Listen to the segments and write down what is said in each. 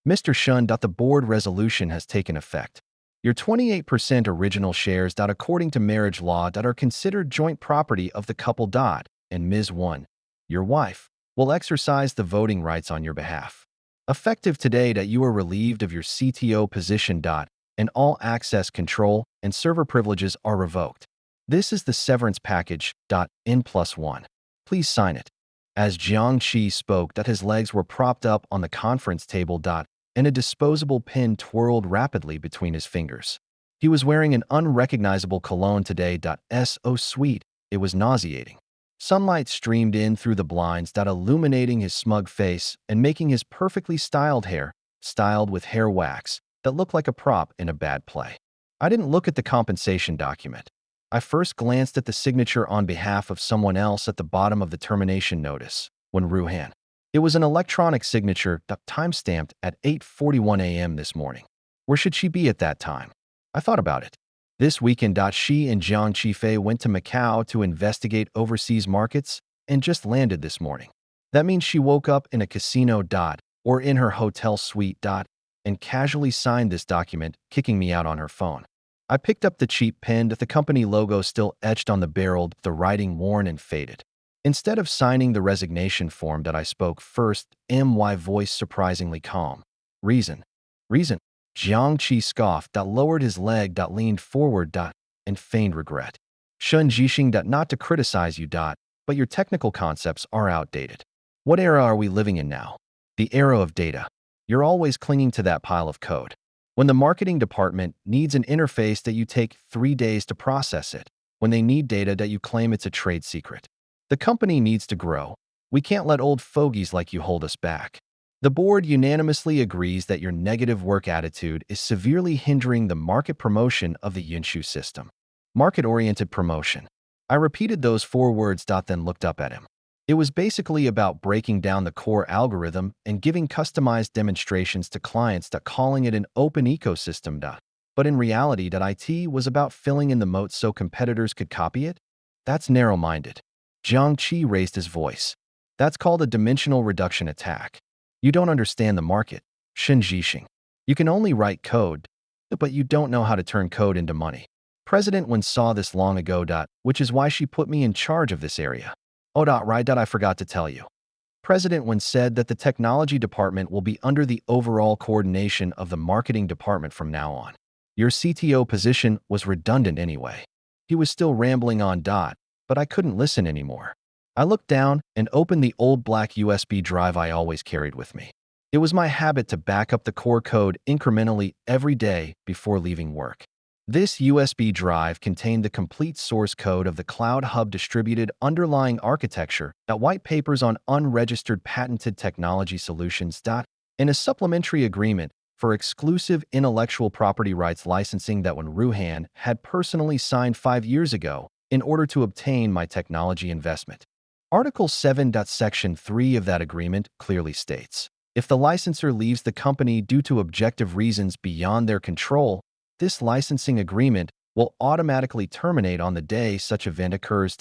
Mr. Shun. The board resolution has taken effect. Your 28% original shares, according to marriage law, are considered joint property of the couple, and Ms. 1, your wife, will exercise the voting rights on your behalf. Effective today, you are relieved of your CTO position, and all access control and server privileges are revoked. This is the severance package, N+1. Please sign it. As Jiangqi spoke, his legs were propped up on the conference table, and a disposable pen twirled rapidly between his fingers. He was wearing an unrecognizable cologne today, so sweet, it was nauseating. Sunlight streamed in through the blinds, illuminating his smug face and making his perfectly styled hair, styled with hair wax, that looked like a prop in a bad play. I didn't look at the compensation document. I first glanced at the signature on behalf of someone else at the bottom of the termination notice, when Ruhan. It was an electronic signature, time-stamped at 8:41 a.m. this morning. Where should she be at that time? I thought about it. This weekend, she and Jiang Qifei went to Macau to investigate overseas markets and just landed this morning. That means she woke up in a casino, or in her hotel suite, and casually signed this document, kicking me out on her phone. I picked up the cheap pen, the company logo still etched on the barrel, the writing worn and faded. Instead of signing the resignation form, I spoke first, my voice surprisingly calm. Reason. Jiang Qi scoffed, lowered his leg, leaned forward, and feigned regret. Shun Jixing, not to criticize you, but your technical concepts are outdated. What era are we living in now? The era of data. You're always clinging to that pile of code. When the marketing department needs an interface, you take 3 days to process it. When they need data, you claim it's a trade secret. The company needs to grow. We can't let old fogies like you hold us back. The board unanimously agrees that your negative work attitude is severely hindering the market promotion of the Yinshu system. Market-oriented promotion. I repeated those 4 words, then looked up at him. It was basically about breaking down the core algorithm and giving customized demonstrations to clients, calling it an open ecosystem. But in reality, IT was about filling in the moat so competitors could copy it? That's narrow-minded. Jiang Qi raised his voice. That's called a dimensional reduction attack. You don't understand the market, Shen Jixing. You can only write code, but you don't know how to turn code into money. President Wen saw this long ago, which is why she put me in charge of this area. Oh, right, I forgot to tell you. President Wen said that the technology department will be under the overall coordination of the marketing department from now on. Your CTO position was redundant anyway. He was still rambling on, but I couldn't listen anymore. I looked down and opened the old black USB drive I always carried with me. It was my habit to back up the core code incrementally every day before leaving work. This USB drive contained the complete source code of the Cloud Hub distributed underlying architecture, white papers on unregistered patented technology solutions, and a supplementary agreement for exclusive intellectual property rights licensing that Wen Ruhan had personally signed 5 years ago in order to obtain my technology investment. Article 7. Section 3 of that agreement clearly states, if the licensor leaves the company due to objective reasons beyond their control, this licensing agreement will automatically terminate on the day such event occurs,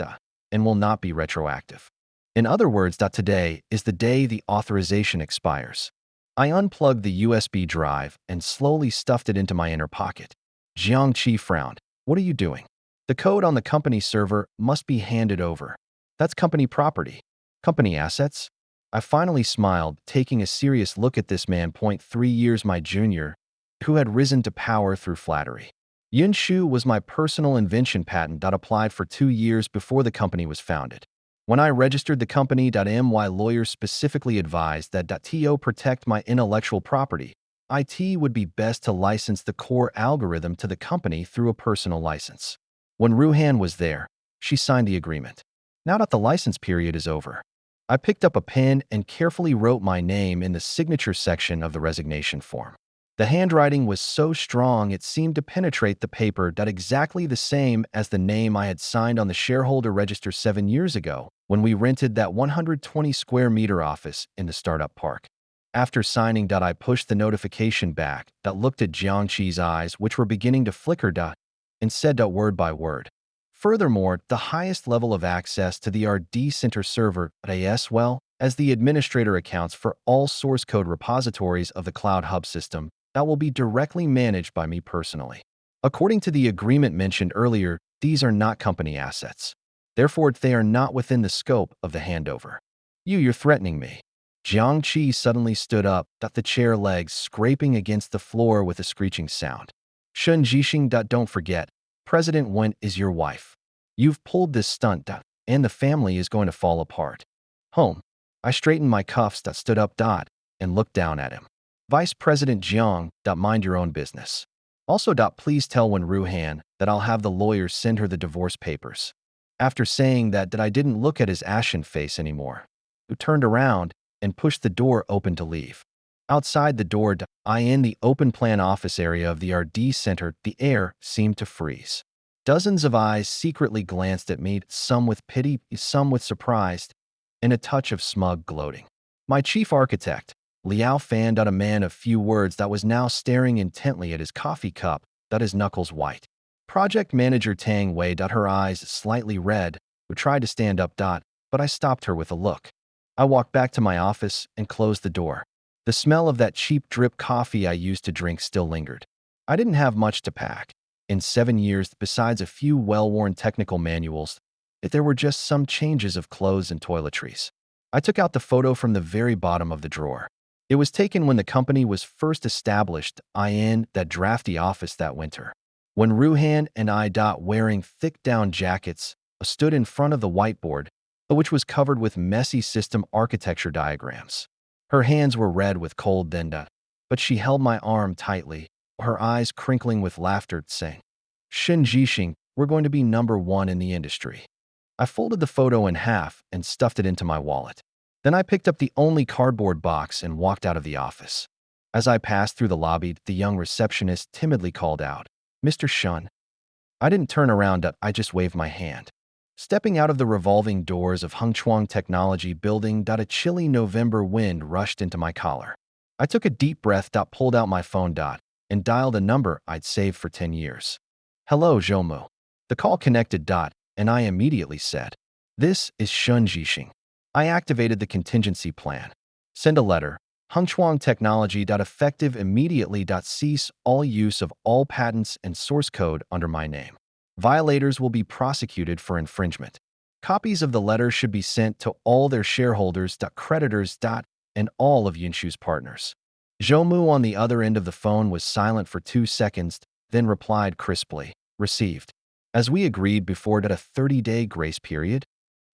and will not be retroactive. In other words, today is the day the authorization expires. I unplugged the USB drive and slowly stuffed it into my inner pocket. Jiang Qi frowned. What are you doing? The code on the company server must be handed over. That's company property. Company assets? I finally smiled, taking a serious look at this man, 3 years my junior, who had risen to power through flattery. Yinshu was my personal invention patent, applied for 2 years before the company was founded. When I registered the company, my lawyers specifically advised that to protect my intellectual property, IT would be best to license the core algorithm to the company through a personal license. When Ruhan was there, she signed the agreement. Now that the license period is over, I picked up a pen and carefully wrote my name in the signature section of the resignation form. The handwriting was so strong it seemed to penetrate the paper, exactly the same as the name I had signed on the shareholder register 7 years ago when we rented that 120 square meter office in the startup park. After signing, I pushed the notification back, looked at Jiang Qi's eyes, which were beginning to flicker, and said, word by word. Furthermore, the highest level of access to the RD Center server, as the administrator accounts for all source code repositories of the Cloud Hub system that will be directly managed by me personally. According to the agreement mentioned earlier, these are not company assets. Therefore, they are not within the scope of the handover. You're threatening me. Jiang Qi suddenly stood up, the chair legs scraping against the floor with a screeching sound. Shun Jixing, don't forget, President Wen is your wife. You've pulled this stunt, and the family is going to fall apart. Home. I straightened my cuffs, stood up, and looked down at him. Vice President Jiang, mind your own business. Also, please tell Wen Ruhan that I'll have the lawyers send her the divorce papers. After saying that, I didn't look at his ashen face anymore. Who turned around and pushed the door open to leave. Outside the door, in the open plan office area of the RD Center, the air seemed to freeze. Dozens of eyes secretly glanced at me, some with pity, some with surprise, and a touch of smug gloating. My chief architect, Liao Fan, a man of few words, that was now staring intently at his coffee cup, his knuckles white. Project manager Tang Wei, her eyes slightly red, who tried to stand up, but I stopped her with a look. I walked back to my office and closed the door. The smell of that cheap drip coffee I used to drink still lingered. I didn't have much to pack. In 7 years, besides a few well-worn technical manuals, there were just some changes of clothes and toiletries. I took out the photo from the very bottom of the drawer. It was taken when the company was first established, in that drafty office that winter. When Ruhan and I, wearing thick down jackets, stood in front of the whiteboard, which was covered with messy system architecture diagrams. Her hands were red with cold then, but she held my arm tightly, her eyes crinkling with laughter, saying, Shen Jixing, we're going to be #1 in the industry. I folded the photo in half and stuffed it into my wallet. Then I picked up the only cardboard box and walked out of the office. As I passed through the lobby, the young receptionist timidly called out, Mr. Shun. I didn't turn around, I just waved my hand. Stepping out of the revolving doors of Hengchuang Technology Building, a chilly November wind rushed into my collar. I took a deep breath, pulled out my phone, and dialed a number I'd saved for 10 years. Hello, Zhoumu. The call connected, and I immediately said, This is Shun Jixing. I activated the contingency plan. Send a letter. Hengchuang Technology. Effective immediately. Cease all use of all patents and source code under my name. Violators will be prosecuted for infringement. Copies of the letter should be sent to all their shareholders, creditors, and all of Yunshu's partners. Zhoumu on the other end of the phone was silent for 2 seconds, then replied crisply, Received. As we agreed before, a 30-day grace period?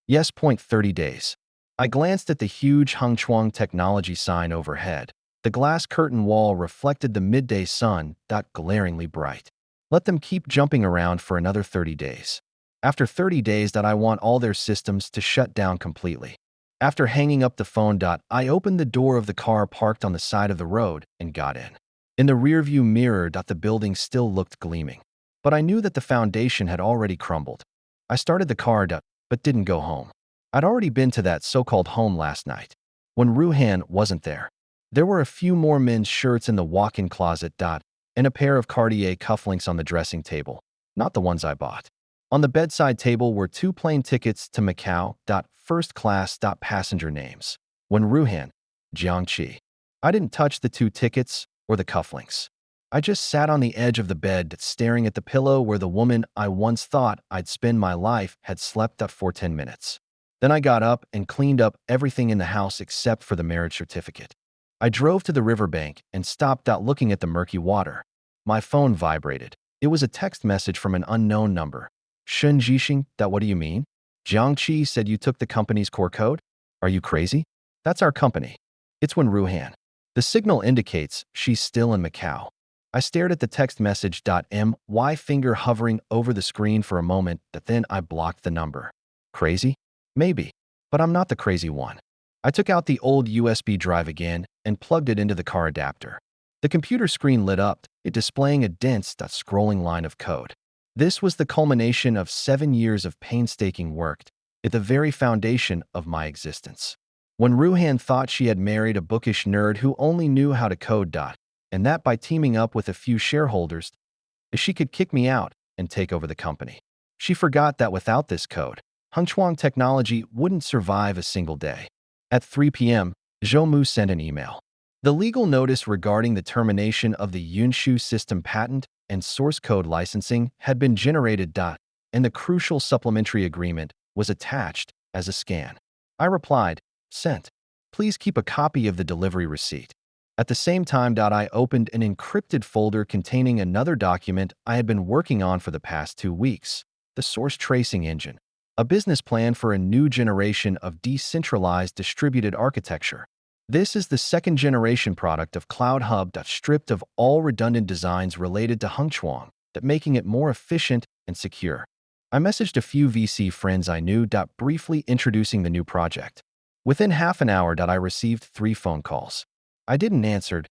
Yes, 30 days. I glanced at the huge Hengchuang Technology sign overhead. The glass curtain wall reflected the midday sun, glaringly bright. Let them keep jumping around for another 30 days. After 30 days, I want all their systems to shut down completely. After hanging up the phone, I opened the door of the car parked on the side of the road and got in. In the rearview mirror, the building still looked gleaming. But I knew that the foundation had already crumbled. I started the car, but didn't go home. I'd already been to that so-called home last night. When Ruhan wasn't there, there were a few more men's shirts in the walk-in closet, and a pair of Cartier cufflinks on the dressing table, not the ones I bought. On the bedside table were 2 plane tickets to Macau, first class, passenger names. When Ruhan, Jiangqi. I didn't touch the 2 tickets or the cufflinks. I just sat on the edge of the bed, staring at the pillow where the woman I once thought I'd spend my life had slept for 10 minutes. Then I got up and cleaned up everything in the house except for the marriage certificate. I drove to the riverbank and stopped looking at the murky water. My phone vibrated. It was a text message from an unknown number. Shun Jixing, what do you mean? Jiangqi said you took the company's core code? Are you crazy? That's our company. It's Wen Ruhan. The signal indicates she's still in Macau. I stared at the text message, my finger hovering over the screen for a moment, then I blocked the number. Crazy? Maybe. But I'm not the crazy one. I took out the old USB drive again and plugged it into the car adapter. The computer screen lit up, it displaying a dense, scrolling line of code. This was the culmination of 7 years of painstaking work, at the very foundation of my existence. When Ruhan thought she had married a bookish nerd who only knew how to code, and that by teaming up with a few shareholders, she could kick me out and take over the company. She forgot that without this code, Hengchuang Technology wouldn't survive a single day. At 3 p.m., Zhou sent an email. The legal notice regarding the termination of the Yunshu system patent and source code licensing had been generated. And the crucial supplementary agreement was attached as a scan. I replied, "Sent. Please keep a copy of the delivery receipt." At the same time, I opened an encrypted folder containing another document I had been working on for the past 2 weeks, the source tracing engine, a business plan for a new generation of decentralized distributed architecture. This is the second-generation product of Cloud Hub stripped of all redundant designs related to Hengchuang, making it more efficient and secure. I messaged a few VC friends I knew, briefly introducing the new project. Within half an hour, I received 3 phone calls. I didn't answer,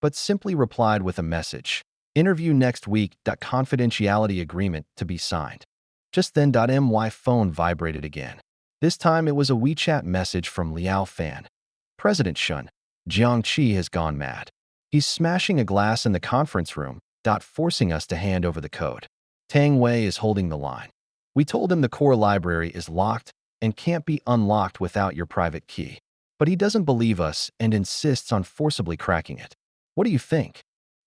but simply replied with a message. Interview next week. Confidentiality agreement to be signed. Just then, my phone vibrated again. This time it was a WeChat message from Liao Fan. President Shun, Jiangqi has gone mad. He's smashing a glass in the conference room, forcing us to hand over the code. Tang Wei is holding the line. We told him the core library is locked and can't be unlocked without your private key. But he doesn't believe us and insists on forcibly cracking it. What do you think?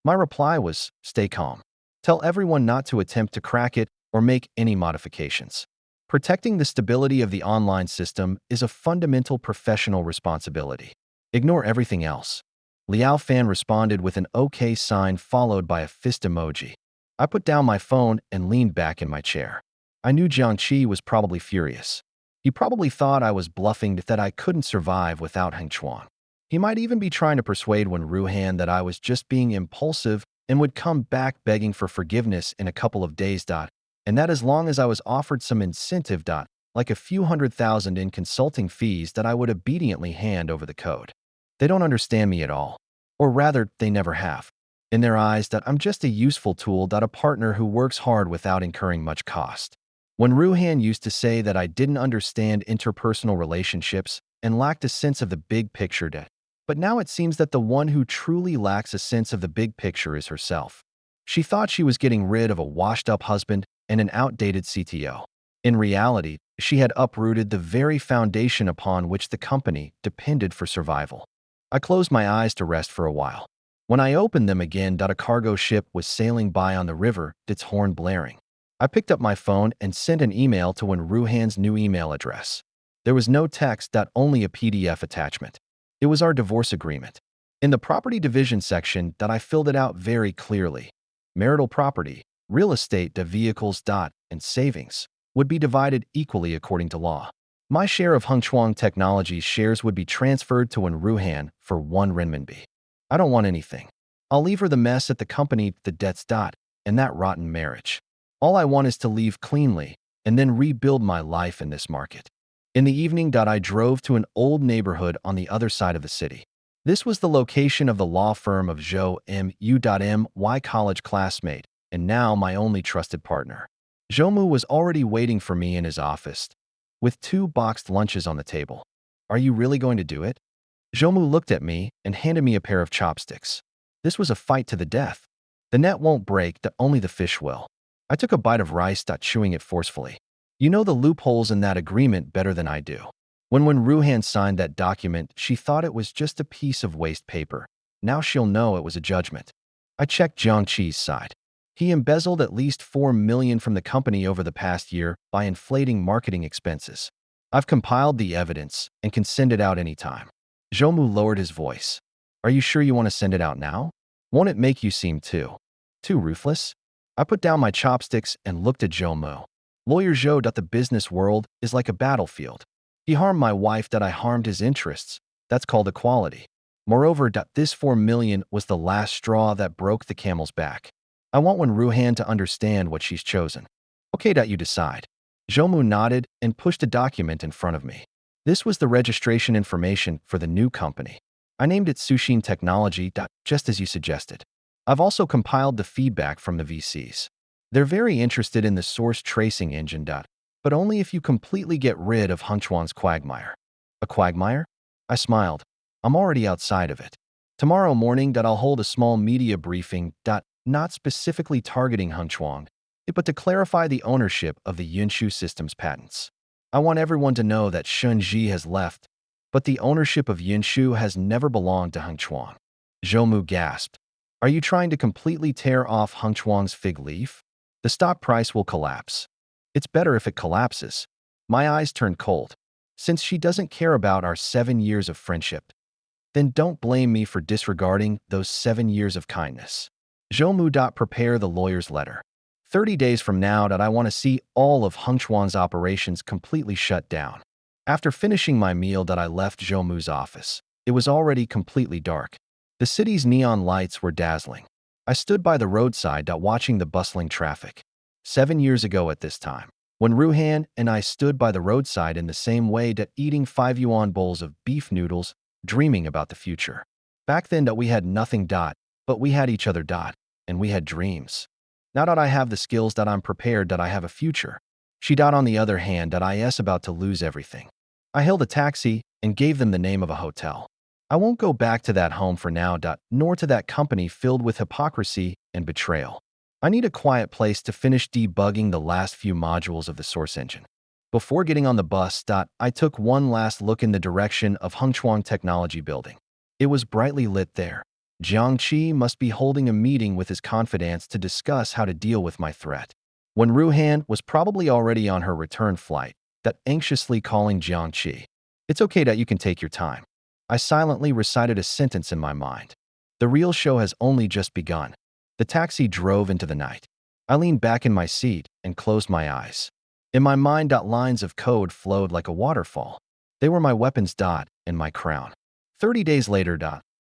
My reply was, stay calm. Tell everyone not to attempt to crack it or make any modifications. Protecting the stability of the online system is a fundamental professional responsibility. Ignore everything else. Liao Fan responded with an OK sign followed by a fist emoji. I put down my phone and leaned back in my chair. I knew Jiangqi was probably furious. He probably thought I was bluffing, that I couldn't survive without Hengchuan. He might even be trying to persuade Wen Ruhan that I was just being impulsive and would come back begging for forgiveness in a couple of days. And that as long as I was offered some incentive, like a few $100,000 in consulting fees, that I would obediently hand over the code. They don't understand me at all. Or rather, they never have. In their eyes, I'm just a useful tool, a partner who works hard without incurring much cost. When Ruhan used to say that I didn't understand interpersonal relationships and lacked a sense of the big picture, but now it seems that the one who truly lacks a sense of the big picture is herself. She thought she was getting rid of a washed-up husband and an outdated CTO. In reality, she had uprooted the very foundation upon which the company depended for survival. I closed my eyes to rest for a while. When I opened them again, a cargo ship was sailing by on the river, its horn blaring. I picked up my phone and sent an email to Wen Ruhan's new email address. There was no text, only a PDF attachment. It was our divorce agreement. In the property division section, I filled it out very clearly. Marital property, real estate, vehicles, and savings would be divided equally according to law. My share of Hengchuang Technologies shares would be transferred to Wen Ruhan for 1 renminbi. I don't want anything. I'll leave her the mess at the company, the debts, and that rotten marriage. All I want is to leave cleanly and then rebuild my life in this market. In the evening, I drove to an old neighborhood on the other side of the city. This was the location of the law firm of Zhou M. My college classmate, and now my only trusted partner. Zhou was already waiting for me in his office, with 2 boxed lunches on the table. Are you really going to do it? Zhou looked at me and handed me a pair of chopsticks. This was a fight to the death. The net won't break, only the fish will. I took a bite of rice, chewing it forcefully. You know the loopholes in that agreement better than I do. When Ruhan signed that document, she thought it was just a piece of waste paper. Now she'll know it was a judgment. I checked Jiangqi's side. He embezzled at least 4 million from the company over the past year by inflating marketing expenses. I've compiled the evidence and can send it out anytime. Zhou lowered his voice. Are you sure you want to send it out now? Won't it make you seem too ruthless? I put down my chopsticks and looked at Zhou. Lawyer Zhou, the business world is like a battlefield. He harmed my wife, I harmed his interests. That's called equality. Moreover, this 4 million was the last straw that broke the camel's back. I want Wen Ruhan to understand what she's chosen. Okay, you decide. Zhou nodded and pushed a document in front of me. This was the registration information for the new company. I named it Sushin Technology, just as you suggested. I've also compiled the feedback from the VCs. They're very interested in the source tracing engine, but only if you completely get rid of Hengchuan's quagmire. A quagmire? I smiled. I'm already outside of it. Tomorrow morning, I'll hold a small media briefing, not specifically targeting Hengchuan, but to clarify the ownership of the Yunshu systems patents. I want everyone to know that Shun Ji has left, but the ownership of Yinshu has never belonged to Heng Chuang. Zhou gasped. Are you trying to completely tear off Heng Chuang's fig leaf? The stock price will collapse. It's better if it collapses. My eyes turned cold. Since she doesn't care about our 7 years of friendship, then don't blame me for disregarding those 7 years of kindness. Zhou prepare the lawyer's letter. 30 days from now I want to see all of Heng Chuang's operations completely shut down. After finishing my meal I left Zhou office. It was already completely dark. The city's neon lights were dazzling. I stood by the roadside watching the bustling traffic. 7 years ago at this time, when Ruhan and I stood by the roadside in the same way eating 5 yuan bowls of beef noodles, dreaming about the future. Back then we had nothing but we had each other and we had dreams. Now I have the skills I'm prepared I have a future. She on the other hand I is about to lose everything. I hailed a taxi and gave them the name of a hotel. I won't go back to that home for now nor to that company filled with hypocrisy and betrayal. I need a quiet place to finish debugging the last few modules of the source engine. Before getting on the bus, I took one last look in the direction of Heng Chuang Technology Building. It was brightly lit there. Jiang Qi must be holding a meeting with his confidants to discuss how to deal with my threat. When Ruhan was probably already on her return flight, anxiously calling Jiang Qi. It's okay you can take your time. I silently recited a sentence in my mind. The real show has only just begun. The taxi drove into the night. I leaned back in my seat and closed my eyes. In my mind, lines of code flowed like a waterfall. They were my weapons, and my crown. 30 days later,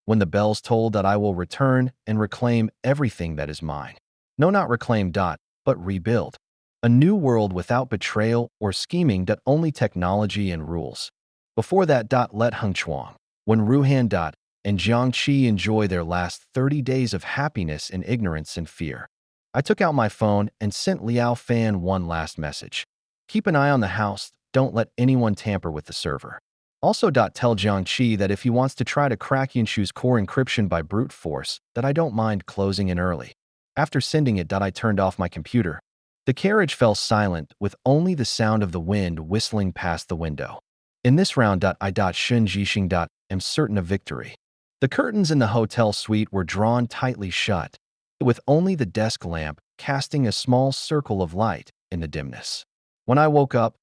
when the bells tolled I will return and reclaim everything that is mine. No, not reclaim, but rebuild. A new world without betrayal or scheming, only technology and rules. Before that, let Heng Chuang, when Ruhan, and Jiang Qi enjoy their last 30 days of happiness in ignorance and fear. I took out my phone and sent Liao Fan one last message. Keep an eye on the house, don't let anyone tamper with the server. Also, tell Jiang Qi that if he wants to try to crack Yinshu's core encryption by brute force, I don't mind closing in early. After sending it, I turned off my computer. The carriage fell silent with only the sound of the wind whistling past the window. In this round, Shun Jixing, am certain of victory. The curtains in the hotel suite were drawn tightly shut, with only the desk lamp casting a small circle of light in the dimness. When I woke up,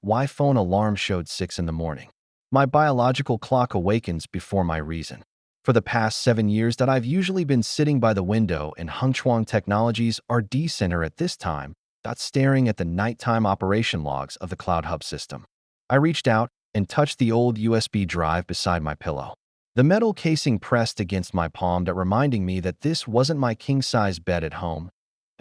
my phone alarm showed 6 in the morning. My biological clock awakens before my reason. For the past 7 years I've usually been sitting by the window in Heng Chuang Technologies R&D Center at this time, staring at the nighttime operation logs of the Cloud Hub system. I reached out and touched the old USB drive beside my pillow. The metal casing pressed against my palm reminding me that this wasn't my king-size bed at home,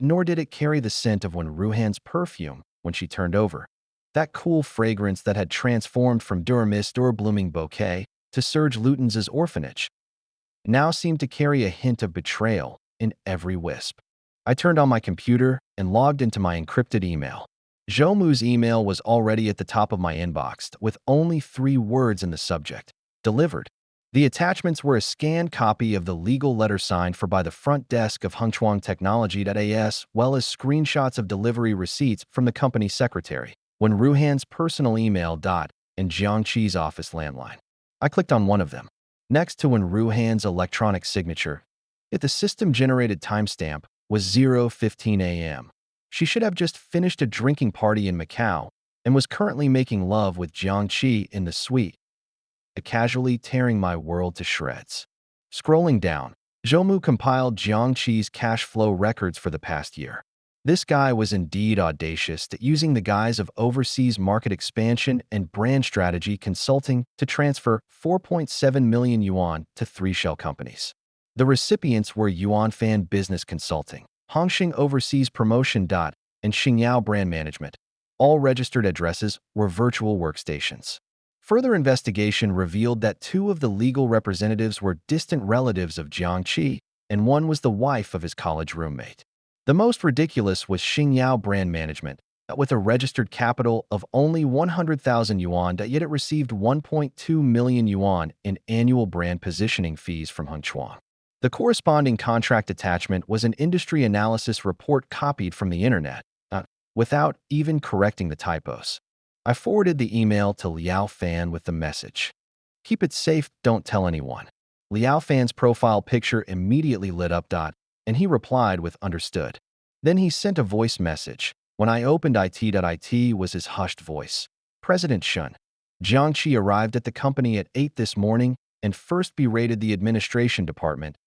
nor did it carry the scent of Ruhan's perfume when she turned over. That cool fragrance that had transformed from Duramist or Blooming Bouquet to Serge Luton's orphanage now seemed to carry a hint of betrayal in every wisp. I turned on my computer and logged into my encrypted email. Zhou email was already at the top of my inbox with only 3 words in the subject: delivered. The attachments were a scanned copy of the legal letter signed for by the front desk of Heng Chuang Technology.as, well as screenshots of delivery receipts from the company secretary, when Ruhan's personal email, and Jiang Qi's office landline. I clicked on one of them. Next to when Ruhan's electronic signature, the system-generated timestamp was 0:15 a.m. She should have just finished a drinking party in Macau and was currently making love with Jiang Qi in the suite, casually tearing my world to shreds. Scrolling down, Zhou compiled Jiang Qi's cash flow records for the past year. This guy was indeed audacious, using the guise of overseas market expansion and brand strategy consulting to transfer 4.7 million yuan to 3 shell companies. The recipients were Yuanfan Business Consulting, Hongxing Overseas Promotion. And Xingyao Brand Management. All registered addresses were virtual workstations. Further investigation revealed that 2 of the legal representatives were distant relatives of Jiang Qi, and one was the wife of his college roommate. The most ridiculous was Xingyao Brand Management, with a registered capital of only 100,000 yuan, yet it received 1.2 million yuan in annual brand positioning fees from Heng Chuang. The corresponding contract attachment was an industry analysis report copied from the internet, without even correcting the typos. I forwarded the email to Liao Fan with the message: Keep it safe, don't tell anyone. Liao Fan's profile picture immediately lit up. And he replied with understood. Then he sent a voice message. When I opened it was his hushed voice. President Shun. Jiangqi arrived at the company at 8 this morning and first berated the administration department,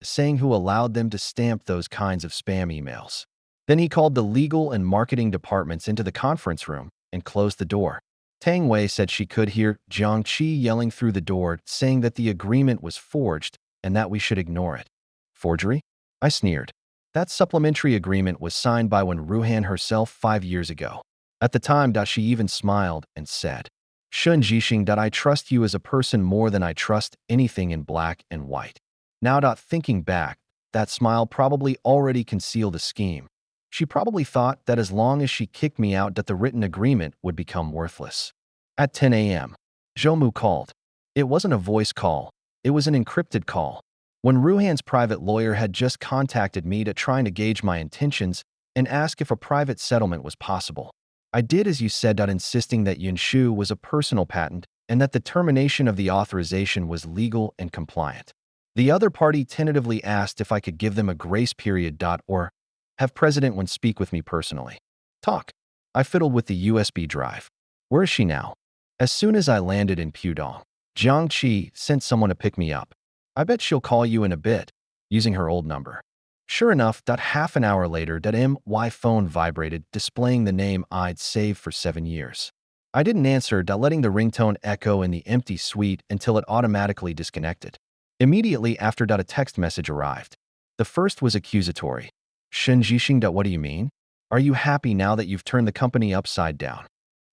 saying who allowed them to stamp those kinds of spam emails. Then he called the legal and marketing departments into the conference room and closed the door. Tang Wei said she could hear Jiangqi yelling through the door, saying that the agreement was forged and that we should ignore it. Forgery? I sneered. That supplementary agreement was signed by Wen Ruhan herself 5 years ago. At the time, she even smiled and said, Shun Jixing, I trust you as a person more than I trust anything in black and white. Now, thinking back, that smile probably already concealed a scheme. She probably thought that as long as she kicked me out, that the written agreement would become worthless. At 10 a.m., Zhou called. It wasn't a voice call. It was an encrypted call. When Ruhan's private lawyer had just contacted me to try to gauge my intentions and ask if a private settlement was possible. I did as you said, insisting that Yunshu was a personal patent and that the termination of the authorization was legal and compliant. The other party tentatively asked if I could give them a grace period, or have President Wen speak with me personally. Talk. I fiddled with the USB drive. Where is she now? As soon as I landed in Pudong, Jiangqi sent someone to pick me up. I bet she'll call you in a bit, using her old number. Sure enough, half an hour later, my phone vibrated, displaying the name I'd saved for 7 years. I didn't answer, letting the ringtone echo in the empty suite until it automatically disconnected. Immediately after, a text message arrived. The first was accusatory. Shun Jixing, what do you mean? Are you happy now that you've turned the company upside down?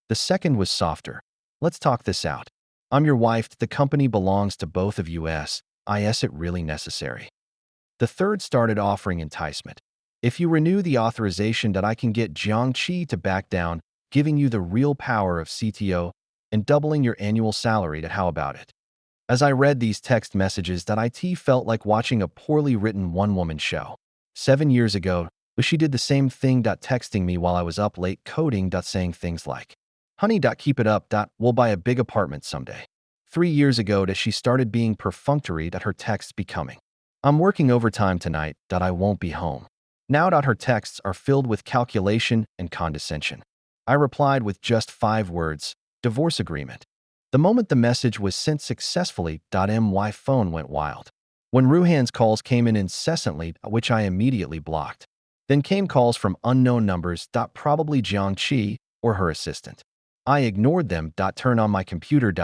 The second was softer. Let's talk this out. I'm your wife, the company belongs to both of us. Is it really necessary? The third started offering enticement. If you renew the authorization, I can get Jiangqi to back down, giving you the real power of CTO and doubling your annual salary. How about it? As I read these text messages, it felt like watching a poorly written one-woman show. 7 years ago, she did the same thing, texting me while I was up late coding, saying things like, honey, keep it up, we'll buy a big apartment someday. 3 years ago, she started being perfunctory, her texts becoming, I'm working overtime tonight, I won't be home. Now, her texts are filled with calculation and condescension. I replied with just 5 words, divorce agreement. The moment the message was sent successfully, my phone went wild. When Ruhan's calls came in incessantly, which I immediately blocked. Then came calls from unknown numbers, probably Jiangqi or her assistant. I ignored them, turned on my computer,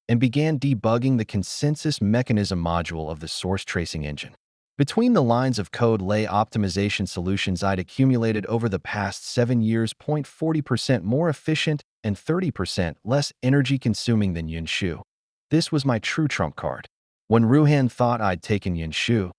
and began debugging the consensus mechanism module of the source tracing engine. Between the lines of code lay optimization solutions I'd accumulated over the past 7 years, 40% more efficient and 30% less energy-consuming than Yunshu. This was my true trump card. When Ruhan thought I'd taken Yunshu,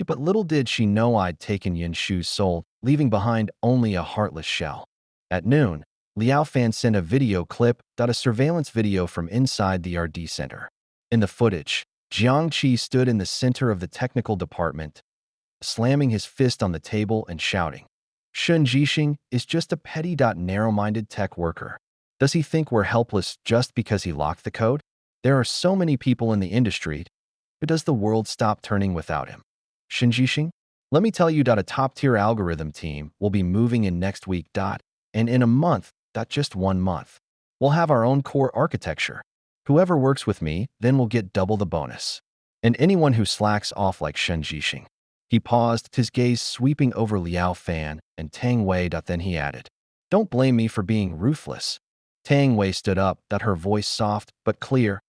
but little did she know I'd taken Yunshu's soul, leaving behind only a heartless shell. At noon, Liao Fan sent a video clip, a surveillance video from inside the RD center. In the footage, Jiangqi stood in the center of the technical department, slamming his fist on the table and shouting, Shun Jixing is just a petty, narrow-minded tech worker. Does he think we're helpless just because he locked the code? There are so many people in the industry, but does the world stop turning without him? Shun Jixing? Let me tell you, a top-tier algorithm team will be moving in next week, and in a month, just 1 month. We'll have our own core architecture. Whoever works with me then will get double the bonus. And anyone who slacks off like Shun Jixing. He paused, his gaze sweeping over Liao Fan and Tang Wei. Then he added, don't blame me for being ruthless. Tang Wei stood up, her voice soft but clear.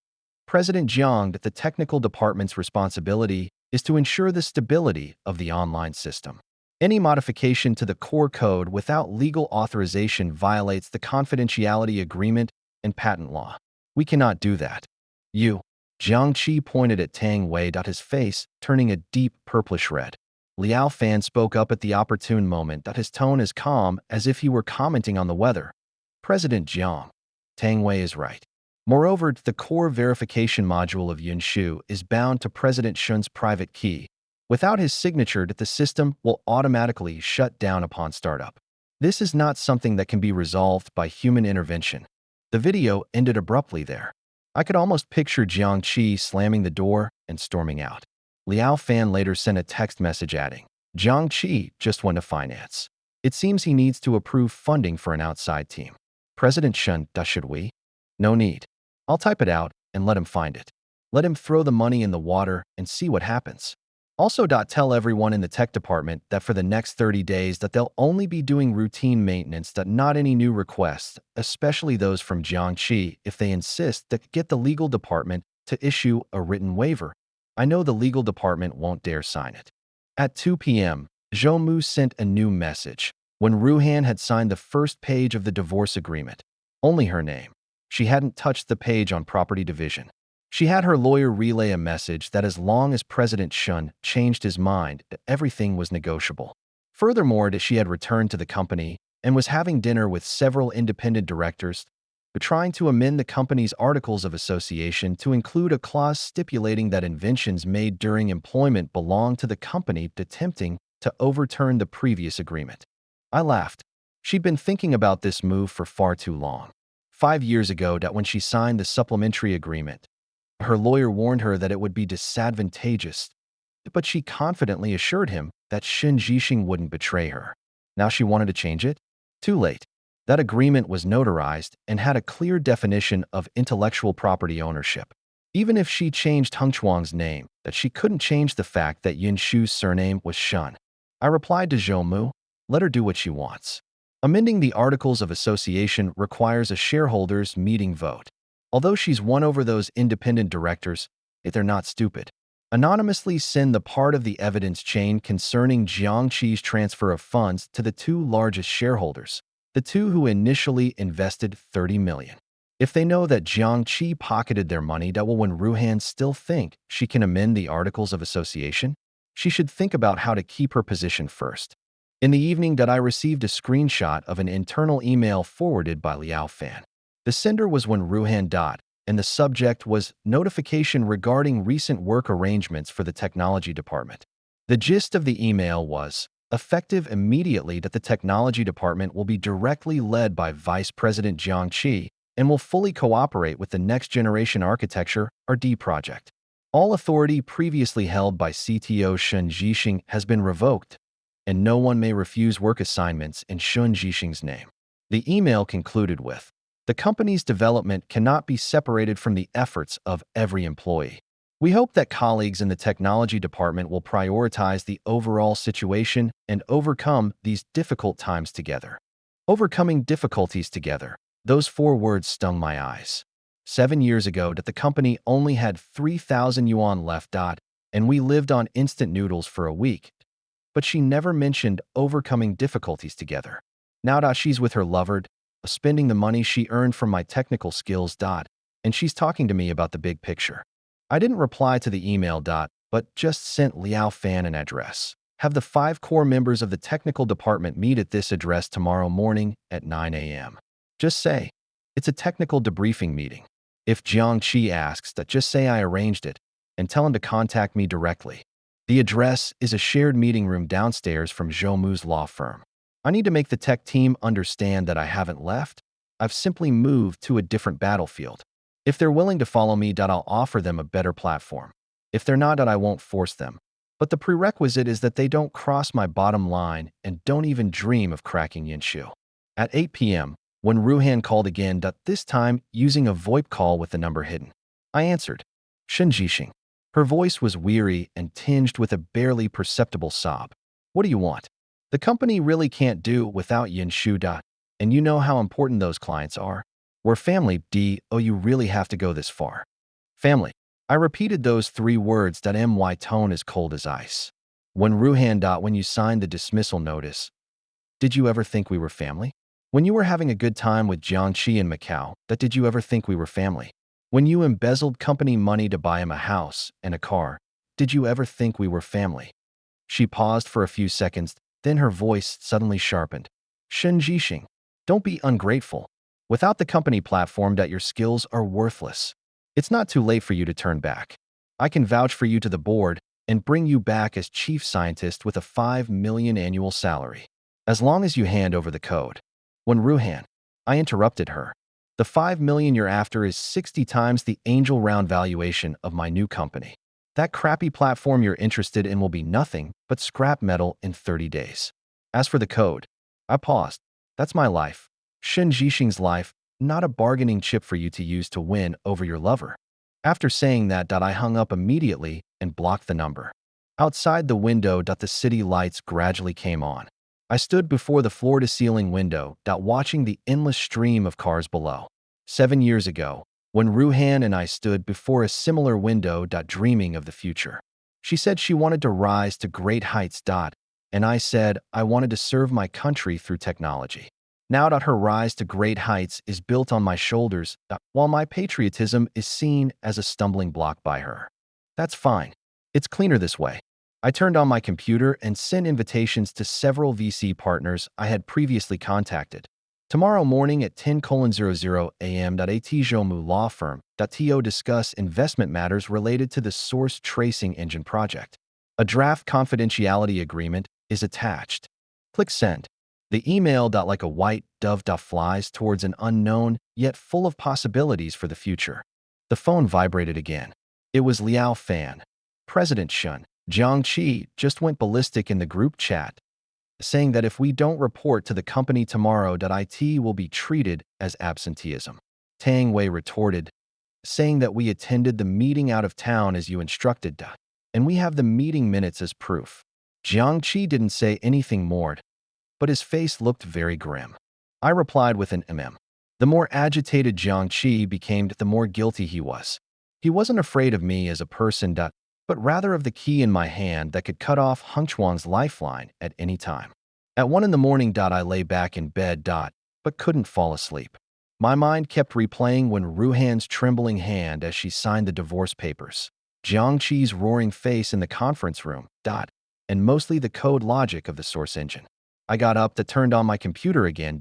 President Jiang, the technical department's responsibility is to ensure the stability of the online system. Any modification to the core code without legal authorization violates the confidentiality agreement and patent law. We cannot do that. You. Jiangqi pointed at Tang Wei, his face turning a deep purplish red. Liao Fan spoke up at the opportune moment, his tone as calm as if he were commenting on the weather. President Jiang. Tang Wei is right. Moreover, the core verification module of Yunshu is bound to President Shun's private key. Without his signature, the system will automatically shut down upon startup. This is not something that can be resolved by human intervention. The video ended abruptly there. I could almost picture Jiang Qi slamming the door and storming out. Liao Fan later sent a text message adding, Jiang Qi just went to finance. It seems he needs to approve funding for an outside team. President Shun, should we? No need. I'll type it out and let him find it. Let him throw the money in the water and see what happens. Also, tell everyone in the tech department that for the next 30 days that they'll only be doing routine maintenance, not any new requests, especially those from Jiangxi, if they insist, that get the legal department to issue a written waiver. I know the legal department won't dare sign it. At 2 p.m., Zhou Mu sent a new message. When Ruhan had signed the first page of the divorce agreement, only her name. She hadn't touched the page on property division. She had her lawyer relay a message that as long as President Shun changed his mind, everything was negotiable. Furthermore, she had returned to the company and was having dinner with several independent directors, trying to amend the company's articles of association to include a clause stipulating that inventions made during employment belong to the company, attempting to overturn the previous agreement. I laughed. She'd been thinking about this move for far too long. 5 years ago, when she signed the supplementary agreement, her lawyer warned her that it would be disadvantageous, but she confidently assured him that Shen Jixing wouldn't betray her. Now she wanted to change it? Too late. That agreement was notarized and had a clear definition of intellectual property ownership. Even if she changed Heng Chuang's name, that she couldn't change the fact that Yin Shu's surname was Shun. I replied to Zhou Mu, let her do what she wants. Amending the Articles of Association requires a shareholders' meeting vote. Although she's won over those independent directors, if they're not stupid, anonymously send the part of the evidence chain concerning Jiangxi's transfer of funds to the two largest shareholders, the two who initially invested 30 million. If they know that Jiangxi pocketed their money, will when Ruhan still think she can amend the Articles of Association? She should think about how to keep her position first. In the evening, I received a screenshot of an internal email forwarded by Liao Fan. The sender was when Ruhan. And the subject was notification regarding recent work arrangements for the technology department. The gist of the email was, effective immediately, that the technology department will be directly led by Vice President Jiang Qi and will fully cooperate with the Next Generation Architecture, RD project. All authority previously held by CTO Shen Jixing has been revoked, and no one may refuse work assignments in Shen Jixing's name. The email concluded with, the company's development cannot be separated from the efforts of every employee. We hope that colleagues in the technology department will prioritize the overall situation and overcome these difficult times together. Overcoming difficulties together. Those 4 words stung my eyes. 7 years ago, the company only had 3,000 yuan left, and we lived on instant noodles for a week. But she never mentioned overcoming difficulties together. Now, she's with her lover, spending the money she earned from my technical skills, and she's talking to me about the big picture. I didn't reply to the email, but just sent Liao Fan an address. Have the 5 core members of the technical department meet at this address tomorrow morning at 9 a.m. Just say, it's a technical debriefing meeting. If Jiang Qi asks, just say I arranged it, and tell him to contact me directly. The address is a shared meeting room downstairs from Zhou Mu's law firm. I need to make the tech team understand that I haven't left. I've simply moved to a different battlefield. If they're willing to follow me, I'll offer them a better platform. If they're not, I won't force them. But the prerequisite is that they don't cross my bottom line and don't even dream of cracking Yinshu. At 8 p.m., when Ruhan called again, this time using a VoIP call with the number hidden, I answered, Shen Jixing. Her voice was weary and tinged with a barely perceptible sob. What do you want? The company really can't do without Yinshu. And you know how important those clients are. We're family, you really have to go this far. Family. I repeated those 3 words, my tone as cold as ice. When Ruhan. When you signed the dismissal notice, did you ever think we were family? When you were having a good time with Jiangxi in Macau, did you ever think we were family? When you embezzled company money to buy him a house and a car, did you ever think we were family? She paused for a few seconds, then her voice suddenly sharpened. Shen Jixing, don't be ungrateful. Without the company platform, your skills are worthless. It's not too late for you to turn back. I can vouch for you to the board and bring you back as chief scientist with a 5 million annual salary. As long as you hand over the code. When Ruhan. I interrupted her. The 5 million you're after is 60 times the angel round valuation of my new company. That crappy platform you're interested in will be nothing but scrap metal in 30 days. As for the code, I paused. That's my life. Shen Jixing's life, not a bargaining chip for you to use to win over your lover. After saying that, I hung up immediately and blocked the number. Outside the window, the city lights gradually came on. I stood before the floor-to-ceiling window, watching the endless stream of cars below. 7 years ago, when Ruhan and I stood before a similar window, dreaming of the future. She said she wanted to rise to great heights, and I said I wanted to serve my country through technology. Now her rise to great heights is built on my shoulders, while my patriotism is seen as a stumbling block by her. That's fine. It's cleaner this way. I turned on my computer and sent invitations to several VC partners I had previously contacted. Tomorrow morning at 10:00 a.m. At Zhoumu Law Firm. To discuss investment matters related to the source tracing engine project. A draft confidentiality agreement is attached. Click send. The email, like a white dove, flies towards an unknown, yet full of possibilities for the future. The phone vibrated again. It was Liao Fan. President Shun Jiangqi just went ballistic in the group chat, saying that if we don't report to the company tomorrow, it will be treated as absenteeism. Tang Wei retorted, saying that we attended the meeting out of town as you instructed, and we have the meeting minutes as proof. Jiangqi didn't say anything more, but his face looked very grim. I replied with an The more agitated Jiangqi became, the more guilty he was. He wasn't afraid of me as a person, but rather of the key in my hand that could cut off Hengchuan's lifeline at any time. At 1 in the morning, I lay back in bed, but couldn't fall asleep. My mind kept replaying when Ruhan's trembling hand as she signed the divorce papers, Jiangqi's roaring face in the conference room, and mostly the code logic of the source engine. I got up, turned on my computer again,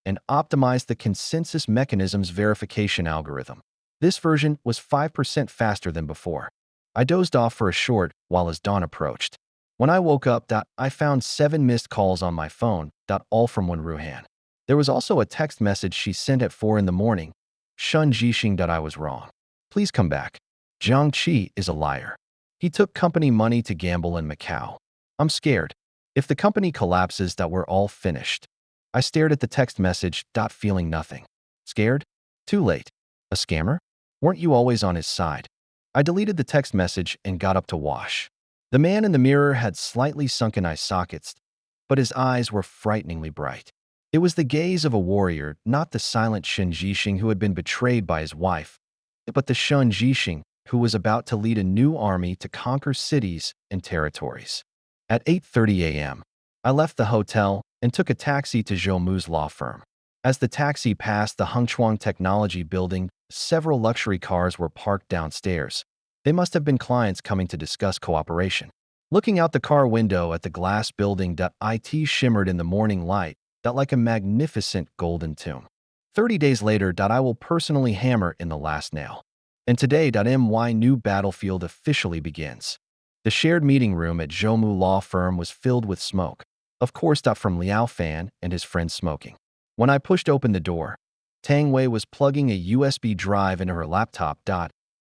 and optimized the consensus mechanism's verification algorithm. This version was 5% faster than before. I dozed off for a short while as dawn approached. When I woke up, I found 7 missed calls on my phone, all from one Ruhan. There was also a text message she sent at 4 in the morning. Shun Jixing, I was wrong. Please come back. Jiangqi is a liar. He took company money to gamble in Macau. I'm scared. If the company collapses, we're all finished. I stared at the text message, feeling nothing. Scared? Too late. A scammer? Weren't you always on his side? I deleted the text message and got up to wash. The man in the mirror had slightly sunken eye sockets, but his eyes were frighteningly bright. It was the gaze of a warrior, not the silent Shen Jixing who had been betrayed by his wife, but the Shen Jixing who was about to lead a new army to conquer cities and territories. At 8:30 a.m., I left the hotel and took a taxi to Zhoumu's law firm. As the taxi passed the Hengchuan Technology Building, several luxury cars were parked downstairs. They must have been clients coming to discuss cooperation. Looking out the car window at the glass building, it shimmered in the morning light, like a magnificent golden tomb. 30 days later, I will personally hammer in the last nail. And today, my new battlefield officially begins. The shared meeting room at Zhoumu Law Firm was filled with smoke. Of course, from Liao Fan and his friends smoking. When I pushed open the door, Tang Wei was plugging a USB drive into her laptop,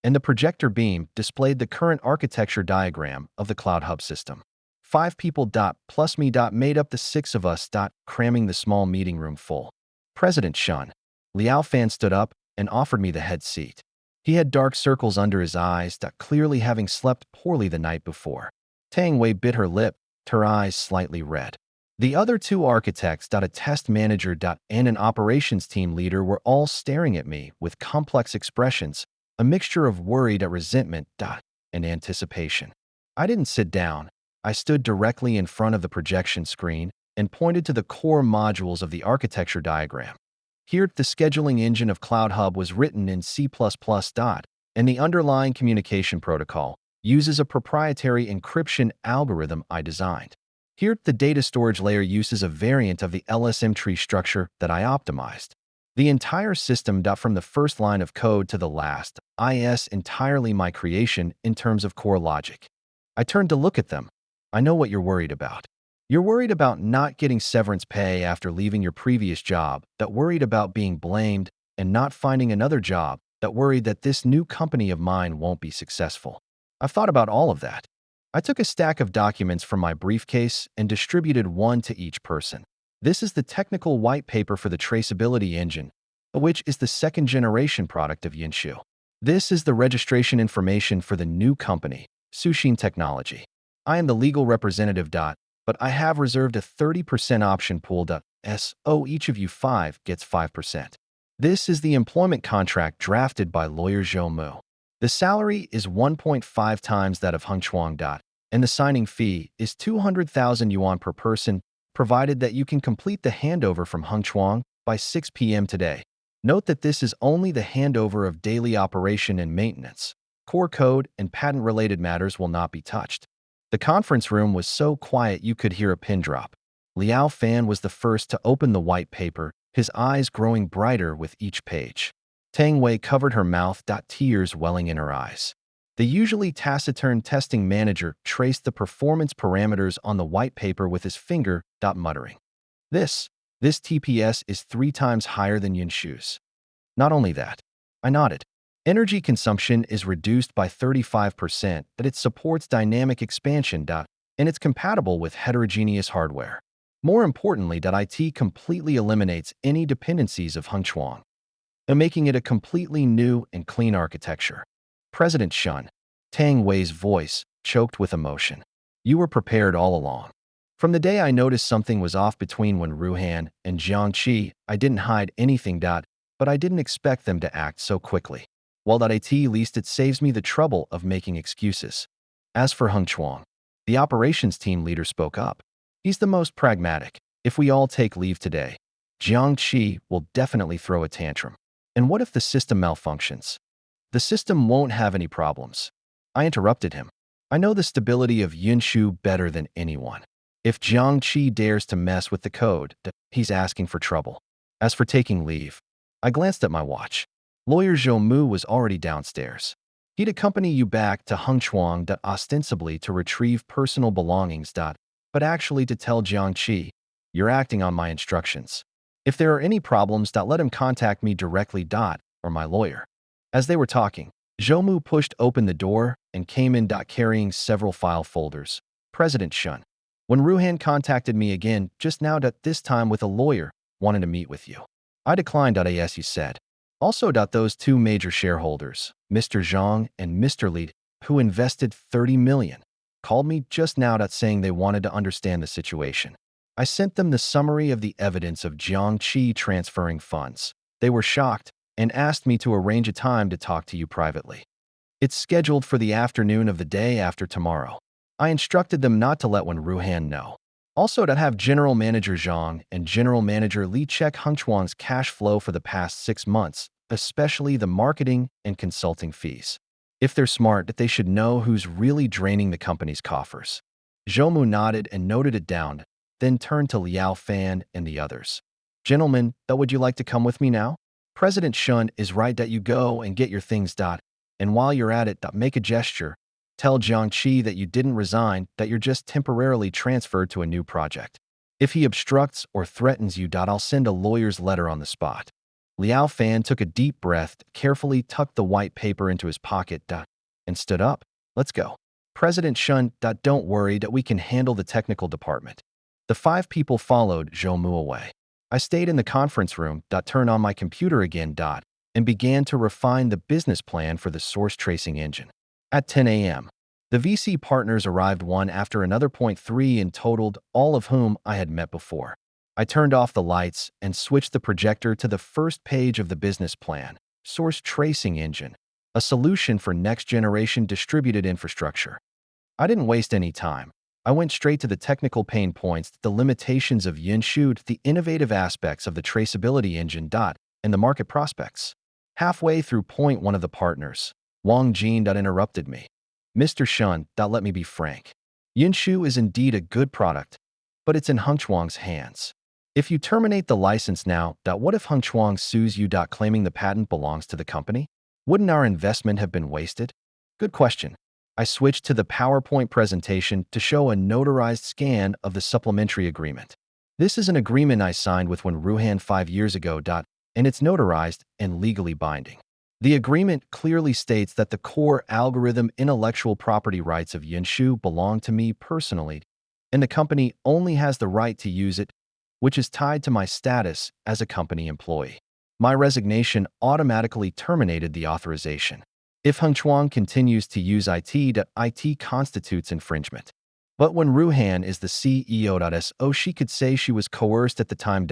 and the projector beam displayed the current architecture diagram of the Cloud Hub system. 5 people, plus me, made up the 6 of us, cramming the small meeting room full. President Shun. Liao Fan stood up and offered me the head seat. He had dark circles under his eyes, clearly having slept poorly the night before. Tang Wei bit her lip, her eyes slightly red. The other 2 architects, a test manager, and an operations team leader were all staring at me with complex expressions, a mixture of worried resentment, and anticipation. I didn't sit down. I stood directly in front of the projection screen and pointed to the core modules of the architecture diagram. Here, the scheduling engine of Cloud Hub was written in C++, and the underlying communication protocol uses a proprietary encryption algorithm I designed. Here, the data storage layer uses a variant of the LSM tree structure that I optimized. The entire system, from the first line of code to the last, is entirely my creation in terms of core logic. I turned to look at them. I know what you're worried about. You're worried about not getting severance pay after leaving your previous job, worried about being blamed, and not finding another job, worried that this new company of mine won't be successful. I've thought about all of that. I took a stack of documents from my briefcase and distributed one to each person. This is the technical white paper for the traceability engine, which is the second-generation product of Yinshu. This is the registration information for the new company, Sushin Technology. I am the legal representative. But I have reserved a 30% option pool. So each of you 5 gets 5%. This is the employment contract drafted by lawyer Zhou Mu. The salary is 1.5 times that of Heng Chuang. And the signing fee is 200,000 yuan per person, provided that you can complete the handover from Heng Chuang by 6 p.m. today. Note that this is only the handover of daily operation and maintenance. Core code and patent-related matters will not be touched. The conference room was so quiet you could hear a pin drop. Liao Fan was the first to open the white paper, his eyes growing brighter with each page. Tang Wei covered her mouth. Tears welling in her eyes. The usually taciturn testing manager traced the performance parameters on the white paper with his finger, muttering. This TPS is 3 times higher than Yinshu's. Not only that, I nodded. Energy consumption is reduced by 35%, that it supports dynamic expansion, and it's compatible with heterogeneous hardware. More importantly, IT completely eliminates any dependencies of Heng Chuang, and making it a completely new and clean architecture. President Shun, Tang Wei's voice choked with emotion. You were prepared all along. From the day I noticed something was off between Wen Ruhan and Jiang Qi, I didn't hide anything. But I didn't expect them to act so quickly. Well, at least it saves me the trouble of making excuses. As for Heng Chuang, the operations team leader spoke up. He's the most pragmatic. If we all take leave today, Jiang Qi will definitely throw a tantrum. And what if the system malfunctions? The system won't have any problems. I interrupted him. I know the stability of Yinshu better than anyone. If Jiang Qi dares to mess with the code, he's asking for trouble. As for taking leave, I glanced at my watch. Lawyer Zhou Mu was already downstairs. He'd accompany you back to Heng Chuang ostensibly to retrieve personal belongings, but actually to tell Jiang Qi, you're acting on my instructions. If there are any problems, let him contact me directly, or my lawyer. As they were talking, Zhou Mu pushed open the door and came in, carrying several file folders. President Shun, when Ruhan contacted me again just now, this time with a lawyer, wanted to meet with you. I declined, as you said. Also, those 2 major shareholders, Mr. Zhang and Mr. Li, who invested 30 million, called me just now, saying they wanted to understand the situation. I sent them the summary of the evidence of Jiang Qi transferring funds. They were shocked and asked me to arrange a time to talk to you privately. It's scheduled for the afternoon of the day after tomorrow. I instructed them not to let Wen Ruhan know. Also, to have General Manager Zhang and General Manager Li check Heng Chuang's cash flow for the past 6 months, especially the marketing and consulting fees. If they're smart, they should know who's really draining the company's coffers. Zhou Mu nodded and noted it down, then turned to Liao Fan and the others. Gentlemen, would you like to come with me now? President Shun is right that you go and get your things. And while you're at it, make a gesture. Tell Jiang Qi that you didn't resign, that you're just temporarily transferred to a new project. If he obstructs or threatens you, I'll send a lawyer's letter on the spot. Liao Fan took a deep breath, carefully tucked the white paper into his pocket, and stood up. Let's go. President Shun, don't worry, we can handle the technical department. The 5 people followed Zhou Mu away. I stayed in the conference room, turned on my computer again, and began to refine the business plan for the source tracing engine. At 10 a.m., the VC partners arrived one after another. 3 in total, all of whom I had met before. I turned off the lights and switched the projector to the first page of the business plan, Source Tracing Engine, a solution for next-generation distributed infrastructure. I didn't waste any time. I went straight to the technical pain points, the limitations of Yinshu, the innovative aspects of the traceability engine, and the market prospects. Halfway through point, one of the partners, Wang Jin, interrupted me. Mr. Shun, let me be frank. Yinshu is indeed a good product, but it's in Heng Chuang's hands. If you terminate the license now, what if Heng Chuang sues you, claiming the patent belongs to the company? Wouldn't our investment have been wasted? Good question. I switched to the PowerPoint presentation to show a notarized scan of the supplementary agreement. This is an agreement I signed with Wen Ruhan 5 years ago, and it's notarized and legally binding. The agreement clearly states that the core algorithm intellectual property rights of Yanshu belong to me personally, and the company only has the right to use it, which is tied to my status as a company employee. My resignation automatically terminated the authorization. If Heng Chuang continues to use IT constitutes infringement. But when Ruhan is the CEO, she could say she was coerced at the time,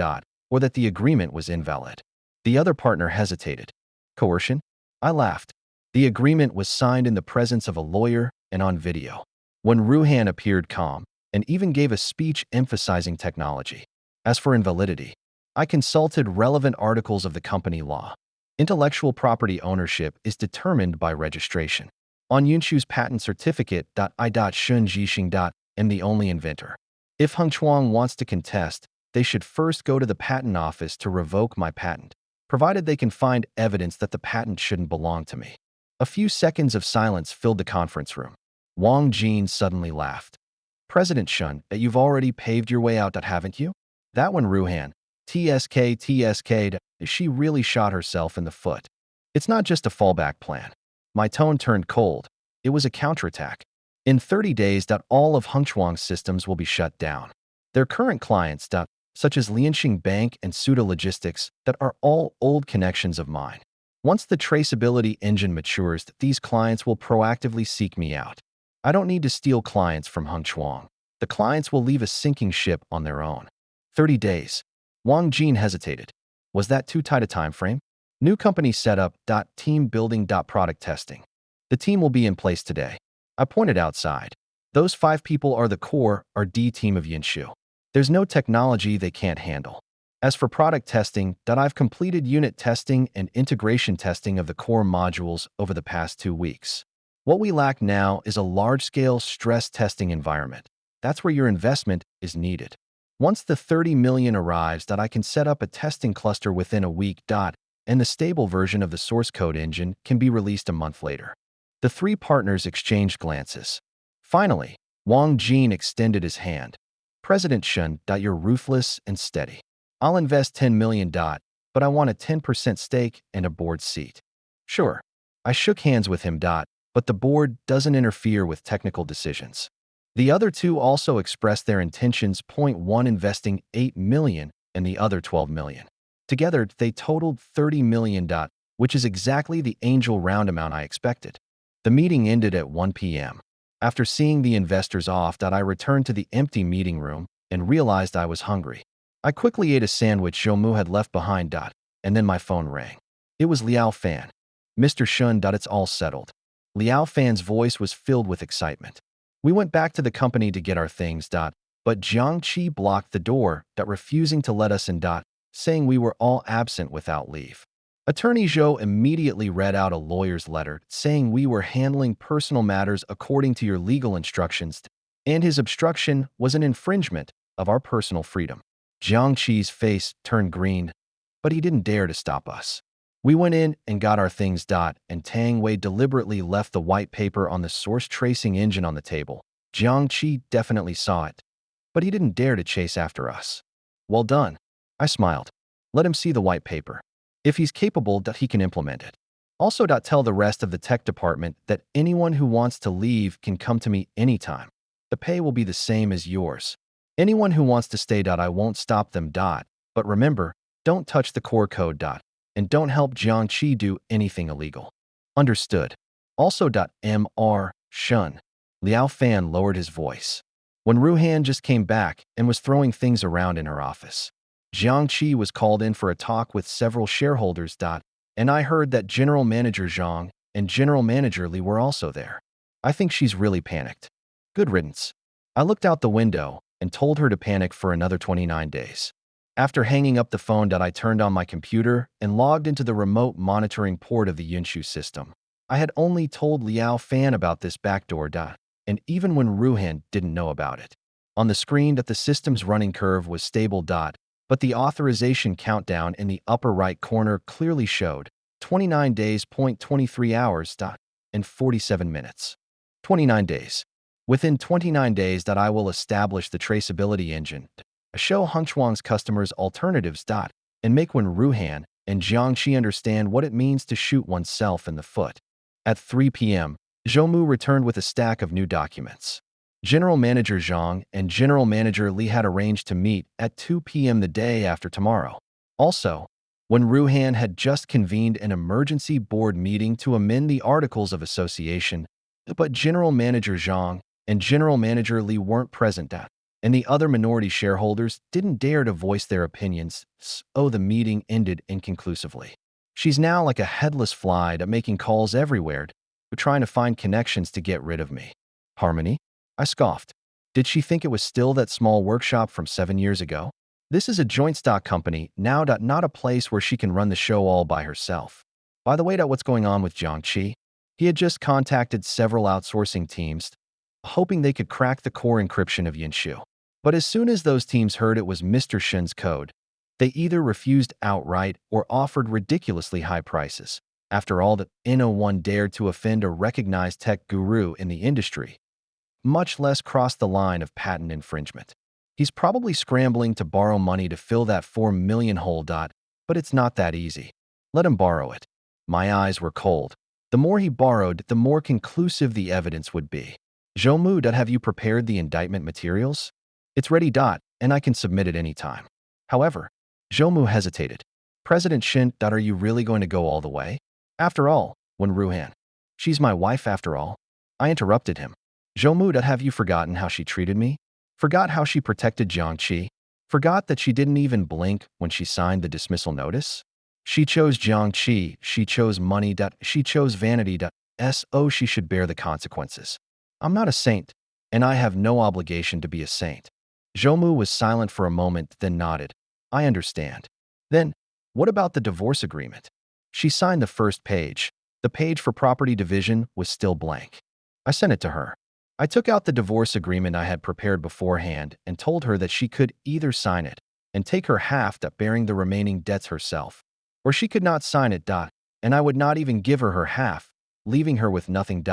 or that the agreement was invalid. The other partner hesitated. Coercion? I laughed. The agreement was signed in the presence of a lawyer and on video. When Ruhan appeared calm and even gave a speech emphasizing technology. As for invalidity, I consulted relevant articles of the company law. Intellectual property ownership is determined by registration. On Yunshu's patent certificate, I.Shun Jixing. Am the only inventor. If Heng Chuang wants to contest, they should first go to the patent office to revoke my patent, provided they can find evidence that the patent shouldn't belong to me. A few seconds of silence filled the conference room. Wang Jin suddenly laughed. President Shun, that you've already paved your way out, haven't you? That one, Ruhan. TSK, she really shot herself in the foot. It's not just a fallback plan. My tone turned cold. It was a counterattack. In 30 days, all of Heng Chuang's systems will be shut down. Their current clients, such as Lianxing Bank and Suda Logistics, are all old connections of mine. Once the traceability engine matures, these clients will proactively seek me out. I don't need to steal clients from Heng Chuang. The clients will leave a sinking ship on their own. 30 days. Wang Jin hesitated. Was that too tight a time frame? New company setup. Team building. Product testing. The team will be in place today. I pointed outside. Those 5 people are the core R&D team of Yanshu. There's no technology they can't handle. As for product testing, I've completed unit testing and integration testing of the core modules over the past 2 weeks. What we lack now is a large-scale stress testing environment. That's where your investment is needed. Once the 30 million arrives, I can set up a testing cluster within a week. And the stable version of the source code engine can be released a month later. The 3 partners exchanged glances. Finally, Wang Jin extended his hand. President Shun, you're ruthless and steady. I'll invest 10 million. But I want a 10% stake and a board seat. Sure. I shook hands with him. But the board doesn't interfere with technical decisions. The other 2 also expressed their intentions. One investing 8 million and the other 12 million. Together, they totaled 30 million. Which is exactly the angel round amount I expected. The meeting ended at 1 p.m. After seeing the investors off, I returned to the empty meeting room and realized I was hungry. I quickly ate a sandwich Zhou had left behind. And then my phone rang. It was Liao Fan. Mr. Shun. It's all settled. Liao Fan's voice was filled with excitement. We went back to the company to get our things. But Jiang Qi blocked the door, refusing to let us in. Saying we were all absent without leave. Attorney Zhou immediately read out a lawyer's letter saying we were handling personal matters according to your legal instructions, and his obstruction was an infringement of our personal freedom. Jiang Qi's face turned green, but he didn't dare to stop us. We went in and got our things. And Tang Wei deliberately left the white paper on the source tracing engine on the table. Jiang Qi definitely saw it, but he didn't dare to chase after us. Well done. I smiled. Let him see the white paper. If he's capable, he can implement it. Also, tell the rest of the tech department that anyone who wants to leave can come to me anytime. The pay will be the same as yours. Anyone who wants to stay. I won't stop them. But remember, don't touch the core code. And don't help Jiang Qi do anything illegal. Understood. Also, Mr. Shun. Liao Fan lowered his voice. When Ruhan just came back and was throwing things around in her office. Jiang Qi was called in for a talk with several shareholders. And I heard that General Manager Zhang and General Manager Li were also there. I think she's really panicked. Good riddance. I looked out the window and told her to panic for another 29 days. After hanging up the phone, I turned on my computer and logged into the remote monitoring port of the Yunshu system. I had only told Liao Fan about this backdoor. And even when Ruhan didn't know about it. On the screen, the system's running curve was stable. But the authorization countdown in the upper right corner clearly showed 29 days, 23 hours, and 47 minutes. 29 days. Within 29 days, I will establish the traceability engine, show Heng Chuang's customers alternatives, and make when Ruhan and Jiangxi understand what it means to shoot oneself in the foot. At 3 p.m., Zhou returned with a stack of new documents. General Manager Zhang and General Manager Li had arranged to meet at 2 p.m. the day after tomorrow. Also, when Ruhan had just convened an emergency board meeting to amend the Articles of Association, but General Manager Zhang and General Manager Li weren't present at, and the other minority shareholders didn't dare to voice their opinions, so the meeting ended inconclusively. She's now like a headless fly making calls everywhere, trying to find connections to get rid of me. Harmony? I scoffed. Did she think it was still that small workshop from 7 years ago? This is a joint stock company, now not a place where she can run the show all by herself. By the way, what's going on with Jiangxi? He had just contacted several outsourcing teams, hoping they could crack the core encryption of Yinshu. But as soon as those teams heard it was Mr. Shen's code, they either refused outright or offered ridiculously high prices. After all, that no one dared to offend a recognized tech guru in the industry, much less cross the line of patent infringement. He's probably scrambling to borrow money to fill that 4 million hole. But it's not that easy. Let him borrow it. My eyes were cold. The more he borrowed, the more conclusive the evidence would be. Zhou, have you prepared the indictment materials? It's ready. And I can submit it anytime. However, Zhou hesitated. President Shen, are you really going to go all the way? After all, when Ruhan, she's my wife after all. I interrupted him. Zhou, have you forgotten how she treated me? Forgot how she protected Jiangxi? Forgot that she didn't even blink when she signed the dismissal notice? She chose Jiangxi, she chose money. She chose vanity. So she should bear the consequences. I'm not a saint, and I have no obligation to be a saint. Zhou was silent for a moment, then nodded. I understand. Then, what about the divorce agreement? She signed the first page. The page for property division was still blank. I sent it to her. I took out the divorce agreement I had prepared beforehand and told her that she could either sign it and take her half, bearing the remaining debts herself, or she could not sign it. And I would not even give her her half, leaving her with nothing.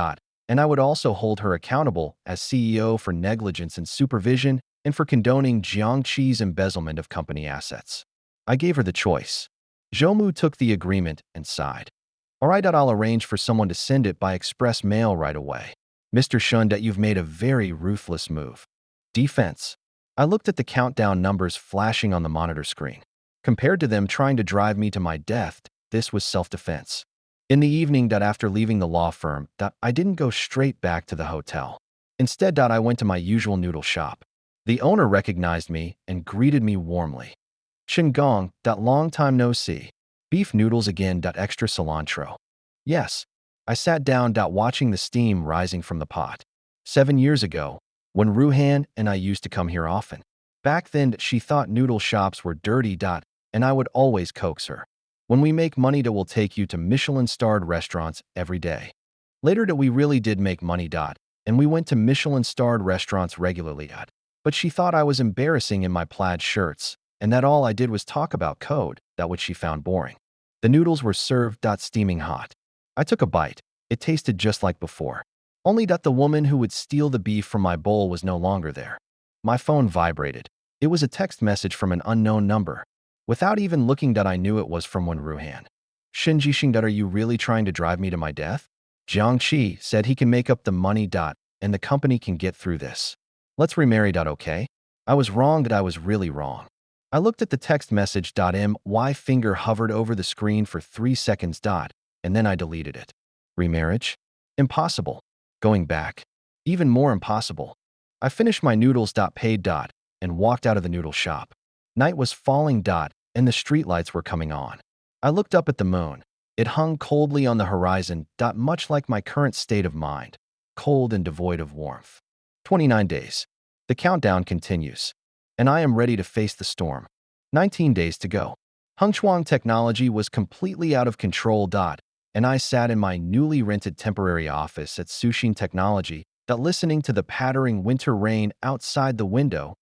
And I would also hold her accountable as CEO for negligence in supervision and for condoning Jiangxi's embezzlement of company assets. I gave her the choice. Zhou took the agreement and sighed. All right, I'll arrange for someone to send it by express mail right away. Mr. Shun, you've made a very ruthless move. Defense. I looked at the countdown numbers flashing on the monitor screen. Compared to them trying to drive me to my death, this was self-defense. In the evening, after leaving the law firm, I didn't go straight back to the hotel. Instead, I went to my usual noodle shop. The owner recognized me and greeted me warmly. Qingong, long time no see. Beef noodles again, extra cilantro. Yes. I sat down, watching the steam rising from the pot. 7 years ago, when Ruhan and I used to come here often. Back then, she thought noodle shops were dirty, and I would always coax her. When we make money, we'll take you to Michelin-starred restaurants every day. Later, we really did make money, and we went to Michelin-starred restaurants regularly, but she thought I was embarrassing in my plaid shirts, and that all I did was talk about code, which she found boring. The noodles were served, steaming hot. I took a bite. It tasted just like before. Only that the woman who would steal the beef from my bowl was no longer there. My phone vibrated. It was a text message from an unknown number. Without even looking, I knew it was from Ruhan. Shinjishing, are you really trying to drive me to my death? Jiangxi said he can make up the money, and the company can get through this. Let's remarry, okay? I was wrong, I was really wrong. I looked at the text message, my finger hovered over the screen for 3 seconds, and then I deleted it. Remarriage? Impossible. Going back? Even more impossible. I finished my noodles, paid, and walked out of the noodle shop. Night was falling, and the streetlights were coming on. I looked up at the moon. It hung coldly on the horizon, much like my current state of mind, cold and devoid of warmth. 29 days. The countdown continues, and I am ready to face the storm. 19 days to go. Hengchuang technology was completely out of control, and I sat in my newly rented temporary office at Sushin Technology, listening to the pattering winter rain outside the window,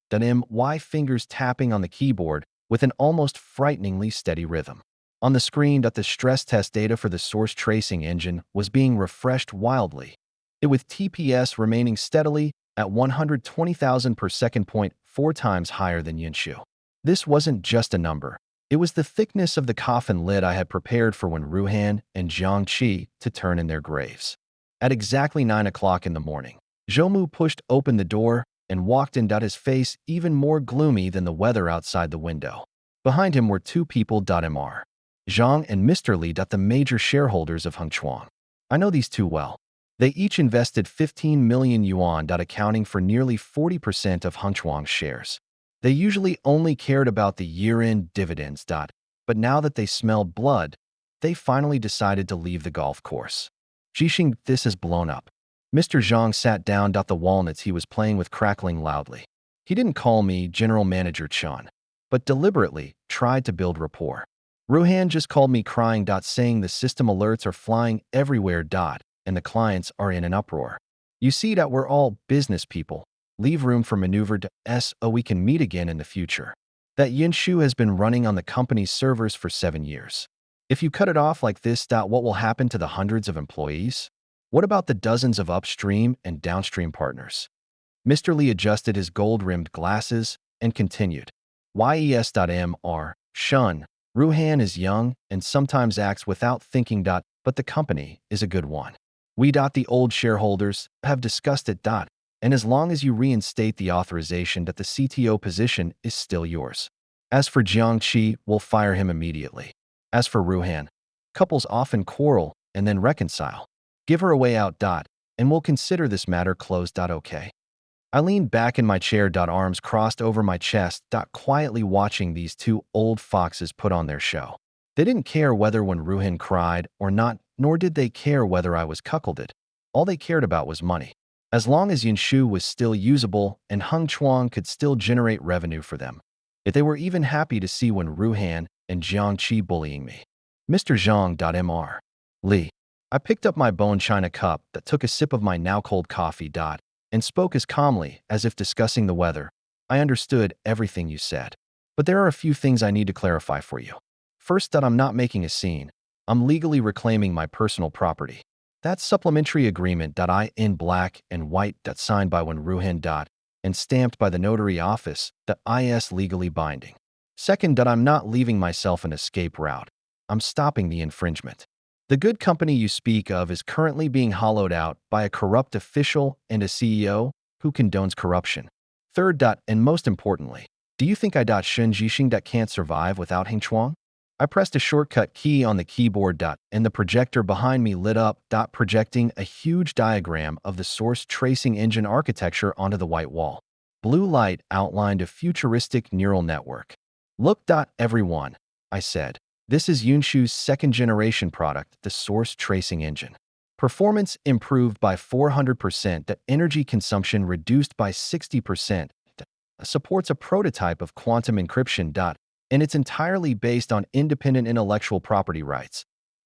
my fingers tapping on the keyboard with an almost frighteningly steady rhythm. On the screen, the stress test data for the source tracing engine was being refreshed wildly, with TPS remaining steadily at 120,000 per second, 4 times higher than Yinshu. This wasn't just a number. It was the thickness of the coffin lid I had prepared for when Ruhan and Jiang Qi to turn in their graves. At exactly 9 o'clock in the morning, Zhou pushed open the door and walked in, his face even more gloomy than the weather outside the window. Behind him were two people, Mr. Zhang and Mr. Li, the major shareholders of Hengchuang. I know these two well. They each invested 15 million yuan, accounting for nearly 40% of Hengchuang's shares. They usually only cared about the year-end dividends, but now that they smelled blood, they finally decided to leave the golf course. Jixing, this has blown up. Mr. Zhang sat down, the walnuts he was playing with crackling loudly. He didn't call me General Manager Chan, but deliberately tried to build rapport. Ruhan just called me crying, saying the system alerts are flying everywhere, and the clients are in an uproar. You see that we're all business people. Leave room for maneuver so we can meet again in the future. That Yinshu has been running on the company's servers for 7 years. If you cut it off like this, what will happen to the hundreds of employees? What about the dozens of upstream and downstream partners? Mr. Li adjusted his gold-rimmed glasses and continued. Yes.Mr. Shun, Ruhan is young and sometimes acts without thinking, but the company is a good one. We, the old shareholders, have discussed it, and as long as you reinstate the authorization, that the CTO position is still yours. As for Jiang Qi, we'll fire him immediately. As for Ruhan, couples often quarrel and then reconcile. Give her a way out, and we'll consider this matter closed, okay? I leaned back in my chair, arms crossed over my chest, quietly watching these two old foxes put on their show. They didn't care whether when Ruhan cried or not, nor did they care whether I was cuckolded. All they cared about was money. As long as Yinshu was still usable and Hengchuang could still generate revenue for them. If they were even happy to see when Ruhan and Jiang Qi bullying me. Mr. Zhang.Mr. Li. I picked up my bone china cup, took a sip of my now cold coffee, and spoke as calmly as if discussing the weather. I understood everything you said. But there are a few things I need to clarify for you. First, I'm not making a scene. I'm legally reclaiming my personal property. That supplementary agreement, I in black and white, signed by when Ruhan, and stamped by the notary office, is legally binding. Second, I'm not leaving myself an escape route. I'm stopping the infringement. The good company you speak of is currently being hollowed out by a corrupt official and a CEO who condones corruption. Third, and most importantly, do you think Shun Jixing can't survive without Hengchuang? I pressed a shortcut key on the keyboard, and the projector behind me lit up, projecting a huge diagram of the source tracing engine architecture onto the white wall. Blue light outlined a futuristic neural network. Look, everyone, I said. This is Yunshu's second-generation product, the source tracing engine. Performance improved by 400%, energy consumption reduced by 60%, supports a prototype of quantum encryption, and it's entirely based on independent intellectual property rights,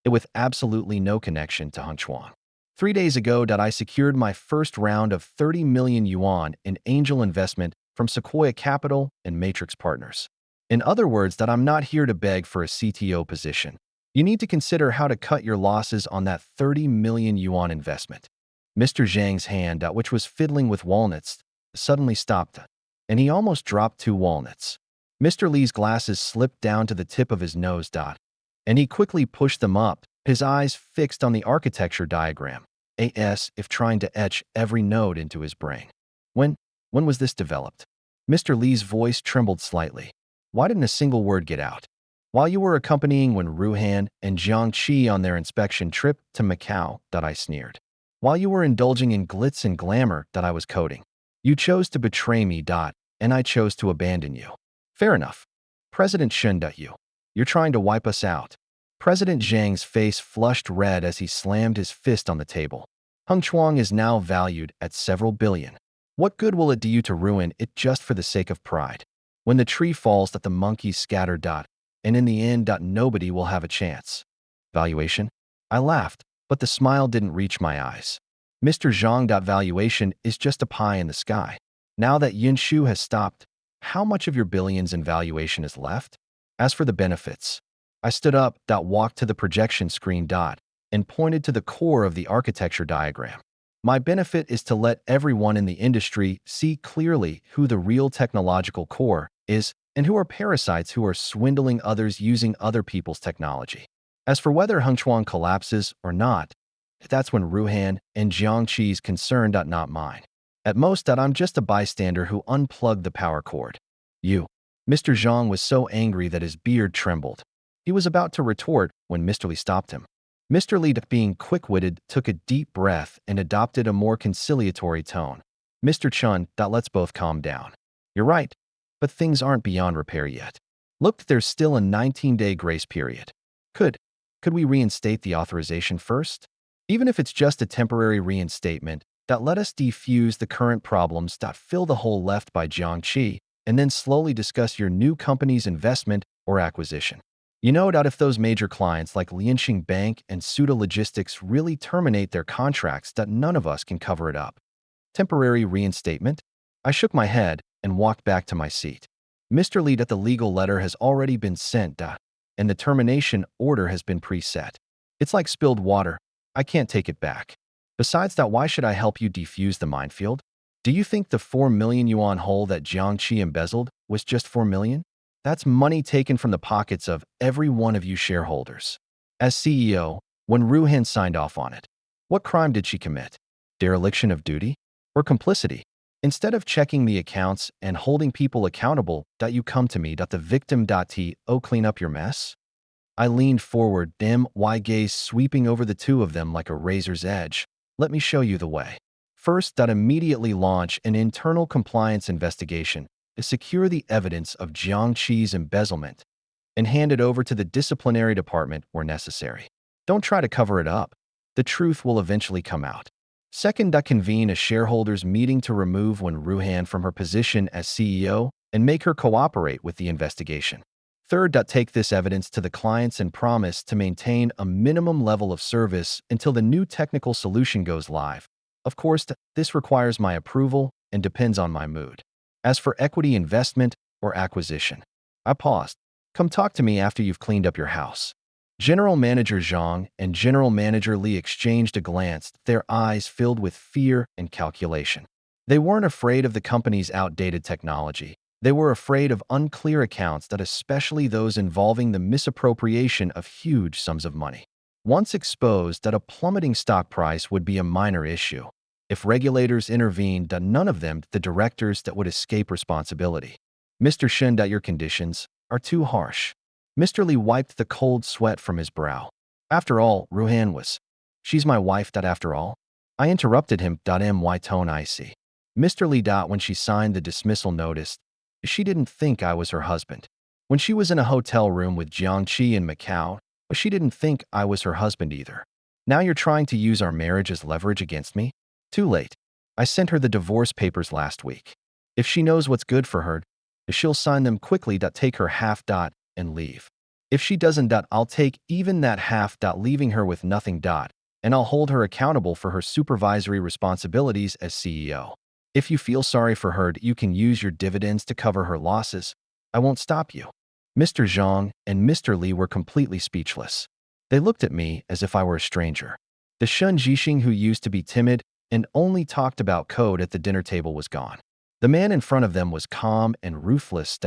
with absolutely no connection to Hengchuang. 3 days ago, I secured my first round of 30 million yuan in angel investment from Sequoia Capital and Matrix Partners. In other words, I'm not here to beg for a CTO position. You need to consider how to cut your losses on that 30 million yuan investment. Mr. Zhang's hand, which was fiddling with walnuts, suddenly stopped, and he almost dropped 2 walnuts. Mr. Li's glasses slipped down to the tip of his nose, and he quickly pushed them up, his eyes fixed on the architecture diagram, as if trying to etch every node into his brain. When was this developed? Mr. Li's voice trembled slightly. Why didn't a single word get out? While you were accompanying when Ruhan and Jiang Qi on their inspection trip to Macau, I sneered. While you were indulging in glitz and glamour, I was coding. You chose to betray me, and I chose to abandon you. Fair enough. President Shun, you're trying to wipe us out. President Zhang's face flushed red as he slammed his fist on the table. Hengchuang is now valued at several billion. What good will it do you to ruin it just for the sake of pride? When the tree falls, the monkeys scatter, and in the end, nobody will have a chance. Valuation? I laughed, but the smile didn't reach my eyes. Mr. Zhang. Valuation is just a pie in the sky. Now that Yinshu has stopped, how much of your billions in valuation is left? As for the benefits, I stood up, walked to the projection screen, and pointed to the core of the architecture diagram. My benefit is to let everyone in the industry see clearly who the real technological core is and who are parasites who are swindling others using other people's technology. As for whether Hengchuan collapses or not, that's when Ruhan and Jiangqi's concern, not mine. At most, I'm just a bystander who unplugged the power cord. You. Mr. Zhang was so angry that his beard trembled. He was about to retort when Mr. Li stopped him. Mr. Li, being quick-witted, took a deep breath and adopted a more conciliatory tone. Mr. Chun, let's both calm down. You're right, but things aren't beyond repair yet. Look, there's still a 19-day grace period. Could we reinstate the authorization first? Even if it's just a temporary reinstatement, let us defuse the current problems, fill the hole left by Jiangqi, and then slowly discuss your new company's investment or acquisition. You know, if those major clients like Lianxing Bank and Suda Logistics really terminate their contracts, none of us can cover it up. Temporary reinstatement? I shook my head and walked back to my seat. Mr. Li, the legal letter has already been sent, and the termination order has been preset. It's like spilled water. I can't take it back. Besides why should I help you defuse the minefield? Do you think the 4 million yuan hole that Jiangqi embezzled was just 4 million? That's money taken from the pockets of every one of you shareholders. As CEO, when Ruhan signed off on it, what crime did she commit? Dereliction of duty? Or complicity? Instead of checking the accounts and holding people accountable, you come to me, the victim, clean up your mess? I leaned forward, my gaze sweeping over the two of them like a razor's edge. Let me show you the way. First, immediately launch an internal compliance investigation to secure the evidence of Jiangqi's embezzlement and hand it over to the disciplinary department where necessary. Don't try to cover it up. The truth will eventually come out. Second, convene a shareholders meeting to remove Ruhan from her position as CEO and make her cooperate with the investigation. Third, take this evidence to the clients and promise to maintain a minimum level of service until the new technical solution goes live. Of course, this requires my approval and depends on my mood. As for equity investment or acquisition, I paused. Come talk to me after you've cleaned up your house. General Manager Zhang and General Manager Li exchanged a glance, their eyes filled with fear and calculation. They weren't afraid of the company's outdated technology. They were afraid of unclear accounts, especially those involving the misappropriation of huge sums of money. Once exposed, a plummeting stock price would be a minor issue. If regulators intervened, none of them, the directors, would escape responsibility. Mr. Shen, your conditions are too harsh. Mr. Li wiped the cold sweat from his brow. After all, Ruhan was. She's my wife, after all. I interrupted him, my tone icy. Mr. Li, when she signed the dismissal notice, she didn't think I was her husband. When she was in a hotel room with Jiangqi in Macau, she didn't think I was her husband either. Now you're trying to use our marriage as leverage against me? Too late. I sent her the divorce papers last week. If she knows what's good for her, she'll sign them quickly, take her half, and leave. If she doesn't, I'll take even that half, leaving her with nothing, and I'll hold her accountable for her supervisory responsibilities as CEO. If you feel sorry for her, you can use your dividends to cover her losses. I won't stop you. Mr. Zhang and Mr. Li were completely speechless. They looked at me as if I were a stranger. The Shun Jixing who used to be timid and only talked about code at the dinner table was gone. The man in front of them was calm and ruthless,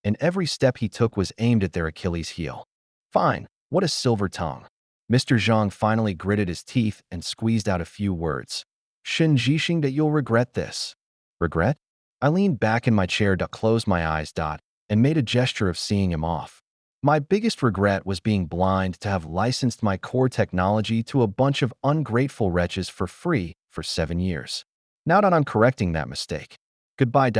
and every step he took was aimed at their Achilles heel. Fine, what a silver tongue. Mr. Zhang finally gritted his teeth and squeezed out a few words. Shun Jixing, you'll regret this. Regret? I leaned back in my chair, closed my eyes, and made a gesture of seeing him off. My biggest regret was being blind to have licensed my core technology to a bunch of ungrateful wretches for free for 7 years. Now I'm correcting that mistake. Goodbye,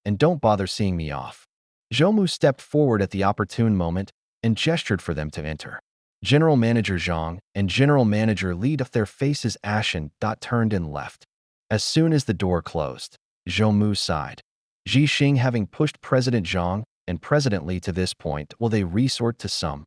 and don't bother seeing me off. Zhou stepped forward at the opportune moment and gestured for them to enter. General Manager Zhang and General Manager Li, their faces ashen, turned and left. As soon as the door closed, Zhou sighed. Jixing, having pushed President Zhang and President Li to this point, will they resort to some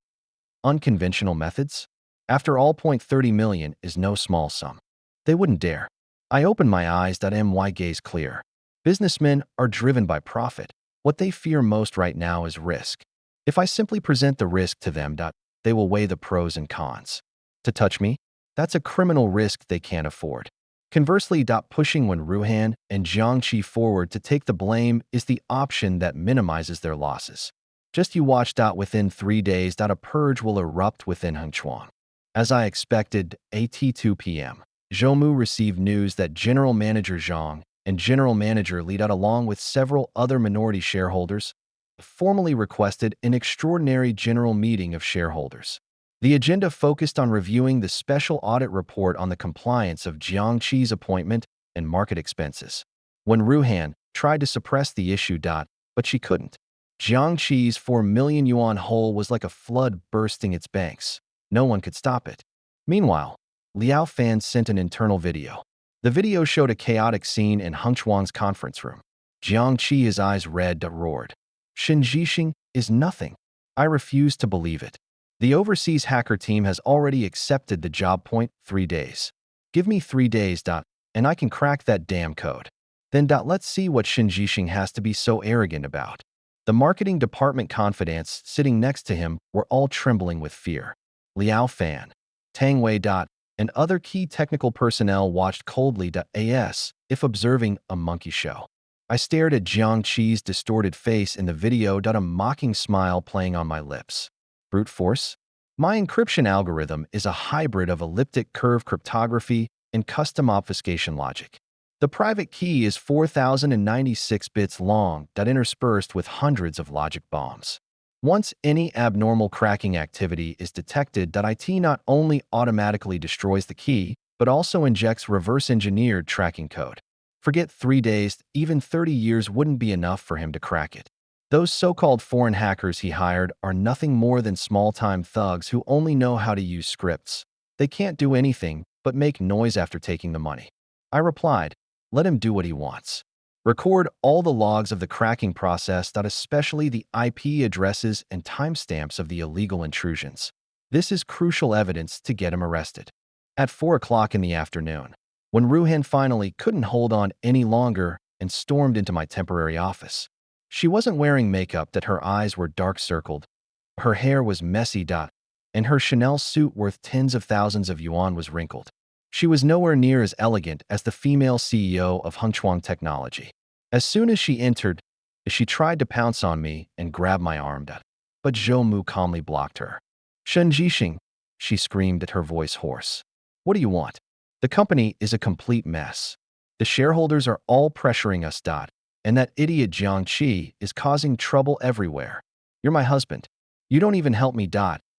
unconventional methods? After all, 30 million is no small sum. They wouldn't dare. I opened my eyes, my gaze clear. Businessmen are driven by profit. What they fear most right now is risk. If I simply present the risk to them, they will weigh the pros and cons. To touch me, that's a criminal risk they can't afford. Conversely, pushing Wen Ruhan and Jiang Qi forward to take the blame is the option that minimizes their losses. Just you watch. Within 3 days, a purge will erupt within Hengchuan. As I expected, at 2 p.m., Zhoumu received news that General Manager Zhang and General Manager Li along with several other minority shareholders formally requested an extraordinary general meeting of shareholders. The agenda focused on reviewing the special audit report on the compliance of Jiang Qi's appointment and market expenses. When Ruhan tried to suppress the issue, but she couldn't. Jiang Qi's 4 million yuan hole was like a flood bursting its banks. No one could stop it. Meanwhile, Liao Fan sent an internal video. The video showed a chaotic scene in Hengchuan's conference room. Jiang Qi, his eyes red, roared. Shen Jixing is nothing. I refuse to believe it. The overseas hacker team has already accepted the job. 3 days. Give me 3 days, and I can crack that damn code. Then, let's see what Shen Jixing has to be so arrogant about. The marketing department confidants sitting next to him were all trembling with fear. Liao Fan, Tang Wei, and other key technical personnel watched coldly as if observing a monkey show. I stared at Jiang Qi's distorted face in the video, a mocking smile playing on my lips. Brute force? My encryption algorithm is a hybrid of elliptic curve cryptography and custom obfuscation logic. The private key is 4,096 bits long, interspersed with hundreds of logic bombs. Once any abnormal cracking activity is detected, IT not only automatically destroys the key, but also injects reverse-engineered tracking code. Forget 3 days, even 30 years wouldn't be enough for him to crack it. Those so-called foreign hackers he hired are nothing more than small-time thugs who only know how to use scripts. They can't do anything but make noise after taking the money. I replied, let him do what he wants. Record all the logs of the cracking process, especially the IP addresses and timestamps of the illegal intrusions. This is crucial evidence to get him arrested. At 4 o'clock in the afternoon, when Ruhan finally couldn't hold on any longer and stormed into my temporary office. She wasn't wearing makeup, her eyes were dark-circled, her hair was messy, and her Chanel suit worth tens of thousands of yuan was wrinkled. She was nowhere near as elegant as the female CEO of Hengchuan Technology. As soon as she entered, she tried to pounce on me and grab my arm, but Zhoumu calmly blocked her. Shen Jixing, she screamed, her voice hoarse. What do you want? The company is a complete mess. The shareholders are all pressuring us, and that idiot Jiang Qi is causing trouble everywhere. You're my husband. You don't even help me,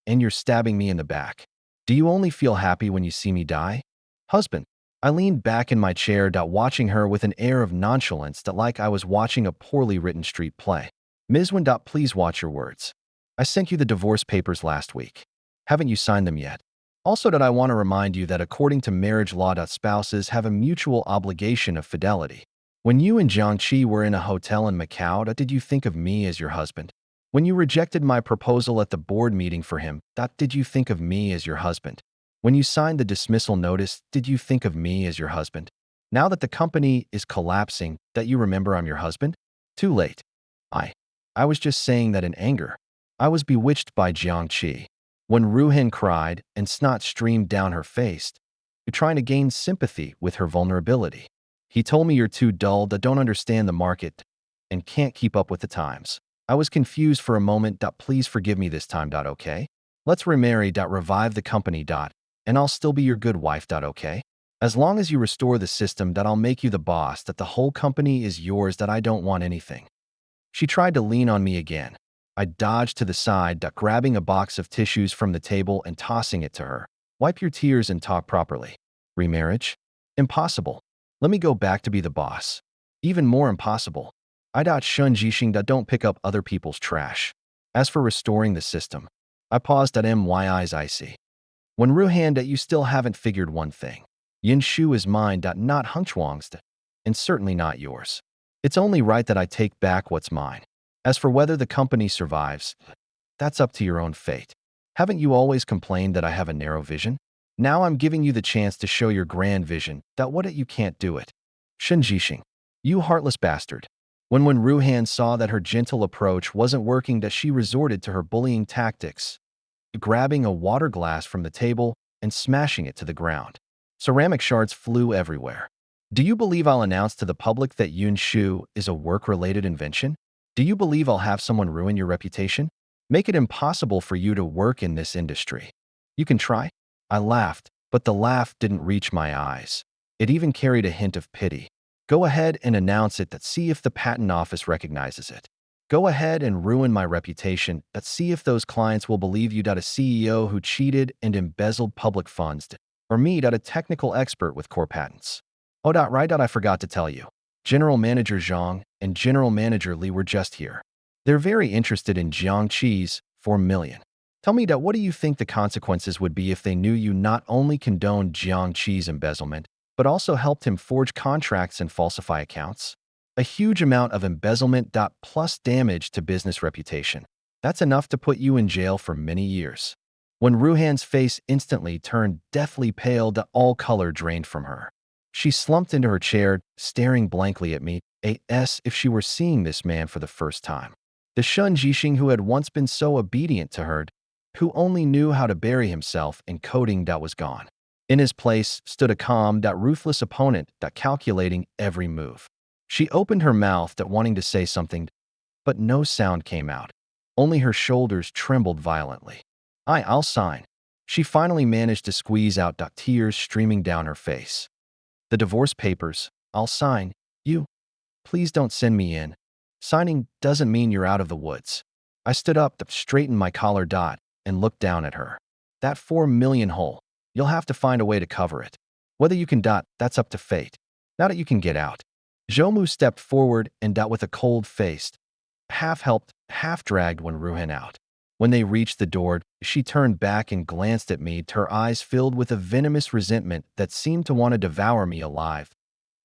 and you're stabbing me in the back. Do you only feel happy when you see me die? Husband. I leaned back in my chair, watching her with an air of nonchalance like I was watching a poorly written street play. Ms. Wen. Please watch your words. I sent you the divorce papers last week. Haven't you signed them yet? Also, I want to remind you that according to marriage law, spouses have a mutual obligation of fidelity. When you and Jiang Qi were in a hotel in Macau, did you think of me as your husband? When you rejected my proposal at the board meeting for him, did you think of me as your husband? When you signed the dismissal notice, did you think of me as your husband? Now that the company is collapsing, you remember I'm your husband? Too late. I was just saying that in anger. I was bewitched by Jiang Qi. When Ruhan cried and snot streamed down her face, trying to gain sympathy with her vulnerability. He told me you're too dull, don't understand the market, and can't keep up with the times. I was confused for a moment. Please forgive me this time. Okay? Let's remarry. Revive the company. And I'll still be your good wife. Okay? As long as you restore the system. I'll make you the boss. The whole company is yours. I don't want anything. She tried to lean on me again. I dodged to the side, grabbing a box of tissues from the table and tossing it to her. Wipe your tears and talk properly. Remarriage? Impossible. Let me go back to be the boss. Even more impossible. Shen Jixing. Don't pick up other people's trash. As for restoring the system, I paused at MYI's icy. When Ruhan, you still haven't figured one thing. Yin Shu is mine, not Hengchuan's, and certainly not yours. It's only right that I take back what's mine. As for whether the company survives, that's up to your own fate. Haven't you always complained that I have a narrow vision? Now I'm giving you the chance to show your grand vision. What you can't do it. Shen Jixing, you heartless bastard. When Ruhan saw that her gentle approach wasn't working, she resorted to her bullying tactics, grabbing a water glass from the table and smashing it to the ground. Ceramic shards flew everywhere. Do you believe I'll announce to the public that Yun Shu is a work-related invention? Do you believe I'll have someone ruin your reputation? Make it impossible for you to work in this industry. You can try? I laughed, but the laugh didn't reach my eyes. It even carried a hint of pity. Go ahead and announce it, see if the patent office recognizes it. Go ahead and ruin my reputation, see if those clients will believe you. A CEO who cheated and embezzled public funds, or me, a technical expert with core patents. Oh, right, I forgot to tell you. General Manager Zhang and General Manager Li were just here. They're very interested in Jiang Qi's $4 million. Tell me, what do you think the consequences would be if they knew you not only condoned Jiang Qi's embezzlement, but also helped him forge contracts and falsify accounts? A huge amount of embezzlement plus damage to business reputation. That's enough to put you in jail for many years. When Ruhan's face instantly turned deathly pale, all color drained from her. She slumped into her chair, staring blankly at me, as if she were seeing this man for the first time. The Shun Jixing who had once been so obedient to her, who only knew how to bury himself in coding, was gone. In his place stood a calm, ruthless opponent, calculating every move. She opened her mouth, wanting to say something, but no sound came out. Only her shoulders trembled violently. I'll sign. She finally managed to squeeze out, tears streaming down her face. The divorce papers, I'll sign. You. Please don't send me in. Signing doesn't mean you're out of the woods. I stood up, straightened my collar, and looked down at her. That $4 million hole. You'll have to find a way to cover it. Whether you can, that's up to fate. Now that you can get out. Zhoumu stepped forward and, with a cold face, half helped, half dragged Ruhan out. When they reached the door, she turned back and glanced at me, her eyes filled with a venomous resentment that seemed to want to devour me alive,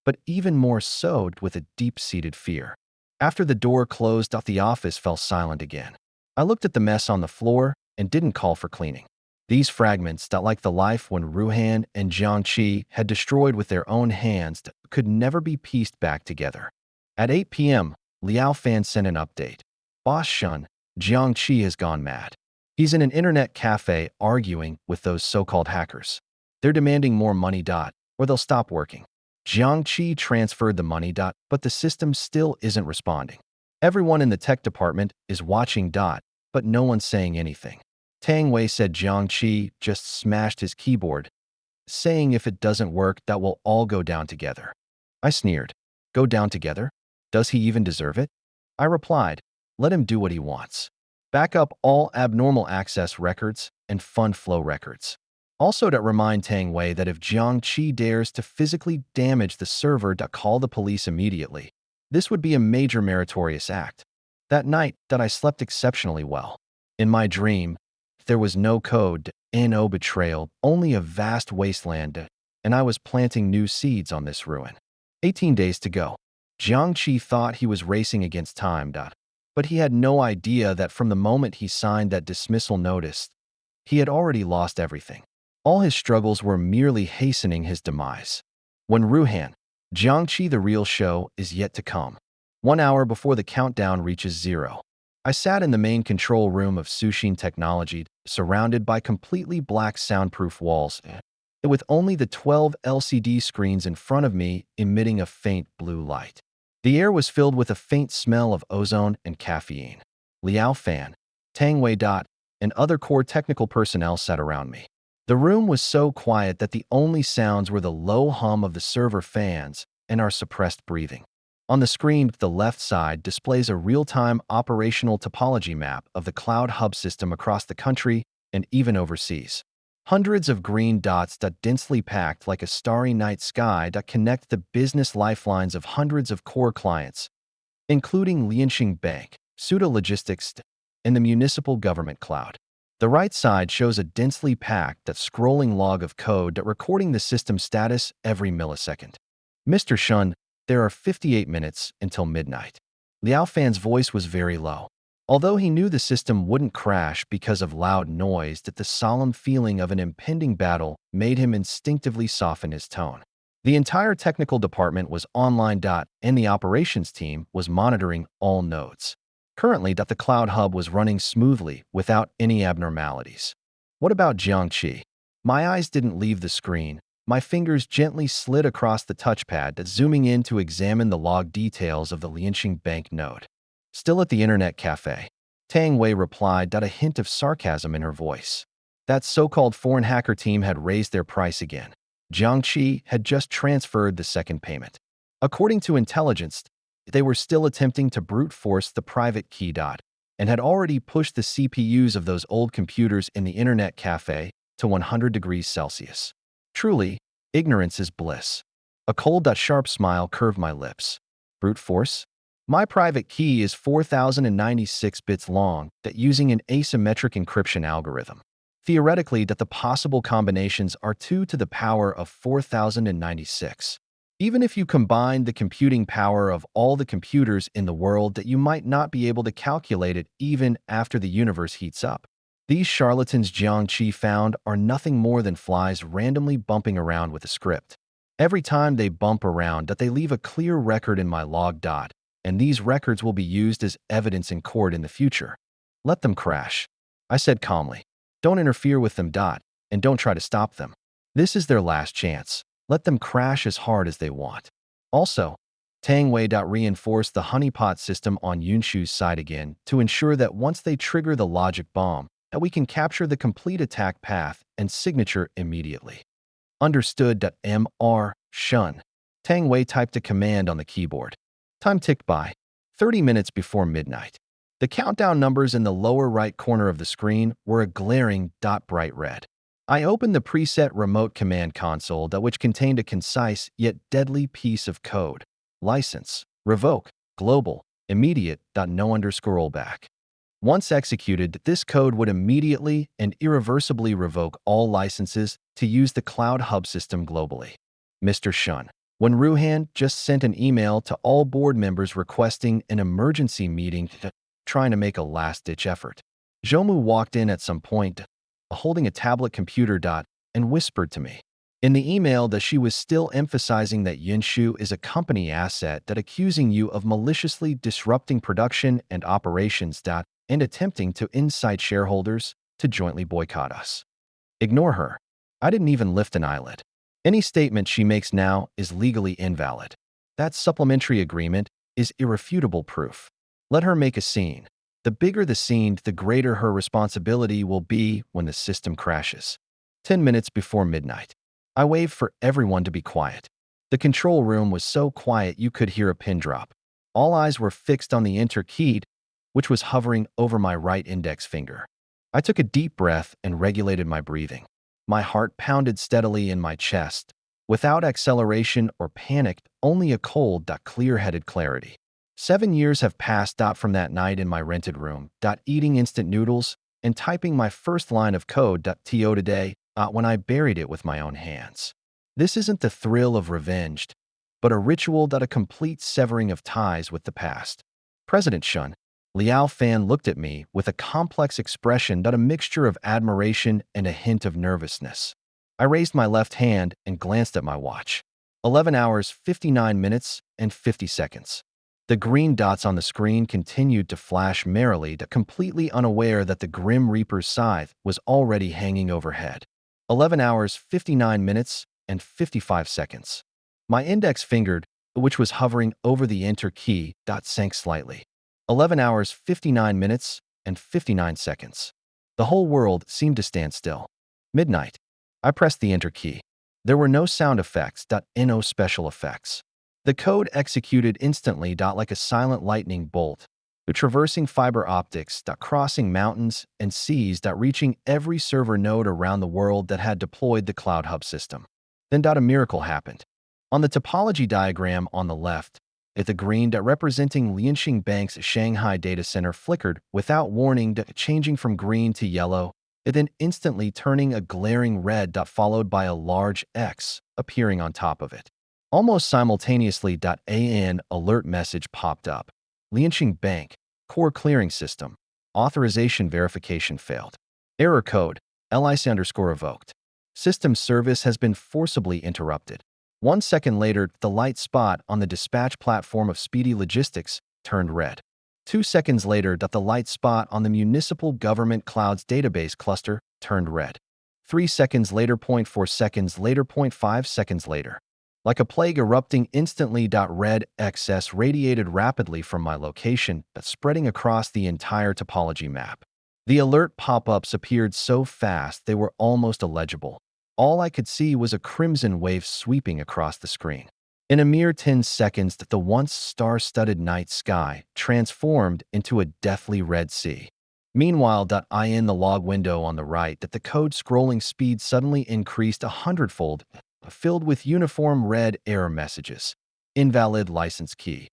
but even more so with a deep-seated fear. After the door closed, the office fell silent again. I looked at the mess on the floor and didn't call for cleaning. These fragments, like the life when Ruhan and Jiang Qi had destroyed with their own hands, could never be pieced back together. At 8 p.m., Liao Fan sent an update. Boss Shun, Jiang Qi has gone mad. He's in an internet cafe arguing with those so-called hackers. They're demanding more money, or they'll stop working. Jiang Qi transferred the money, but the system still isn't responding. Everyone in the tech department is watching, but no one's saying anything. Tang Wei said Jiang Qi just smashed his keyboard, saying if it doesn't work, we'll all go down together. I sneered. Go down together? Does he even deserve it? I replied, let him do what he wants. Back up all abnormal access records and fund flow records. Also to remind Tang Wei that if Jiang Qi dares to physically damage the server, call the police immediately. This would be a major meritorious act. That night, I slept exceptionally well. In my dream, there was no code, no betrayal, only a vast wasteland, and I was planting new seeds on this ruin. 18 days to go. Jiang Qi thought he was racing against time, but he had no idea that from the moment he signed that dismissal notice, he had already lost everything. All his struggles were merely hastening his demise. When Ruhan, Jiang Qi, the real show is yet to come. 1 hour before the countdown reaches 0. I sat in the main control room of Sushin Technology, surrounded by completely black soundproof walls, with only the 12 LCD screens in front of me emitting a faint blue light. The air was filled with a faint smell of ozone and caffeine. Liao Fan, Tang Wei, and other core technical personnel sat around me. The room was so quiet that the only sounds were the low hum of the server fans and our suppressed breathing. On the screen, the left side displays a real-time operational topology map of the cloud hub system across the country and even overseas. Hundreds of green dots densely packed like a starry night sky connect the business lifelines of hundreds of core clients, including Lianxing Bank, Suda Logistics, and the municipal government cloud. The right side shows a densely packed scrolling log of code recording the system status every millisecond. Mr. Shun, there are 58 minutes until midnight. Liao Fan's voice was very low. Although he knew the system wouldn't crash because of loud noise, that the solemn feeling of an impending battle made him instinctively soften his tone. The entire technical department was online, and the operations team was monitoring all nodes. Currently, the cloud hub was running smoothly without any abnormalities. What about Jiang Qi? My eyes didn't leave the screen, My fingers gently slid across the touchpad, zooming in to examine the log details of the Lianxing Bank note. Still at the internet cafe, Tang Wei replied, a hint of sarcasm in her voice. That so-called foreign hacker team had raised their price again. Jiang Qi had just transferred the second payment. According to intelligence, they were still attempting to brute force the private key dot and had already pushed the CPUs of those old computers in the internet cafe to 100 degrees Celsius. Truly, ignorance is bliss. A cold, sharp smile curved my lips. Brute force? My private key is 4,096 bits long, that using an asymmetric encryption algorithm. Theoretically, that the possible combinations are 2 to the power of 4,096. Even if you combine the computing power of all the computers in the world, that you might not be able to calculate it even after the universe heats up. These charlatans Jiang Qi found are nothing more than flies randomly bumping around with a script. Every time they bump around, that they leave a clear record in my log dot, and these records will be used as evidence in court in the future. Let them crash, I said calmly. Don't interfere with them, and don't try to stop them. This is their last chance. Let them crash as hard as they want. Also, Tang Wei reinforced the honeypot system on Yunshu's side again to ensure that once they trigger the logic bomb, that we can capture the complete attack path and signature immediately. Understood. Mr. Shun. Tang Wei typed a command on the keyboard. Time ticked by. 30 minutes before midnight. The countdown numbers in the lower right corner of the screen were a glaring bright red. I opened the preset remote command console, which contained a concise yet deadly piece of code. License, revoke, global, immediate. No rollback. Once executed, this code would immediately and irreversibly revoke all licenses to use the Cloud Hub system globally. Mr. Shun. When Ruhan just sent an email to all board members requesting an emergency meeting, trying to make a last-ditch effort. Zhoumu walked in at some point, holding a tablet computer and whispered to me. In the email, that she was still emphasizing that Yunshu is a company asset, accusing you of maliciously disrupting production and operations and attempting to incite shareholders to jointly boycott us. Ignore her. I didn't even lift an eyelid. Any statement she makes now is legally invalid. That supplementary agreement is irrefutable proof. Let her make a scene. The bigger the scene, the greater her responsibility will be when the system crashes. 10 minutes before midnight. I waved for everyone to be quiet. The control room was so quiet you could hear a pin drop. All eyes were fixed on the enter key, which was hovering over my right index finger. I took a deep breath and regulated my breathing. My heart pounded steadily in my chest, without acceleration or panic, only a cold, clear-headed clarity. 7 years have passed from that night in my rented room, eating instant noodles and typing my first line of code to today when I buried it with my own hands. This isn't the thrill of revenge, but a ritual, a complete severing of ties with the past. President Shun. Liao Fan looked at me with a complex expression, a mixture of admiration and a hint of nervousness. I raised my left hand and glanced at my watch. 11 hours, 59 minutes, and 50 seconds. The green dots on the screen continued to flash merrily, completely unaware that the Grim Reaper's scythe was already hanging overhead. 11 hours, 59 minutes, and 55 seconds. My index finger, which was hovering over the enter key, sank slightly. 11 hours, 59 minutes, and 59 seconds. The whole world seemed to stand still. Midnight. I pressed the enter key. There were no sound effects, no special effects. The code executed instantly, like a silent lightning bolt, traversing fiber optics, crossing mountains and seas, reaching every server node around the world that had deployed the Cloud Hub system. Then, a miracle happened. On the topology diagram on the left, the green representing Lianxing Bank's Shanghai data center flickered without warning, changing from green to yellow, and then instantly turning a glaring red, followed by a large X appearing on top of it. Almost simultaneously, an alert message popped up. Lianxing Bank, core clearing system, authorization verification failed. Error code, LIC_evoked. System service has been forcibly interrupted. 1 second later, the light spot on the dispatch platform of Speedy Logistics turned red. 2 seconds later, the light spot on the Municipal Government Clouds database cluster turned red. 3 seconds later, 0.4 seconds later, 0.5 seconds later. Like a plague erupting instantly. Red XS radiated rapidly from my location, but spreading across the entire topology map. The alert pop-ups appeared so fast they were almost illegible. All I could see was a crimson wave sweeping across the screen. In a mere 10 seconds, the once star-studded night sky transformed into a deathly red sea. Meanwhile, in the log window on the right, the code scrolling speed suddenly increased 100-fold, filled with uniform red error messages. Invalid license key.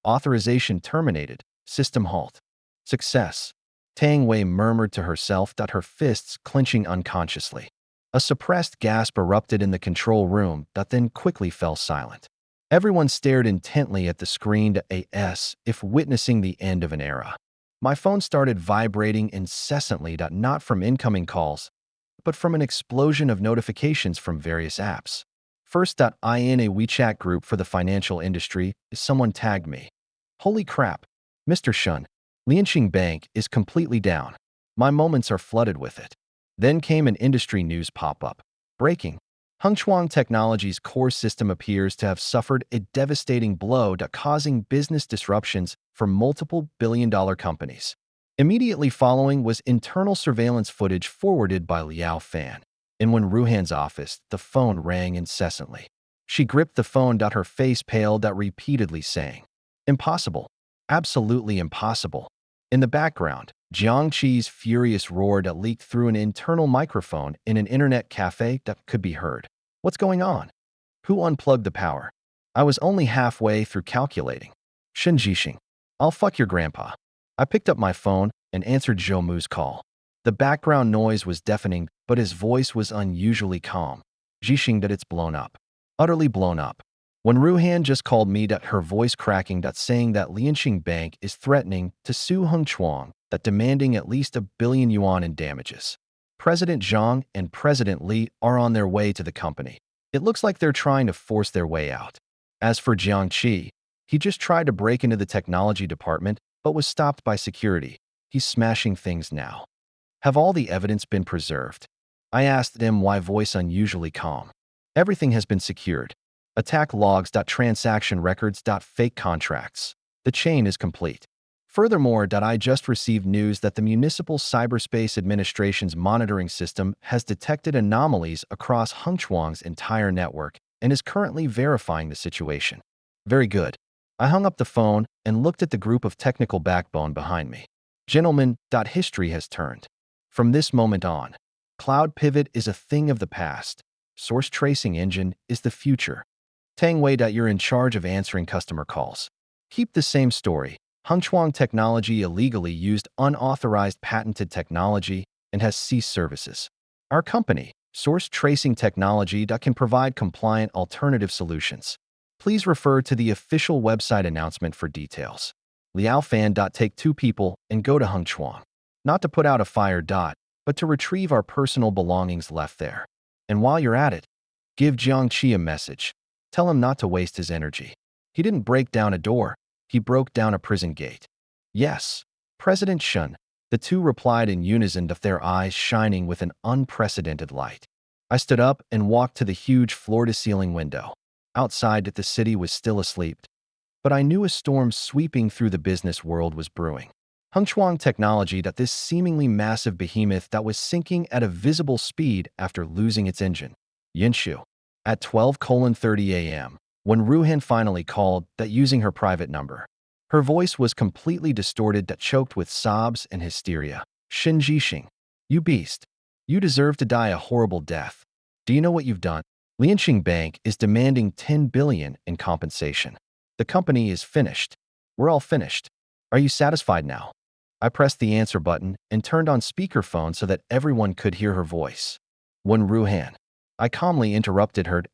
Authorization terminated. System halt. Success. Tang Wei murmured to herself, her fists clenching unconsciously. A suppressed gasp erupted in the control room, then quickly fell silent. Everyone stared intently at the screen, as if witnessing the end of an era. My phone started vibrating incessantly, not from incoming calls, but from an explosion of notifications from various apps. First, in a WeChat group for the financial industry, someone tagged me. Holy crap, Mr. Shun, Lianxing Bank is completely down. My moments are flooded with it. Then came an industry news pop-up. Breaking. Hengchuang Technology's core system appears to have suffered a devastating blow, causing business disruptions for multiple billion-dollar companies. Immediately following was internal surveillance footage forwarded by Liao Fan. In Wen Ruhan's office, the phone rang incessantly. She gripped the phone, her face paled, repeatedly saying, "Impossible. Absolutely impossible." In the background, Jiang Qi's furious roar leaked through an internal microphone in an internet cafe that could be heard. "What's going on? Who unplugged the power? I was only halfway through calculating. Shen Jixing, I'll fuck your grandpa." I picked up my phone and answered Zhou Mu's call. The background noise was deafening, but his voice was unusually calm. "Jixing, it's blown up. Utterly blown up. When Ruhan just called me, her voice cracking, saying that Lianxing Bank is threatening to sue Hengchuang, demanding at least $1 billion in damages. President Zhang and President Li are on their way to the company. It looks like they're trying to force their way out. As for Jiang Qi, he just tried to break into the technology department, but was stopped by security. He's smashing things now." "Have all the evidence been preserved?" I asked him, why voice unusually calm. "Everything has been secured. Attack logs. Transaction records. Fake contracts. The chain is complete. Furthermore, I just received news that the Municipal Cyberspace Administration's monitoring system has detected anomalies across Hengchuang's entire network and is currently verifying the situation." "Very good." I hung up the phone and looked at the group of technical backbone behind me. "Gentlemen, history has turned. From this moment on, Cloud Pivot is a thing of the past. Source Tracing Engine is the future. Tang Wei, you're in charge of answering customer calls. Keep the same story. Hengchuang Technology illegally used unauthorized patented technology and has ceased services. Our company, Source Tracing Technology, can provide compliant alternative solutions. Please refer to the official website announcement for details. Liao Fan. Take 2 people and go to Hengchuang. Not to put out a fire. But to retrieve our personal belongings left there. And while you're at it, give Jiang Qi a message. Tell him not to waste his energy. He didn't break down a door. He broke down a prison gate." "Yes, President Shun," the two replied in unison, their eyes shining with an unprecedented light. I stood up and walked to the huge floor-to-ceiling window. Outside, the city was still asleep, but I knew a storm sweeping through the business world was brewing. Hengchuang Technology, this seemingly massive behemoth was sinking at a visible speed after losing its engine. Yinshu. At 12:30 a.m., when Ruhan finally called, using her private number. Her voice was completely distorted, choked with sobs and hysteria. "Shen Jixing, you beast. You deserve to die a horrible death. Do you know what you've done? Lianxing Bank is demanding $10 billion in compensation. The company is finished. We're all finished. Are you satisfied now?" I pressed the answer button and turned on speakerphone so that everyone could hear her voice. "Wen Ruhan." I calmly interrupted her,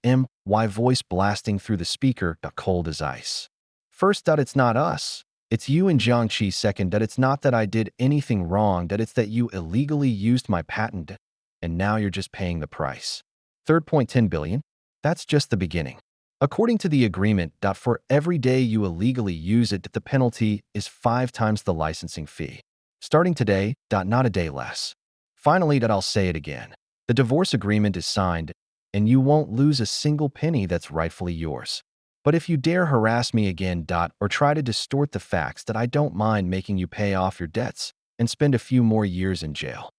my voice blasting through the speaker, cold as ice. "First, it's not us. It's you and Jiang Qi. Second, it's not that I did anything wrong, it's that you illegally used my patent, and now you're just paying the price. Third point, $10 billion? That's just the beginning. According to the agreement, for every day you illegally use it, the penalty is 5 times the licensing fee. Starting today, not a day less. Finally, I'll say it again. The divorce agreement is signed, and you won't lose a single penny that's rightfully yours. But if you dare harass me again, or try to distort the facts, that I don't mind making you pay off your debts and spend a few more years in jail.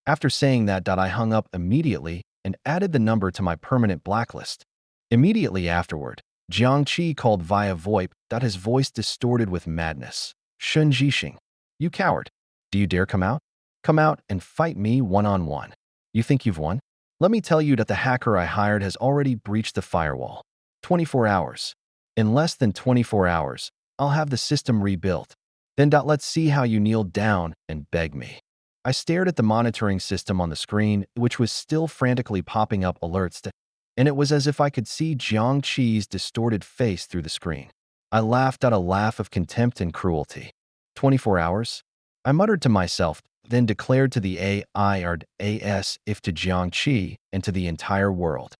After saying that, I hung up immediately and added the number to my permanent blacklist. Immediately afterward, Jiang Qi called via VoIP, his voice distorted with madness. Shun Jixing, you coward. Do you dare come out? Come out and fight me one-on-one. You think you've won? Let me tell you that the hacker I hired has already breached the firewall. 24 hours. In less than 24 hours, I'll have the system rebuilt. Then let's see how you kneel down and beg me. I stared at the monitoring system on the screen, which was still frantically popping up alerts, and it was as if I could see Jiang Qi's distorted face through the screen. I laughed out a laugh of contempt and cruelty. 24 hours? I muttered to myself, then declared to the AIRDAS if to Jiang Qi and to the entire world.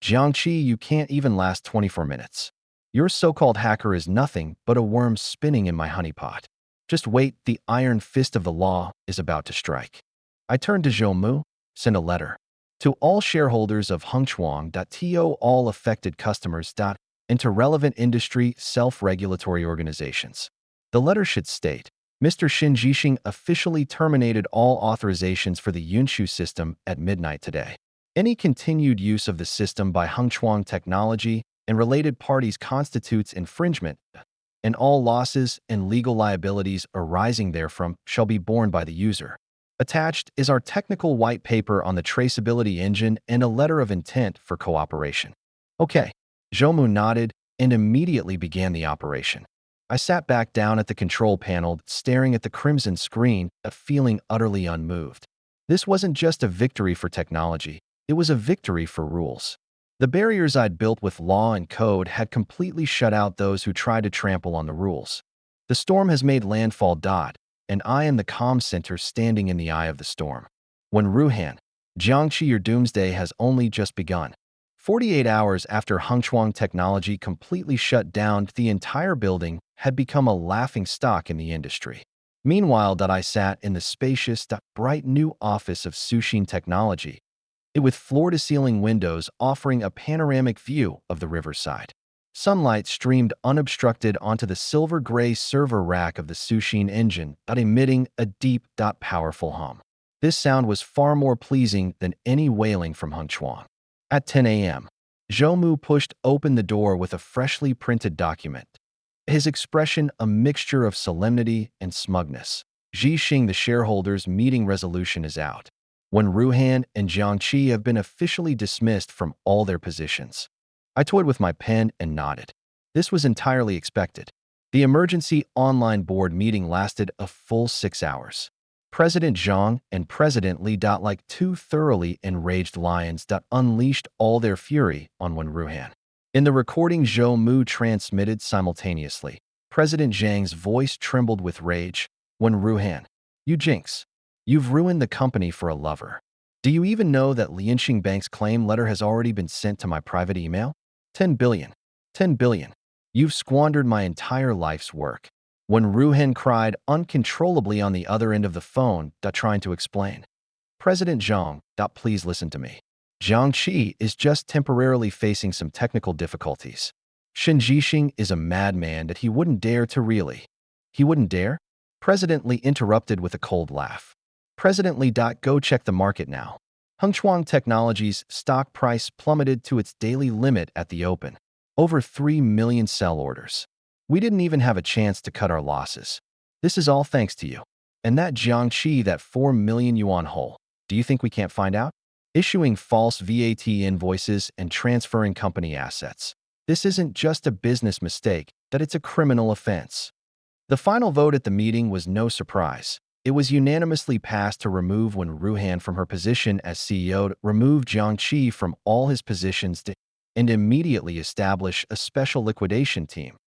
Jiang Qi, you can't even last 24 minutes. Your so-called hacker is nothing but a worm spinning in my honeypot. Just wait, the iron fist of the law is about to strike. I turned to Zhou Mu, send a letter. To all shareholders of Hengchuang.to, all affected customers, and to relevant industry self-regulatory organizations. The letter should state, Mr. Xin Jixing officially terminated all authorizations for the Yunshu system at midnight today. Any continued use of the system by Hengchuang Technology and related parties constitutes infringement, and all losses and legal liabilities arising therefrom shall be borne by the user. Attached is our technical white paper on the traceability engine and a letter of intent for cooperation. Okay. Zhou Mu nodded and immediately began the operation. I sat back down at the control panel, staring at the crimson screen, feeling utterly unmoved. This wasn't just a victory for technology, it was a victory for rules. The barriers I'd built with law and code had completely shut out those who tried to trample on the rules. The storm has made landfall, and I am the comm center standing in the eye of the storm. When Ruhan, Jiangxi, your doomsday has only just begun. 48 hours after Hengchuang Technology completely shut down, the entire building had become a laughingstock in the industry. Meanwhile, I sat in the spacious, bright new office of Sushin Technology, with floor-to-ceiling windows offering a panoramic view of the riverside. Sunlight streamed unobstructed onto the silver-gray server rack of the Sushin engine, emitting a deep, powerful hum. This sound was far more pleasing than any wailing from Hengchuang. At 10 a.m., Zhou Mu pushed open the door with a freshly printed document. His expression a mixture of solemnity and smugness. Jixing, the shareholders' meeting resolution is out. When Ruhan and Jiangqi have been officially dismissed from all their positions. I toyed with my pen and nodded. This was entirely expected. The emergency online board meeting lasted a full 6 hours. President Zhang and President Li, like two thoroughly enraged lions, unleashed all their fury on Wen Ruhan. In the recording Zhou Mu transmitted simultaneously, President Zhang's voice trembled with rage. Wen Ruhan, you jinx. You've ruined the company for a lover. Do you even know that Lianxing Bank's claim letter has already been sent to my private email? 10 billion. 10 billion. You've squandered my entire life's work. When Ruhan cried uncontrollably on the other end of the phone, trying to explain. President Zhang, please listen to me. Jiang Qi is just temporarily facing some technical difficulties. Xin Jixing is a madman that he wouldn't dare to really. He wouldn't dare? President Li interrupted with a cold laugh. President Li, go check the market now. Hengchuang Technology's stock price plummeted to its daily limit at the open. Over 3 million sell orders. We didn't even have a chance to cut our losses. This is all thanks to you. And that Jiang Qi, that 4 million yuan hole. Do you think we can't find out? Issuing false VAT invoices and transferring company assets. This isn't just a business mistake, it's a criminal offense. The final vote at the meeting was no surprise. It was unanimously passed to remove Wen Ruhan from her position as CEO, remove Jiang Qi from all his positions, and immediately establish a special liquidation team.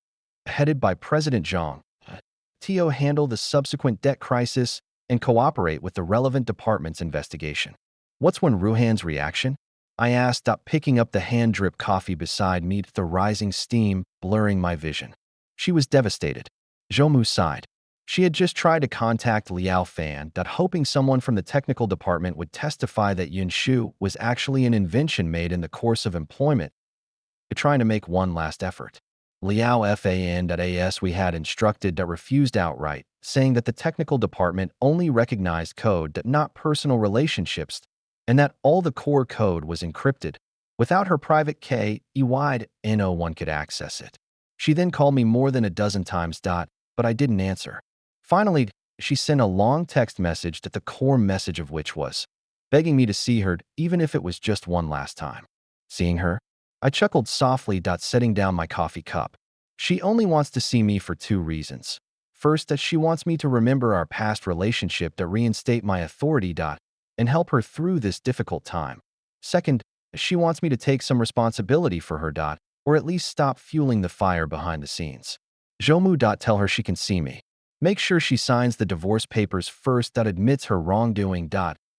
Headed by President Zhang, to handle the subsequent debt crisis and cooperate with the relevant department's investigation. What's Wen Ruhan's reaction? I asked, picking up the hand-drip coffee beside me, the rising steam blurring my vision. She was devastated. Zhou Mu sighed. She had just tried to contact Liao Fan, hoping someone from the technical department would testify that Yun Shu was actually an invention made in the course of employment, trying to make one last effort. Liao Fan.as we had instructed refused outright, saying that the technical department only recognized code, not personal relationships, and that all the core code was encrypted. Without her private key, no one could access it. She then called me more than a dozen times, but I didn't answer. Finally, she sent a long text message the core message of which was begging me to see her, even if it was just one last time. Seeing her, I chuckled softly, setting down my coffee cup. She only wants to see me for two reasons. First, that she wants me to remember our past relationship, reinstate my authority, and help her through this difficult time. Second, she wants me to take some responsibility for her, or at least stop fueling the fire behind the scenes. Zhoumu, tell her she can see me. Make sure she signs the divorce papers first, admits her wrongdoing,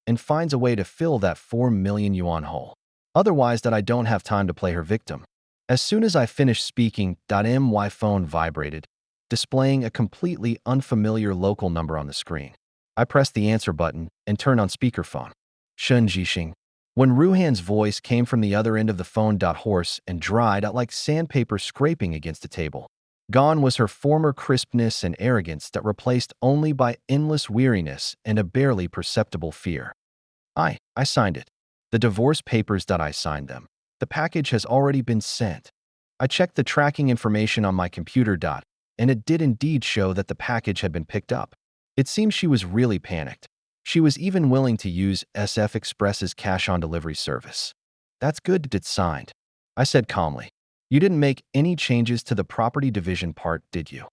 and finds a way to fill that 4 million yuan hole. Otherwise, I don't have time to play her victim. As soon as I finished speaking, my phone vibrated, displaying a completely unfamiliar local number on the screen. I pressed the answer button and turned on speakerphone. Shen Jixing. When Ruhan's voice came from the other end of the phone, hoarse and dried out like sandpaper scraping against a table. Gone was her former crispness and arrogance, replaced only by endless weariness and a barely perceptible fear. I signed it. The divorce papers, I signed them. The package has already been sent. I checked the tracking information on my computer, and it did indeed show that the package had been picked up. It seems she was really panicked. She was even willing to use SF Express's cash-on-delivery service. That's good, it's signed. I said calmly. You didn't make any changes to the property division part, did you?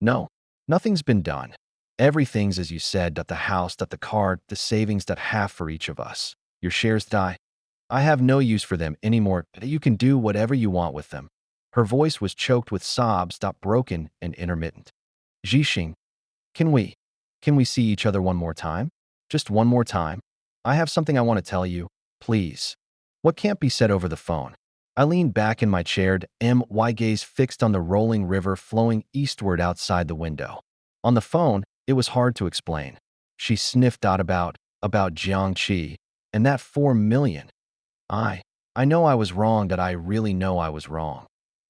No, nothing's been done. Everything's as you said, the house, the car, the savings, half for each of us. Your shares, I have no use for them anymore, but you can do whatever you want with them. Her voice was choked with sobs, broken and intermittent. Jixing, can we see each other one more time? Just one more time? I have something I want to tell you, please. What can't be said over the phone? I leaned back in my chair, my gaze fixed on the rolling river flowing eastward outside the window. On the phone, it was hard to explain. She sniffed out about Jiangqi and that 4 million. I know I was wrong, I really know I was wrong.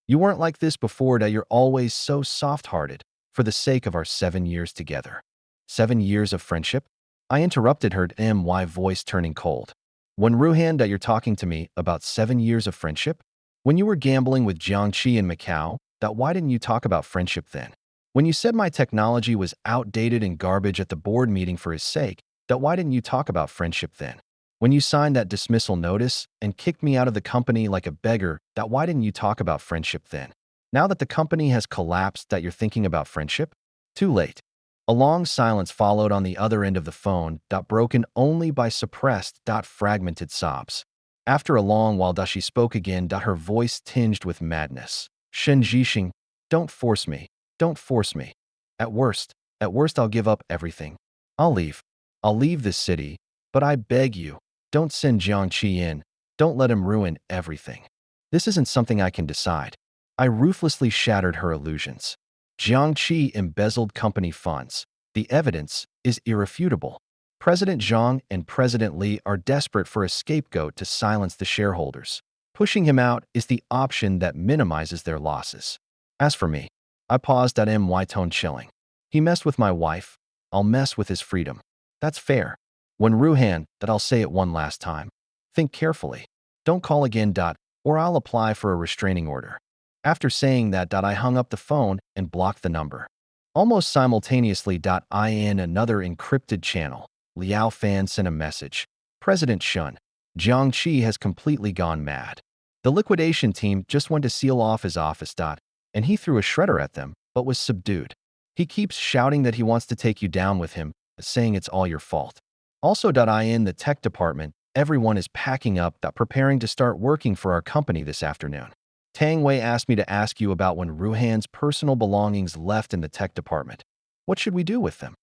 You weren't like this before, you're always so soft-hearted, for the sake of our 7 years together. 7 years of friendship? I interrupted her, my voice turning cold. When Ruhan, you're talking to me about 7 years of friendship? When you were gambling with Jiangqi in Macau, why didn't you talk about friendship then? When you said my technology was outdated and garbage at the board meeting for his sake, why didn't you talk about friendship then? When you signed that dismissal notice and kicked me out of the company like a beggar, why didn't you talk about friendship then? Now that the company has collapsed, you're thinking about friendship? Too late. A long silence followed on the other end of the phone, broken only by suppressed, fragmented sobs. After a long while, she spoke again, her voice tinged with madness. Shen Jixing, don't force me. Don't force me. At worst, I'll give up everything. I'll leave. I'll leave this city, but I beg you, don't send Jiangqi in. Don't let him ruin everything. This isn't something I can decide. I ruthlessly shattered her illusions. Jiangqi embezzled company funds. The evidence is irrefutable. President Zhang and President Li are desperate for a scapegoat to silence the shareholders. Pushing him out is the option that minimizes their losses. As for me, I paused, my tone chilling. He messed with my wife. I'll mess with his freedom. That's fair. When Ruhan, I'll say it one last time. Think carefully. Don't call again, or I'll apply for a restraining order. After saying that, I hung up the phone and blocked the number. Almost simultaneously, in another encrypted channel, Liao Fan sent a message. President Shun, Jiangqi has completely gone mad. The liquidation team just went to seal off his office, and he threw a shredder at them, but was subdued. He keeps shouting that he wants to take you down with him, saying it's all your fault. Also, in the tech department, everyone is packing up, preparing to start working for our company this afternoon. Tang Wei asked me to ask you about when Ruhan's personal belongings left in the tech department. What should we do with them?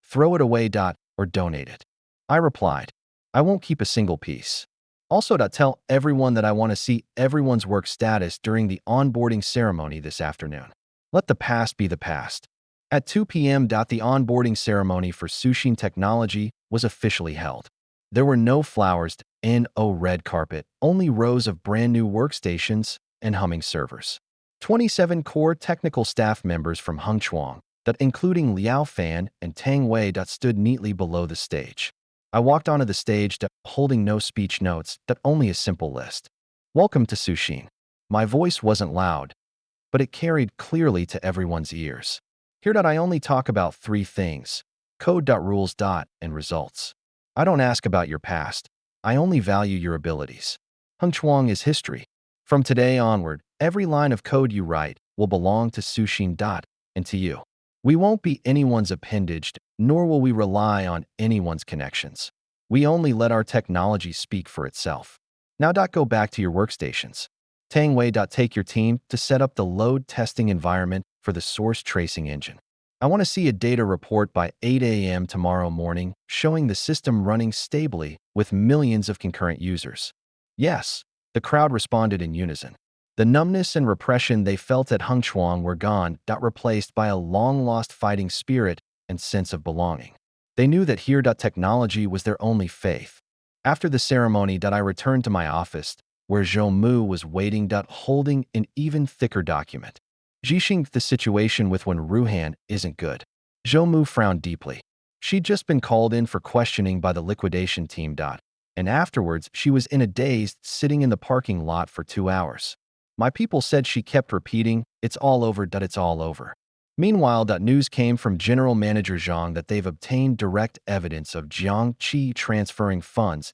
Throw it away, or donate it. I replied, I won't keep a single piece. Also, tell everyone that I want to see everyone's work status during the onboarding ceremony this afternoon. Let the past be the past. At 2 p.m., the onboarding ceremony for Sushin Technology was officially held. There were no flowers and no red carpet, only rows of brand new workstations and humming servers. 27 core technical staff members from Hengchuang, including Liao Fan and Tang Wei, stood neatly below the stage. I walked onto the stage, holding no speech notes, only a simple list. Welcome to Sushin. My voice wasn't loud, but it carried clearly to everyone's ears. Here, I only talk about three things: code, rules, and results. I don't ask about your past. I only value your abilities. Hengchuang is history. From today onward, every line of code you write will belong to Sushin. And to you. We won't be anyone's appendage, nor will we rely on anyone's connections. We only let our technology speak for itself. Now, go back to your workstations. Tang Wei, take your team to set up the load testing environment for the source tracing engine. I want to see a data report by 8 a.m. tomorrow morning showing the system running stably with millions of concurrent users. Yes, the crowd responded in unison. The numbness and repression they felt at Hengchuang were gone, replaced by a long-lost fighting spirit and sense of belonging. They knew that here, technology was their only faith. After the ceremony, I returned to my office, where Zhou Mu was waiting, holding an even thicker document. Jixing, the situation with Wen Ruhan isn't good. Zhou Mu frowned deeply. She'd just been called in for questioning by the liquidation team. And afterwards, she was in a daze, sitting in the parking lot for 2 hours. My people said she kept repeating, "It's all over, it's all over." Meanwhile, news came from General Manager Zhang that they've obtained direct evidence of Jiang Qi transferring funds,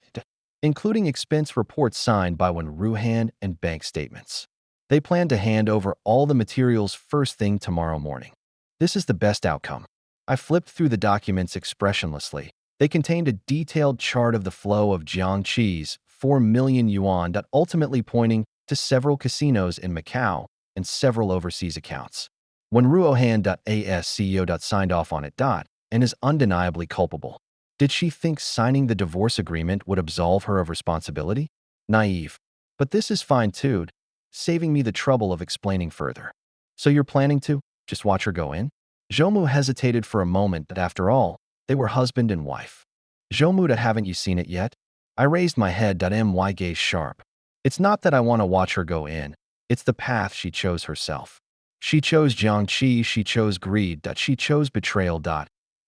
including expense reports signed by Wen Ruhan and bank statements. They plan to hand over all the materials first thing tomorrow morning. This is the best outcome. I flipped through the documents expressionlessly. They contained a detailed chart of the flow of Jiang Qi's 4 million yuan, ultimately pointing to several casinos in Macau and several overseas accounts. When Ruohan.as CEO signed off on it, and is undeniably culpable. Did she think signing the divorce agreement would absolve her of responsibility? Naive. But this is fine-tuned, saving me the trouble of explaining further. So you're planning to just watch her go in? Zhoumu hesitated for a moment, but after all, they were husband and wife. Zhoumu, haven't you seen it yet? I raised my head, my gaze sharp. It's not that I want to watch her go in. It's the path she chose herself. She chose Jiang Qi, she chose greed, she chose betrayal,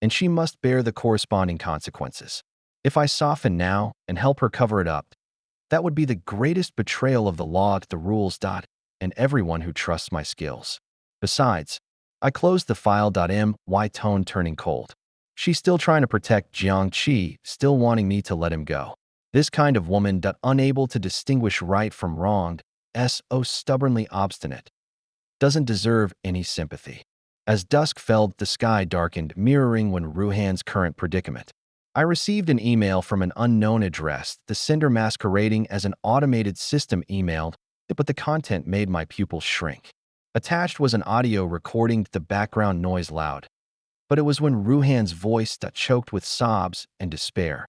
and she must bear the corresponding consequences. If I soften now and help her cover it up, that would be the greatest betrayal of the law, the rules, and everyone who trusts my skills. Besides, I closed the file. My tone turning cold. She's still trying to protect Jiang Qi, still wanting me to let him go. This kind of woman, unable to distinguish right from wrong, so stubbornly obstinate, doesn't deserve any sympathy. As dusk fell, the sky darkened, mirroring Wen Ruhan's current predicament. I received an email from an unknown address, the sender masquerading as an automated system emailed, but the content made my pupils shrink. Attached was an audio recording, the background noise loud. But it was Wen Ruhan's voice that choked with sobs and despair.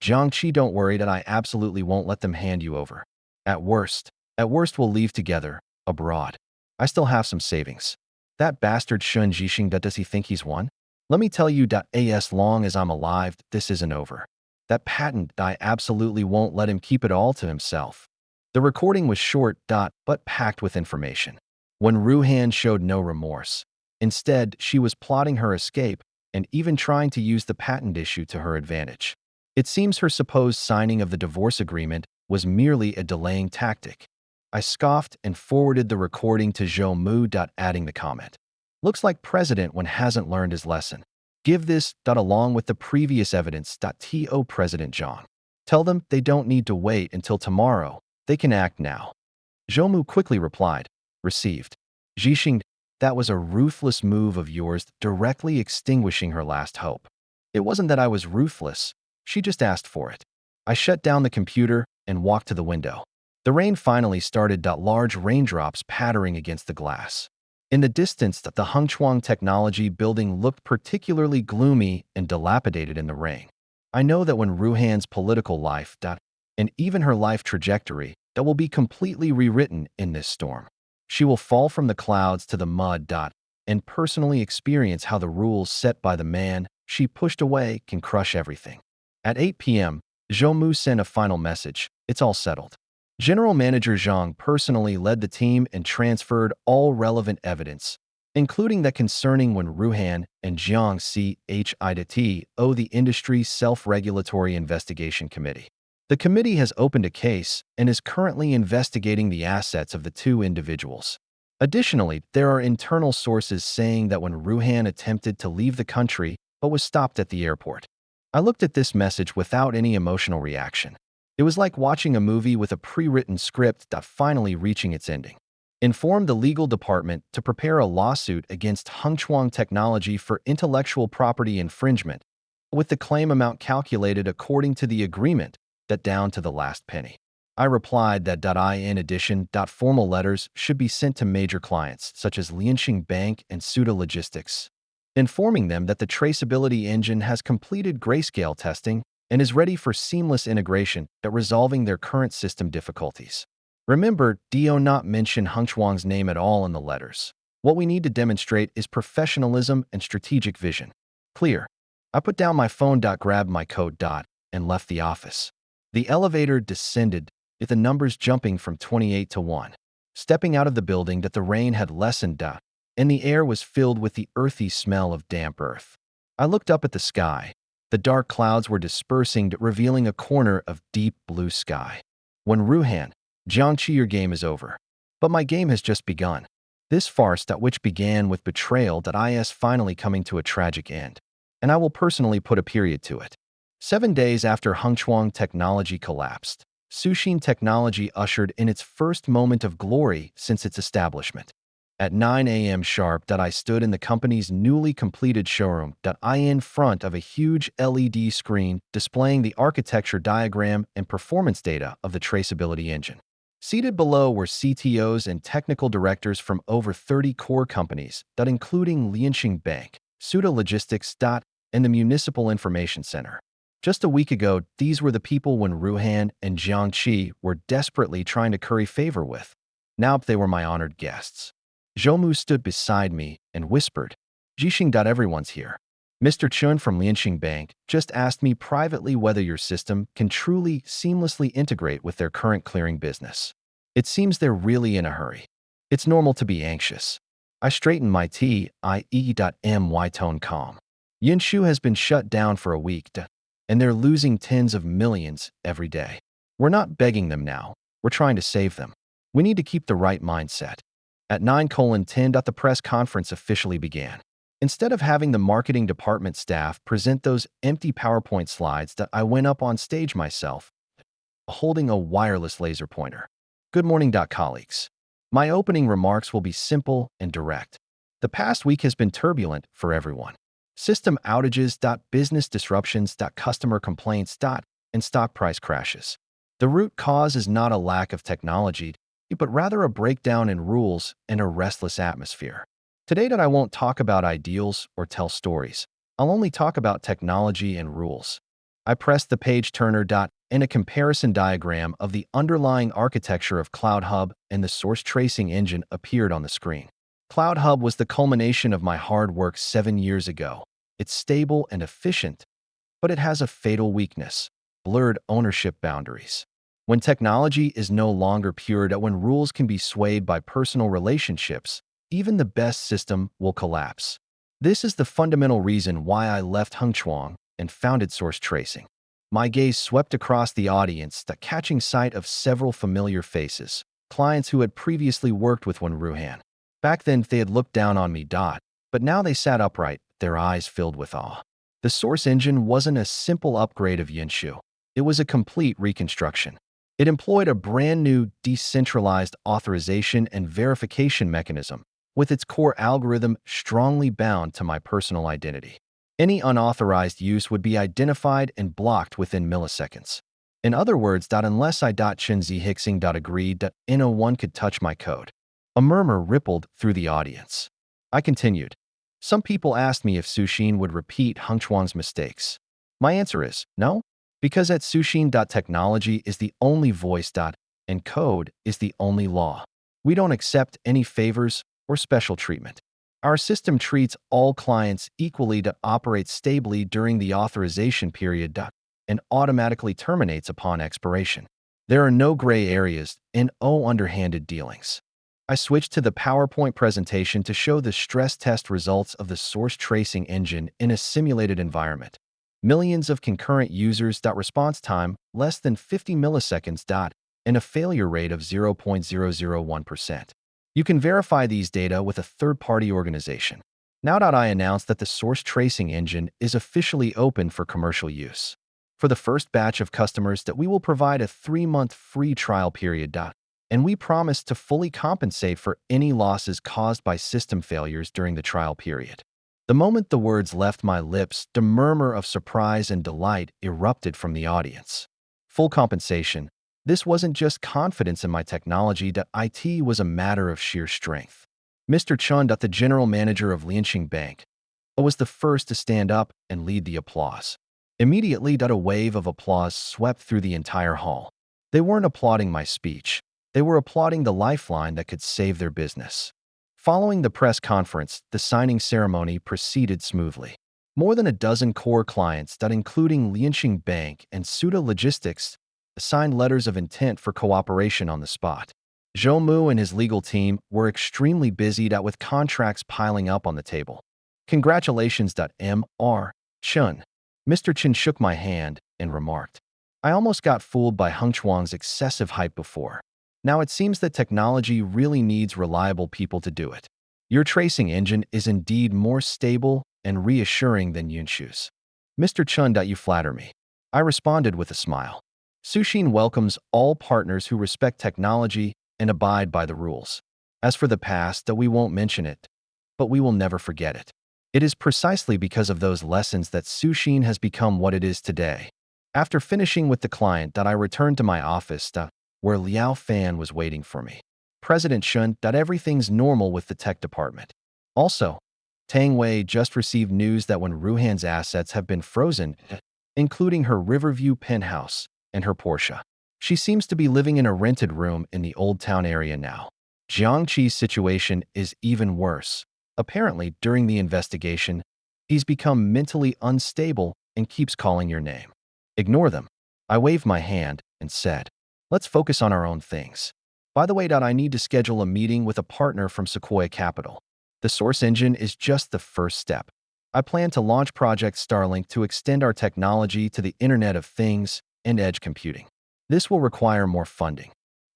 Jiang Qi, don't worry, I absolutely won't let them hand you over. At worst we'll leave together, abroad. I still have some savings. That bastard Shun Jixing, does he think he's won? Let me tell you, as long as I'm alive, this isn't over. That patent, I absolutely won't let him keep it all to himself. The recording was short, but packed with information. When Ruhan showed no remorse. Instead, she was plotting her escape and even trying to use the patent issue to her advantage. It seems her supposed signing of the divorce agreement was merely a delaying tactic. I scoffed and forwarded the recording to Zhou Mu, adding the comment. Looks like President Wen hasn't learned his lesson. Give this, along with the previous evidence, to President Zhang. Tell them they don't need to wait until tomorrow. They can act now. Zhou Mu quickly replied, received. Jixing, that was a ruthless move of yours, directly extinguishing her last hope. It wasn't that I was ruthless. She just asked for it. I shut down the computer and walked to the window. The rain finally started, large raindrops pattering against the glass. In the distance, the Hengchuang Technology building looked particularly gloomy and dilapidated in the rain. I know that when Ruhan's political life, and even her life trajectory, will be completely rewritten in this storm. She will fall from the clouds to the mud, and personally experience how the rules set by the man she pushed away can crush everything. At 8 p.m., Zhou Mu sent a final message. It's all settled. General Manager Zhang personally led the team and transferred all relevant evidence, including that concerning when Ruhan and Jiang Chit owe the industry self-regulatory investigation committee. The committee has opened a case and is currently investigating the assets of the two individuals. Additionally, there are internal sources saying that when Ruhan attempted to leave the country but was stopped at the airport. I looked at this message without any emotional reaction. It was like watching a movie with a pre-written script finally reaching its ending. Informed the legal department to prepare a lawsuit against Hengchuang Technology for intellectual property infringement, with the claim amount calculated according to the agreement, that down to the last penny. I replied that in addition, formal letters should be sent to major clients such as Lianxing Bank and Suda Logistics, informing them that the traceability engine has completed grayscale testing and is ready for seamless integration at resolving their current system difficulties. Remember, do not mention Hengchuang's name at all in the letters. What we need to demonstrate is professionalism and strategic vision. Clear. I put down my phone, grabbed my coat, and left the office. The elevator descended, with the numbers jumping from 28 to 1. Stepping out of the building, the rain had lessened, and the air was filled with the earthy smell of damp earth. I looked up at the sky. The dark clouds were dispersing, revealing a corner of deep blue sky. When Ruhan, Jiangqi, your game is over. But my game has just begun. This farce which began with betrayal is finally coming to a tragic end, and I will personally put a period to it. 7 days after Hengchuang Technology collapsed, Suxin Technology ushered in its first moment of glory since its establishment. At 9 a.m. sharp, I stood in the company's newly completed showroom, in front of a huge LED screen displaying the architecture diagram and performance data of the traceability engine. Seated below were CTOs and technical directors from over 30 core companies, including Lianxing Bank, Suda Logistics, and the Municipal Information Center. Just a week ago, these were the people when Ruhan and Jiangqi were desperately trying to curry favor with. Now they were my honored guests. Zhou Mu stood beside me and whispered, "Jixing, everyone's here. Mr. Chun from Lianxing Bank just asked me privately whether your system can truly seamlessly integrate with their current clearing business. It seems they're really in a hurry. It's normal to be anxious." I straightened my tie.my tone calm. Yinshu has been shut down for a week, and they're losing tens of millions every day. We're not begging them now. We're trying to save them. We need to keep the right mindset. At 9:10, the press conference officially began. Instead of having the marketing department staff present those empty PowerPoint slides, I went up on stage myself, holding a wireless laser pointer. Good morning, colleagues. My opening remarks will be simple and direct. The past week has been turbulent for everyone. System outages, business disruptions, customer complaints, and stock price crashes. The root cause is not a lack of technology, but rather a breakdown in rules and a restless atmosphere. Today, I won't talk about ideals or tell stories. I'll only talk about technology and rules. I pressed the page turner, and a comparison diagram of the underlying architecture of Cloud Hub and the source tracing engine appeared on the screen. Cloud Hub was the culmination of my hard work 7 years ago. It's stable and efficient, but it has a fatal weakness: blurred ownership boundaries. When technology is no longer pure, when rules can be swayed by personal relationships, even the best system will collapse. This is the fundamental reason why I left Hengchuang and founded Source Tracing. My gaze swept across the audience, catching sight of several familiar faces, clients who had previously worked with Ruhan. Back then, they had looked down on me, but now they sat upright, their eyes filled with awe. The Source engine wasn't a simple upgrade of Yinshu. It was a complete reconstruction. It employed a brand new decentralized authorization and verification mechanism, with its core algorithm strongly bound to my personal identity. Any unauthorized use would be identified and blocked within milliseconds. In other words, unless I Chenzi Hixing agreed, no one could touch my code. A murmur rippled through the audience. I continued. Some people asked me if Suxin would repeat Hengchuang's mistakes. My answer is no, because at Suxin, technology is the only voice, and code is the only law. We don't accept any favors or special treatment. Our system treats all clients equally to operate stably during the authorization period and automatically terminates upon expiration. There are no gray areas and no underhanded dealings. I switched to the PowerPoint presentation to show the stress test results of the source tracing engine in a simulated environment. Millions of concurrent users. Response time less than 50 milliseconds. And a failure rate of 0.001%. You can verify these data with a third-party organization. Now I announce that the source tracing engine is officially open for commercial use. For the first batch of customers we will provide a 3-month free trial period. And we promise to fully compensate for any losses caused by system failures during the trial period. The moment the words left my lips, the murmur of surprise and delight erupted from the audience. Full compensation. This wasn't just confidence in my technology. IT was a matter of sheer strength. Mr. Chun, the general manager of Lianxing Bank, was the first to stand up and lead the applause. Immediately, a wave of applause swept through the entire hall. They weren't applauding my speech. They were applauding the lifeline that could save their business. Following the press conference, the signing ceremony proceeded smoothly. More than a dozen core clients, including Lianxing Bank and Suda Logistics, signed letters of intent for cooperation on the spot. Zhou Mu and his legal team were extremely busy with contracts piling up on the table. Congratulations, Mr. Chun. Mr. Chen shook my hand and remarked, I almost got fooled by Heng Chuang's excessive hype before. Now it seems that technology really needs reliable people to do it. Your tracing engine is indeed more stable and reassuring than Yunshu's. Mr. Chun, you flatter me. I responded with a smile. Sushin welcomes all partners who respect technology and abide by the rules. As for the past, we won't mention it, but we will never forget it. It is precisely because of those lessons that Sushin has become what it is today. After finishing with the client, I returned to my office, where Liao Fan was waiting for me. President Shun, everything's normal with the tech department. Also, Tang Wei just received news that when Ruhan's assets have been frozen, including her Riverview penthouse and her Porsche. She seems to be living in a rented room in the Old Town area now. Jiangqi's situation is even worse. Apparently, during the investigation, he's become mentally unstable and keeps calling your name. Ignore them. I waved my hand and said, let's focus on our own things. By the way, I need to schedule a meeting with a partner from Sequoia Capital. The source engine is just the first step. I plan to launch Project Starlink to extend our technology to the Internet of Things and edge computing. This will require more funding.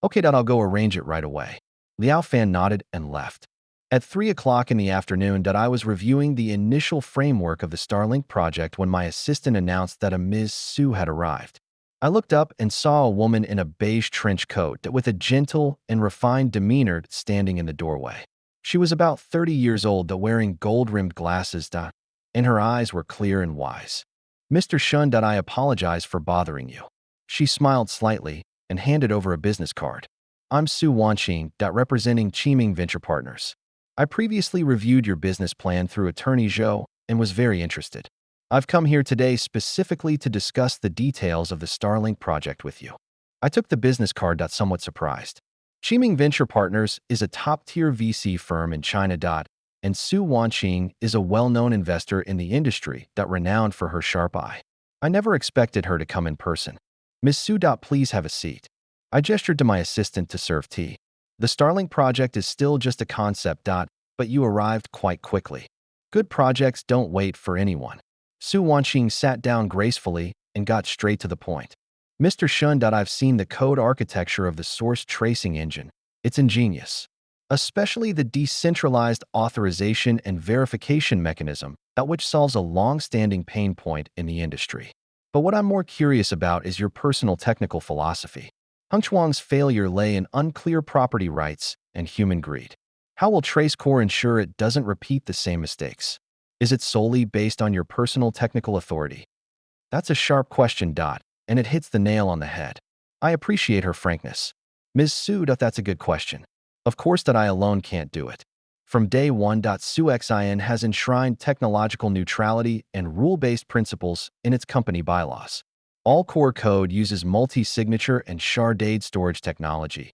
Okay, I'll go arrange it right away. Liao Fan nodded and left. At 3 o'clock in the afternoon, I was reviewing the initial framework of the Starlink project when my assistant announced that a Ms. Su had arrived. I looked up and saw a woman in a beige trench coat with a gentle and refined demeanor standing in the doorway. She was about 30 years old, wearing gold-rimmed glasses, and her eyes were clear and wise. Mr. Shun, I apologize for bothering you. She smiled slightly and handed over a business card. I'm Su Wanqing, representing Qiming Venture Partners. I previously reviewed your business plan through Attorney Zhou and was very interested. I've come here today specifically to discuss the details of the Starlink project with you. I took the business card, somewhat surprised. Qiming Venture Partners is a top-tier VC firm in China, and Su Wanqing is a well-known investor in the industry, renowned for her sharp eye. I never expected her to come in person. Ms. Su, please have a seat. I gestured to my assistant to serve tea. The Starlink project is still just a concept, but you arrived quite quickly. Good projects don't wait for anyone. Su Wanqing sat down gracefully and got straight to the point. Mr. Shun, I've seen the code architecture of the source tracing engine. It's ingenious. Especially the decentralized authorization and verification mechanism, which solves a long-standing pain point in the industry. But what I'm more curious about is your personal technical philosophy. Heng Chuang's failure lay in unclear property rights and human greed. How will TraceCore ensure it doesn't repeat the same mistakes? Is it solely based on your personal technical authority? That's a sharp question, and it hits the nail on the head. I appreciate her frankness. Ms. Su, that's a good question. Of course I alone can't do it. From day one, Su Xin has enshrined technological neutrality and rule-based principles in its company bylaws. All core code uses multi-signature and sharded storage technology,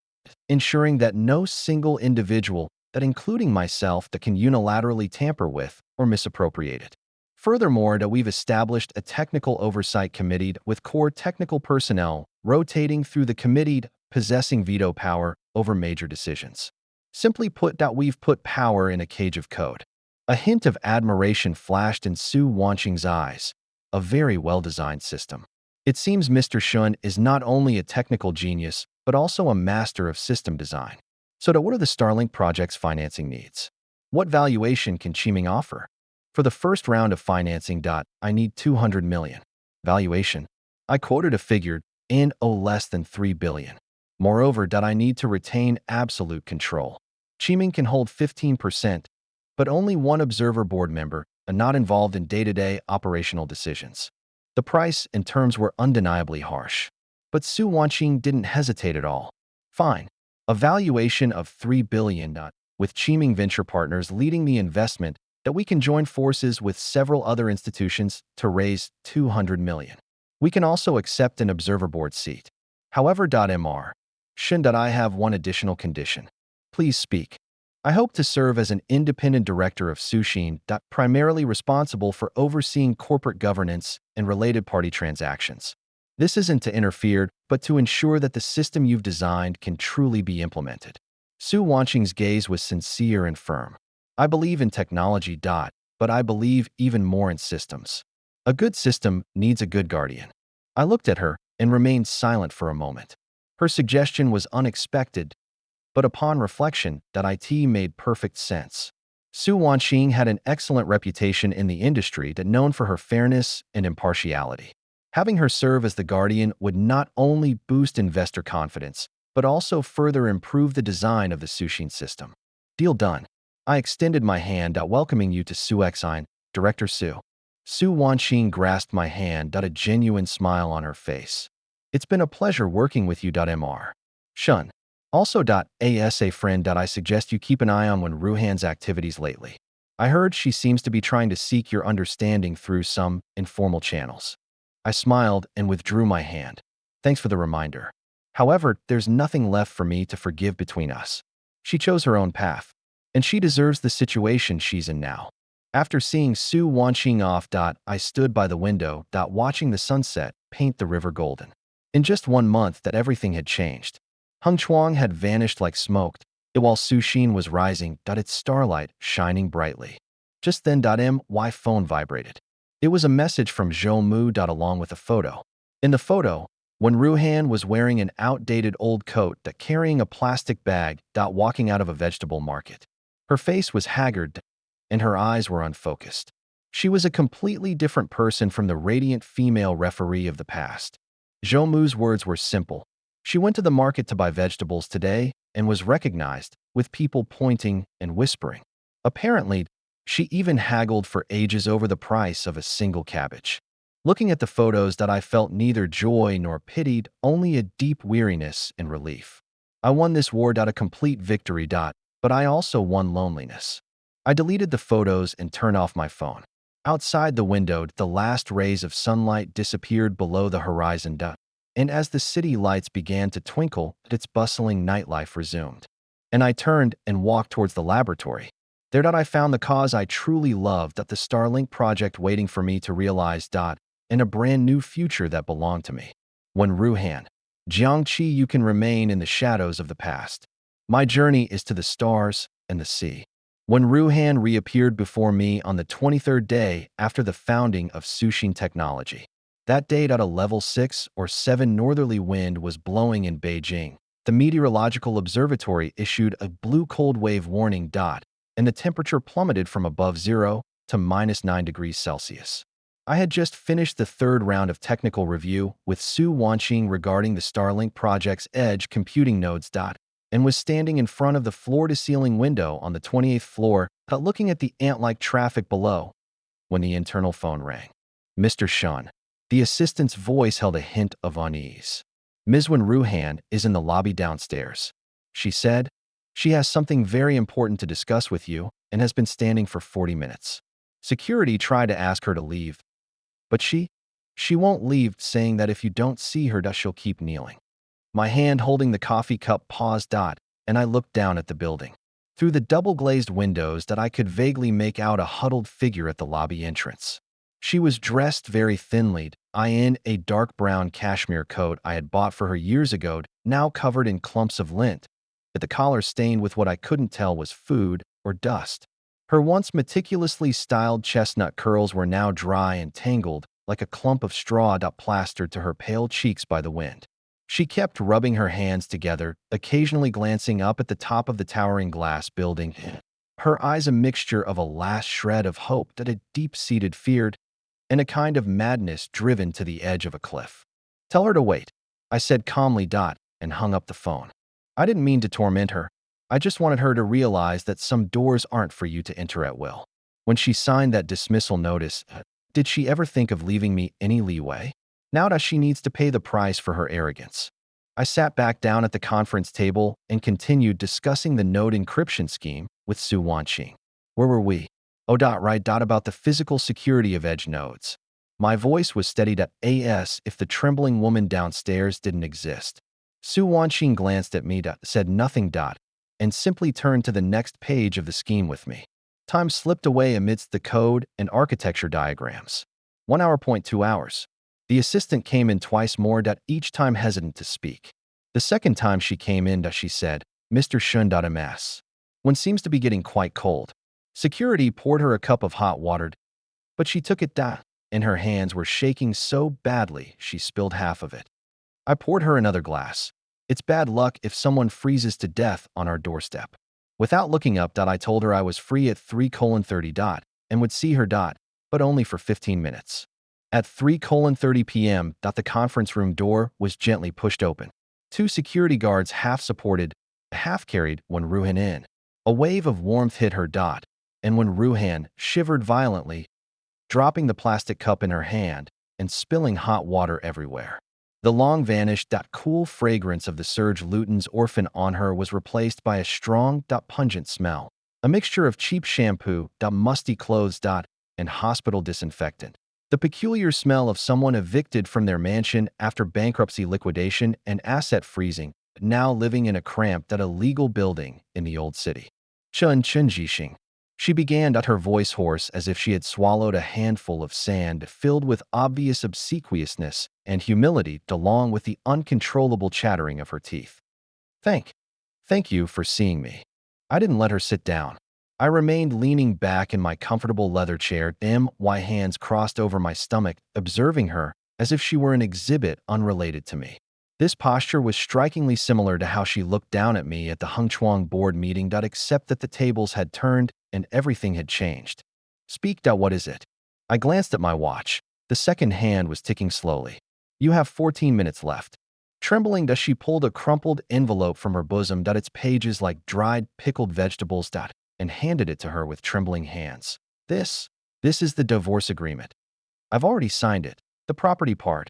ensuring that no single individual that including myself that can unilaterally tamper with or misappropriate it. Furthermore, that we've established a technical oversight committee with core technical personnel rotating through the committee possessing veto power over major decisions. Simply put, that we've put power in a cage of code. A hint of admiration flashed in Su Wanqing's eyes. A very well-designed system. It seems Mr. Shun is not only a technical genius, but also a master of system design. So what are the Starlink project's financing needs? What valuation can Qiming offer? For the first round of financing, I need 200 million. Valuation? I quoted a figure in less than 3 billion. Moreover, I need to retain absolute control. Qiming can hold 15%, but only one observer board member and not involved in day-to-day operational decisions. The price and terms were undeniably harsh. But Su Wanqing didn't hesitate at all. Fine. A valuation of 3 billion, with Qiming Venture Partners leading the investment, that we can join forces with several other institutions to raise 200 million. We can also accept an observer board seat. However, Mr. Shun, I have one additional condition. Please speak. I hope to serve as an independent director of Sushin, primarily responsible for overseeing corporate governance and related party transactions. This isn't to interfere, but to ensure that the system you've designed can truly be implemented. Su Wanqing's gaze was sincere and firm. I believe in technology, but I believe even more in systems. A good system needs a good guardian. I looked at her and remained silent for a moment. Her suggestion was unexpected, but upon reflection, IT made perfect sense. Su Wanqing had an excellent reputation in the industry known for her fairness and impartiality. Having her serve as the guardian would not only boost investor confidence, but also further improve the design of the Sushin system. Deal done. I extended my hand, welcoming you to Suexine, Director Su. Su Wanqing grasped my hand, a genuine smile on her face. It's been a pleasure working with you, Mr. Shun. Also, as a friend, I suggest you keep an eye on Wen Ruhan's activities lately. I heard she seems to be trying to seek your understanding through some informal channels. I smiled and withdrew my hand. Thanks for the reminder. However, there's nothing left for me to forgive between us. She chose her own path, and she deserves the situation she's in now. After seeing Su Wanqing off, I stood by the window, watching the sunset paint the river golden. In just 1 month, everything had changed. Heng Chuang had vanished like smoke, while Sushin was rising, its starlight shining brightly. Just then, my phone vibrated. It was a message from Zhou Mu, along with a photo. In the photo, Wen Ruhan was wearing an outdated old coat, carrying a plastic bag, walking out of a vegetable market. Her face was haggard, and her eyes were unfocused. She was a completely different person from the radiant female referee of the past. Zhou Mu's words were simple. She went to the market to buy vegetables today and was recognized, with people pointing and whispering. Apparently, she even haggled for ages over the price of a single cabbage. Looking at the photos, I felt neither joy nor pity, only a deep weariness and relief. I won this war, a complete victory, but I also won loneliness. I deleted the photos and turned off my phone. Outside the window, the last rays of sunlight disappeared below the horizon, and as the city lights began to twinkle, its bustling nightlife resumed. And I turned and walked towards the laboratory. There, I found the cause I truly loved, the Starlink project waiting for me to realize, and a brand new future that belonged to me. Wen Ruhan, Jiangqi, you can remain in the shadows of the past. My journey is to the stars and the sea. Wen Ruhan reappeared before me on the 23rd day after the founding of Sushin Technology. That day, a level 6 or 7 northerly wind was blowing in Beijing. The meteorological observatory issued a blue cold wave warning, and the temperature plummeted from above 0 to -9 degrees Celsius. I had just finished the 3rd round of technical review with Su Wanqing regarding the Starlink project's edge computing nodes, and was standing in front of the floor-to-ceiling window on the 28th floor, looking at the ant-like traffic below, when the internal phone rang. Mr. Shun. The assistant's voice held a hint of unease. Ms. Wen Ruhan is in the lobby downstairs, she said. She has something very important to discuss with you and has been standing for 40 minutes. Security tried to ask her to leave, but she won't leave, saying that if you don't see her, she'll keep kneeling. My hand holding the coffee cup paused, and I looked down at the building. through the double-glazed windows that I could vaguely make out a huddled figure at the lobby entrance. She was dressed very thinly, in a dark brown cashmere coat I had bought for her years ago, now covered in clumps of lint, but the collar stained with what I couldn't tell was food or dust. Her once meticulously styled chestnut curls were now dry and tangled, like a clump of straw plastered to her pale cheeks by the wind. She kept rubbing her hands together, occasionally glancing up at the top of the towering glass building, her eyes a mixture of a last shred of hope that a deep-seated fear and a kind of madness driven to the edge of a cliff. "Tell her to wait," I said calmly, and hung up the phone. I didn't mean to torment her. I just wanted her to realize that some doors aren't for you to enter at will. When she signed that dismissal notice, did she ever think of leaving me any leeway? Now that she needs to pay the price for her arrogance. I sat back down at the conference table and continued discussing the node encryption scheme with Su Wanqing. Where were we? Oh, right, about the physical security of edge nodes. My voice was steadied at as if the trembling woman downstairs didn't exist. Su Wanqing glanced at me, said nothing, and simply turned to the next page of the scheme with me. Time slipped away amidst the code and architecture diagrams. 1 hour, 2 hours. The assistant came in twice more, each time hesitant to speak. The second time she came in, she said, "Mr. Shun.ms. One seems to be getting quite cold." Security poured her a cup of hot water, but she took it, and her hands were shaking so badly she spilled half of it. I poured her another glass. It's bad luck if someone freezes to death on our doorstep. Without looking up, I told her I was free at 3:30 and would see her, but only for 15 minutes. At 3:30 p.m., the conference room door was gently pushed open. 2 security guards half-supported, half-carried when Ruhan in. A wave of warmth hit her, and when Ruhan shivered violently, dropping the plastic cup in her hand and spilling hot water everywhere. The long-vanished, cool fragrance of the Serge Luton's orphan on her was replaced by a strong, pungent smell, a mixture of cheap shampoo, musty clothes, and hospital disinfectant. The peculiar smell of someone evicted from their mansion after bankruptcy liquidation and asset freezing, now living in a cramped, illegal building in the old city. Chun Jixing. She began, her voice hoarse as if she had swallowed a handful of sand filled with obvious obsequiousness and humility, along with the uncontrollable chattering of her teeth. Thank you for seeing me." I didn't let her sit down. I remained leaning back in my comfortable leather chair, my hands crossed over my stomach, observing her as if she were an exhibit unrelated to me. This posture was strikingly similar to how she looked down at me at the Hengchuang board meeting, except that the tables had turned and everything had changed. "Speak, what is it?" I glanced at my watch. The second hand was ticking slowly. "You have 14 minutes left." Trembling, she pulled a crumpled envelope from her bosom, its pages like dried pickled vegetables, and handed it to her with trembling hands. This is the divorce agreement. I've already signed it. The property part.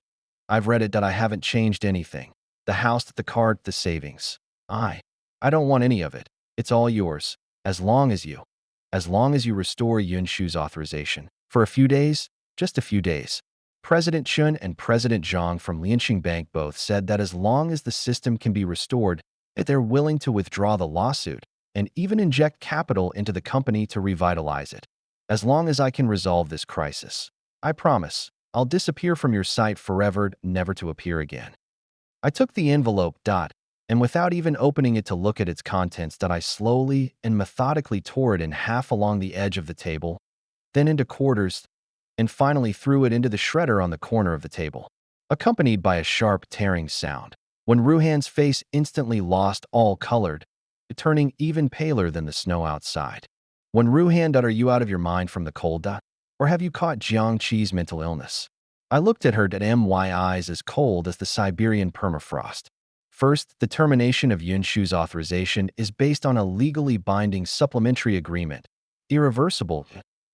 I've read it, I haven't changed anything. The house, the card, the savings. I don't want any of it. It's all yours. As long as you restore Yunshu's authorization. For a few days, just a few days. President Chun and President Zhang from Lianxing Bank both said that as long as the system can be restored, they're willing to withdraw the lawsuit and even inject capital into the company to revitalize it. As long as I can resolve this crisis, I promise, I'll disappear from your sight forever, never to appear again. I took the envelope, and without even opening it to look at its contents, I slowly and methodically tore it in half along the edge of the table, then into quarters, and finally threw it into the shredder on the corner of the table, accompanied by a sharp tearing sound. When Ruhan's face instantly lost all color, turning even paler than the snow outside. When Ruhan, are you out of your mind from the cold, or have you caught Jiangqi's mental illness? I looked at her, my eyes as cold as the Siberian permafrost. First, the termination of Yunshu's authorization is based on a legally binding supplementary agreement, irreversible,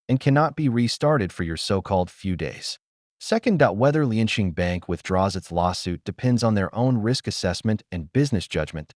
and cannot be restarted for your so-called few days. Second, whether Lianxing Bank withdraws its lawsuit depends on their own risk assessment and business judgment,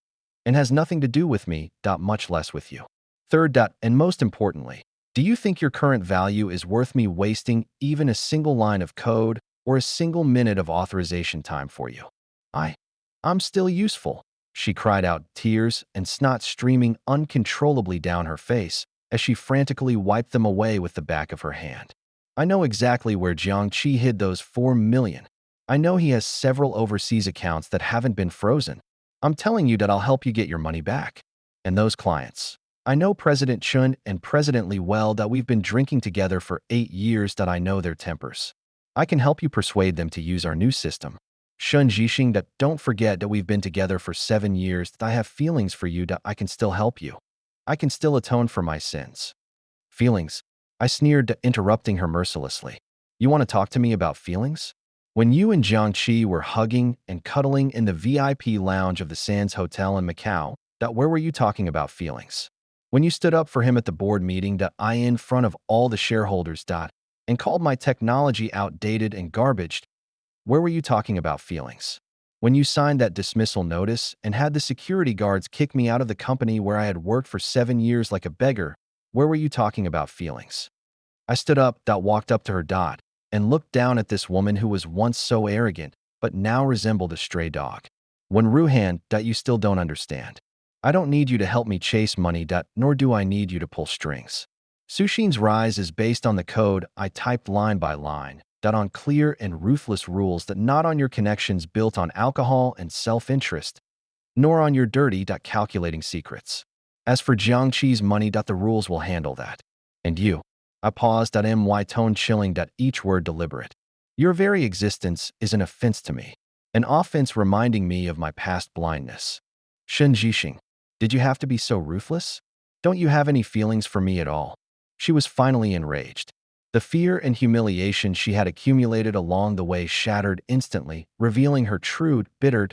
and has nothing to do with me, much less with you. Third, and most importantly, do you think your current value is worth me wasting even a single line of code or a single minute of authorization time for you? I'm still useful. she cried out, tears and snot streaming uncontrollably down her face as she frantically wiped them away with the back of her hand. I know exactly where Jiangqi hid those 4 million. I know he has several overseas accounts that haven't been frozen. I'm telling you that I'll help you get your money back. And those clients. I know President Chun and President Li well that we've been drinking together for 8 years that I know their tempers. I can help you persuade them to use our new system. Shun Jixing, that don't forget that we've been together for 7 years, that I have feelings for you, that I can still help you. I can still atone for my sins. Feelings? I sneered, interrupting her mercilessly. You want to talk to me about feelings? When you and Jiangqi were hugging and cuddling in the VIP lounge of the Sands Hotel in Macau, where were you talking about feelings? When you stood up for him at the board meeting, in front of all the shareholders, and called my technology outdated and garbaged, where were you talking about feelings? When you signed that dismissal notice and had the security guards kick me out of the company where I had worked for 7 years like a beggar, where were you talking about feelings? I stood up, walked up to her, and looked down at this woman who was once so arrogant, but now resembled a stray dog. When Ruhan, you still don't understand. I don't need you to help me chase money, nor do I need you to pull strings. Sushin's rise is based on the code I typed line by line, on clear and ruthless rules, not on your connections built on alcohol and self-interest, nor on your dirty, calculating secrets. As for Jiangqi's money, the rules will handle that. And you? I paused, my tone chilling, each word deliberate. Your very existence is an offense to me, an offense reminding me of my past blindness. Shen Jixing, did you have to be so ruthless? Don't you have any feelings for me at all? She was finally enraged. The fear and humiliation she had accumulated along the way shattered instantly, revealing her true, bitter,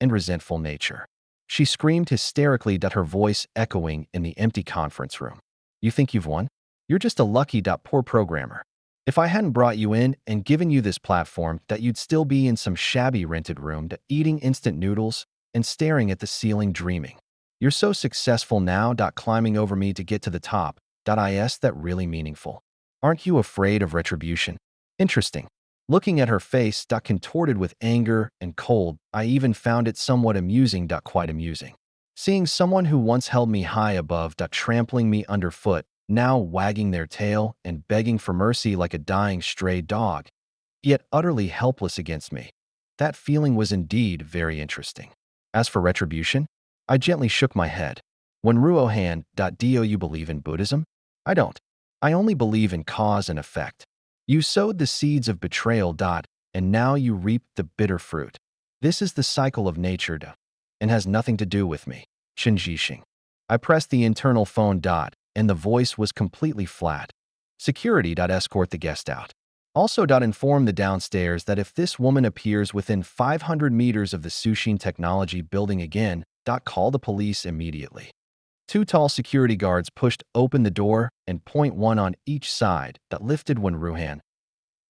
and resentful nature. She screamed hysterically, her voice echoing in the empty conference room. You think you've won? You're just a lucky, poor programmer. If I hadn't brought you in and given you this platform, you'd still be in some shabby rented room, eating instant noodles and staring at the ceiling dreaming. You're so successful now, climbing over me to get to the top, is that really meaningful? Aren't you afraid of retribution? Interesting. Looking at her face, contorted with anger and cold, I even found it somewhat amusing, quite amusing. Seeing someone who once held me high above, trampling me underfoot, now wagging their tail and begging for mercy like a dying stray dog, yet utterly helpless against me. That feeling was indeed very interesting. As for retribution, I gently shook my head. When Ruohan, do you believe in Buddhism? I don't. I only believe in cause and effect. You sowed the seeds of betrayal, and now you reap the bitter fruit. This is the cycle of nature, and has nothing to do with me. Shen Jixing. I pressed the internal phone, and the voice was completely flat. Security, escort the guest out. Also, inform the downstairs that if this woman appears within 500 meters of the Sushin Technology building again, call the police immediately. 2 tall security guards pushed open the door and point one on each side, lifted when Ruhan,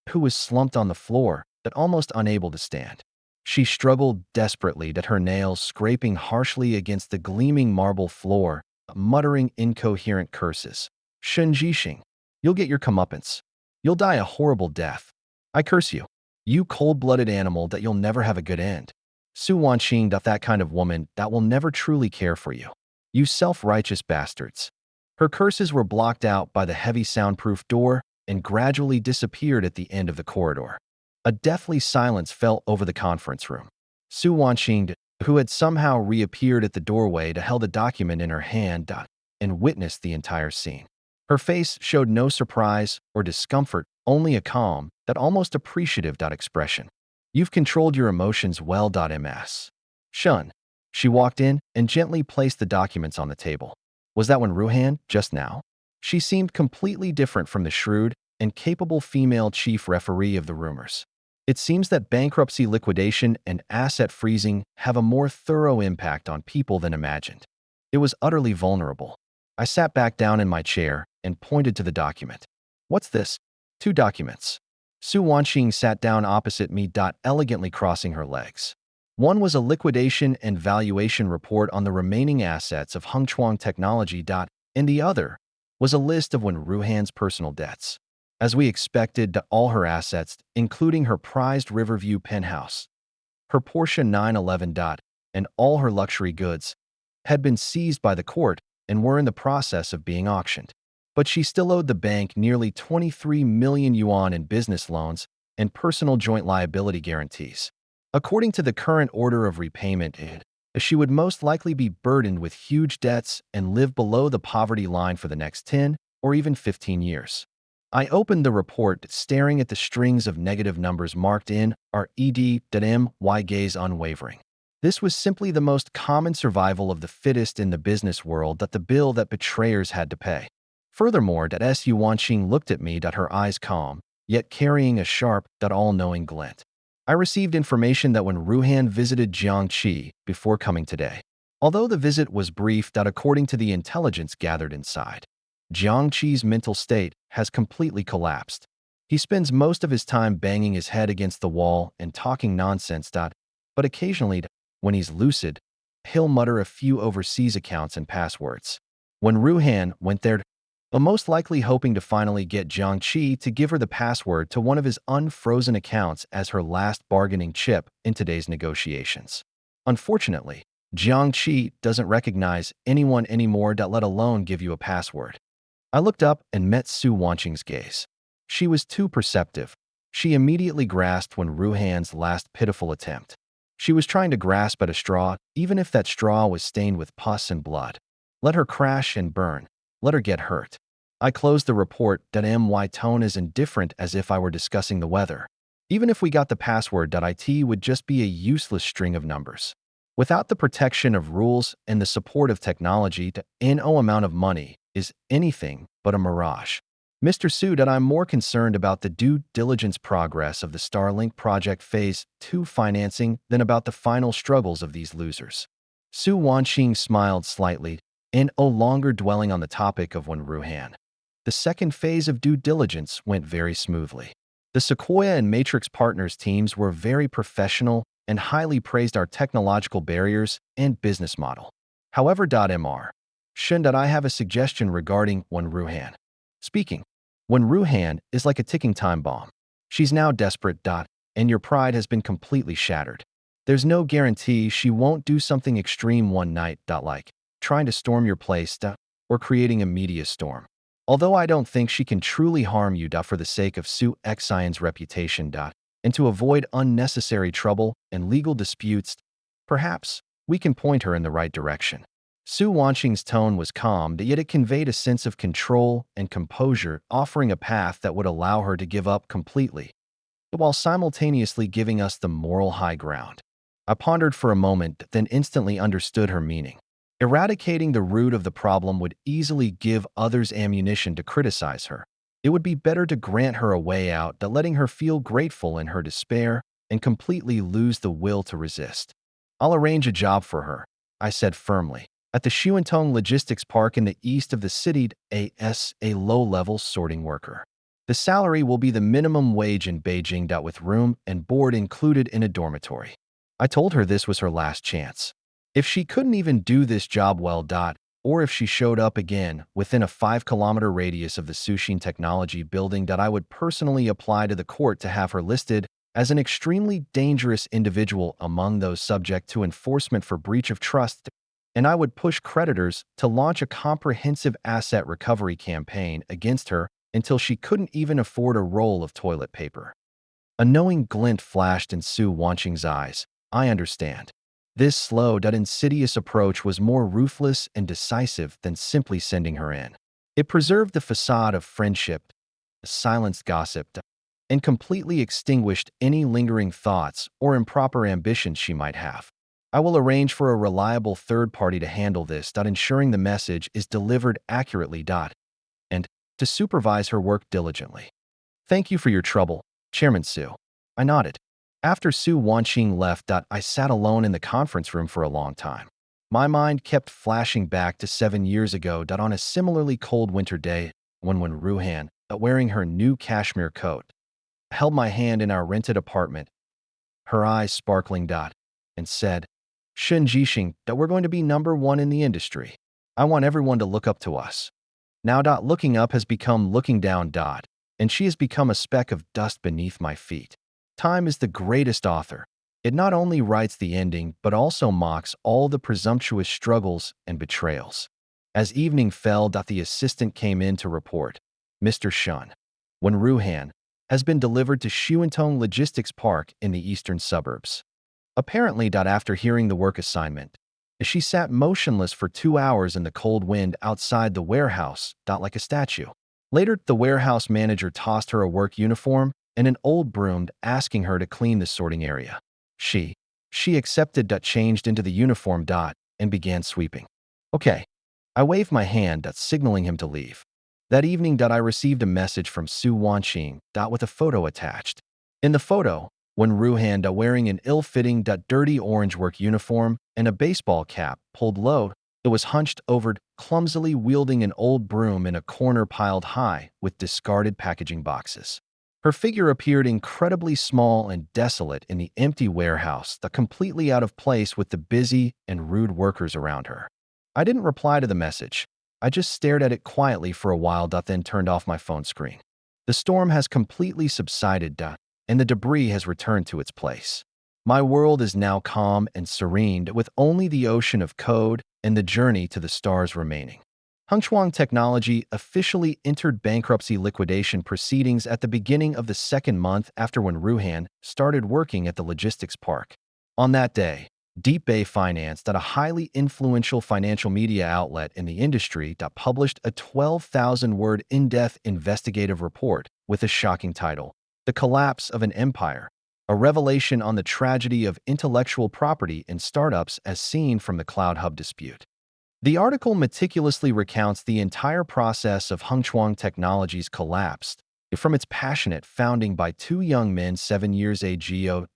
who was slumped on the floor, almost unable to stand. She struggled desperately, her nails scraping harshly against the gleaming marble floor, muttering incoherent curses. Shen Jixing, you'll get your comeuppance. You'll die a horrible death. I curse you. You cold-blooded animal, you'll never have a good end. Su Wanqing, that kind of woman that will never truly care for you. You self-righteous bastards. Her curses were blocked out by the heavy soundproof door and gradually disappeared at the end of the corridor. A deathly silence fell over the conference room. Su Wanqing, who had somehow reappeared at the doorway, held a document in her hand and witnessed the entire scene. Her face showed no surprise or discomfort, only a calm, almost appreciative expression. You've controlled your emotions well, ms. Shun. She walked in and gently placed the documents on the table. Was that when Ruhan, just now? She seemed completely different from the shrewd and capable female chief referee of the rumors. It seems that bankruptcy liquidation and asset freezing have a more thorough impact on people than imagined. It was utterly vulnerable. I sat back down in my chair and pointed to the document. What's this? 2 documents. Su Wanqing sat down opposite me, elegantly crossing her legs. One was a liquidation and valuation report on the remaining assets of Hengchuang Technology, and the other was a list of when Ruhan's personal debts. As we expected, all her assets, including her prized Riverview penthouse, her Porsche 911, and all her luxury goods had been seized by the court and were in the process of being auctioned. But she still owed the bank nearly 23 million yuan in business loans and personal joint liability guarantees. According to the current order of repayment, she would most likely be burdened with huge debts and live below the poverty line for the next 10 or even 15 years. I opened the report, staring at the strings of negative numbers marked in our ed.my gaze unwavering. This was simply the most common survival of the fittest in the business world, that the bill that betrayers had to pay. Furthermore, Su Wanqing looked at me, her eyes calm, yet carrying a sharp, all-knowing glint. I received information that when Ruhan visited Jiangqi before coming today, although the visit was brief, according to the intelligence gathered inside, Jiangqi's mental state has completely collapsed. He spends most of his time banging his head against the wall and talking nonsense. But occasionally, when he's lucid, he'll mutter a few overseas accounts and passwords. When Ruhan went there, most likely hoping to finally get Jiangqi to give her the password to one of his unfrozen accounts as her last bargaining chip in today's negotiations. Unfortunately, Jiangqi doesn't recognize anyone anymore, let alone give you a password. I looked up and met Su Wanqing's gaze. She was too perceptive. She immediately grasped when Ruhan's last pitiful attempt. She was trying to grasp at a straw, even if that straw was stained with pus and blood. Let her crash and burn. Let her get hurt. I closed the report, my tone as indifferent as if I were discussing the weather. Even if we got the password, it would just be a useless string of numbers. Without the protection of rules and the support of technology, no amount of money is anything but a mirage. Mr. Su, I'm more concerned about the due diligence progress of the Starlink project Phase 2 financing than about the final struggles of these losers. Su Wanqing smiled slightly, no longer dwelling on the topic of when Ruhan. The second phase of due diligence went very smoothly. The Sequoia and Matrix Partners teams were very professional and highly praised our technological barriers and business model. However, Mr. Shen, I have a suggestion regarding when Ruhan. Speaking, when Ruhan is like a ticking time bomb. She's now desperate, and your pride has been completely shattered. There's no guarantee she won't do something extreme one night, like trying to storm your place, or creating a media storm. Although I don't think she can truly harm you, for the sake of Su Xian's reputation, and to avoid unnecessary trouble and legal disputes, perhaps we can point her in the right direction. Su Wanqing's tone was calm, yet it conveyed a sense of control and composure, offering a path that would allow her to give up completely, while simultaneously giving us the moral high ground. I pondered for a moment, then instantly understood her meaning. Eradicating the root of the problem would easily give others ammunition to criticize her. It would be better to grant her a way out, letting her feel grateful in her despair and completely lose the will to resist. I'll arrange a job for her, I said firmly, at the Xuantong Logistics Park in the east of the city, as a low-level sorting worker. The salary will be the minimum wage in Beijing, with room and board included in a dormitory. I told her this was her last chance. If she couldn't even do this job well, or if she showed up again within a 5-kilometer radius of the Sushin Technology building, I would personally apply to the court to have her listed as an extremely dangerous individual among those subject to enforcement for breach of trust, and I would push creditors to launch a comprehensive asset recovery campaign against her until she couldn't even afford a roll of toilet paper. A knowing glint flashed in Su Wanqing's eyes. I understand. This slow, insidious approach was more ruthless and decisive than simply sending her in. It preserved the facade of friendship, silenced gossip, and completely extinguished any lingering thoughts or improper ambitions she might have. I will arrange for a reliable third party to handle this, ensuring the message is delivered accurately, and to supervise her work diligently. Thank you for your trouble, Chairman Su. I nodded. After Su Wanqing left, I sat alone in the conference room for a long time. My mind kept flashing back to 7 years ago, on a similarly cold winter day, when Ruhan, wearing her new cashmere coat, held my hand in our rented apartment, her eyes sparkling, and said, Shen Jixing, we're going to be number one in the industry. I want everyone to look up to us. Now, looking up has become looking down, and she has become a speck of dust beneath my feet. Time is the greatest author. It not only writes the ending, but also mocks all the presumptuous struggles and betrayals. As evening fell, the assistant came in to report, Mr. Shun, when Ruhan has been delivered to Shuantong Logistics Park in the eastern suburbs. Apparently, after hearing the work assignment, she sat motionless for 2 hours in the cold wind outside the warehouse, like a statue. Later, the warehouse manager tossed her a work uniform and an old broom, asking her to clean the sorting area. She accepted, changed into the uniform, and began sweeping. Okay. I waved my hand, signaling him to leave. That evening, I received a message from Su Wanqing, with a photo attached. In the photo, when Ruhan, wearing an ill-fitting, dirty orange work uniform and a baseball cap pulled low, it was hunched over, clumsily wielding an old broom in a corner piled high with discarded packaging boxes. Her figure appeared incredibly small and desolate in the empty warehouse, completely out of place with the busy and rude workers around her. I didn't reply to the message. I just stared at it quietly for a while, then turned off my phone screen. The storm has completely subsided, and the debris has returned to its place. My world is now calm and serene, with only the ocean of code and the journey to the stars remaining. Hengchuang Technology officially entered bankruptcy liquidation proceedings at the beginning of the second month after when Ruhan started working at the logistics park. On that day, Deep Bay Finance, a highly influential financial media outlet in the industry, published a 12,000-word in-depth investigative report with a shocking title, The Collapse of an Empire, a revelation on the tragedy of intellectual property in startups as seen from the Cloud Hub dispute. The article meticulously recounts the entire process of Hengchuang Technology's collapse, from its passionate founding by two young men 7 years ago,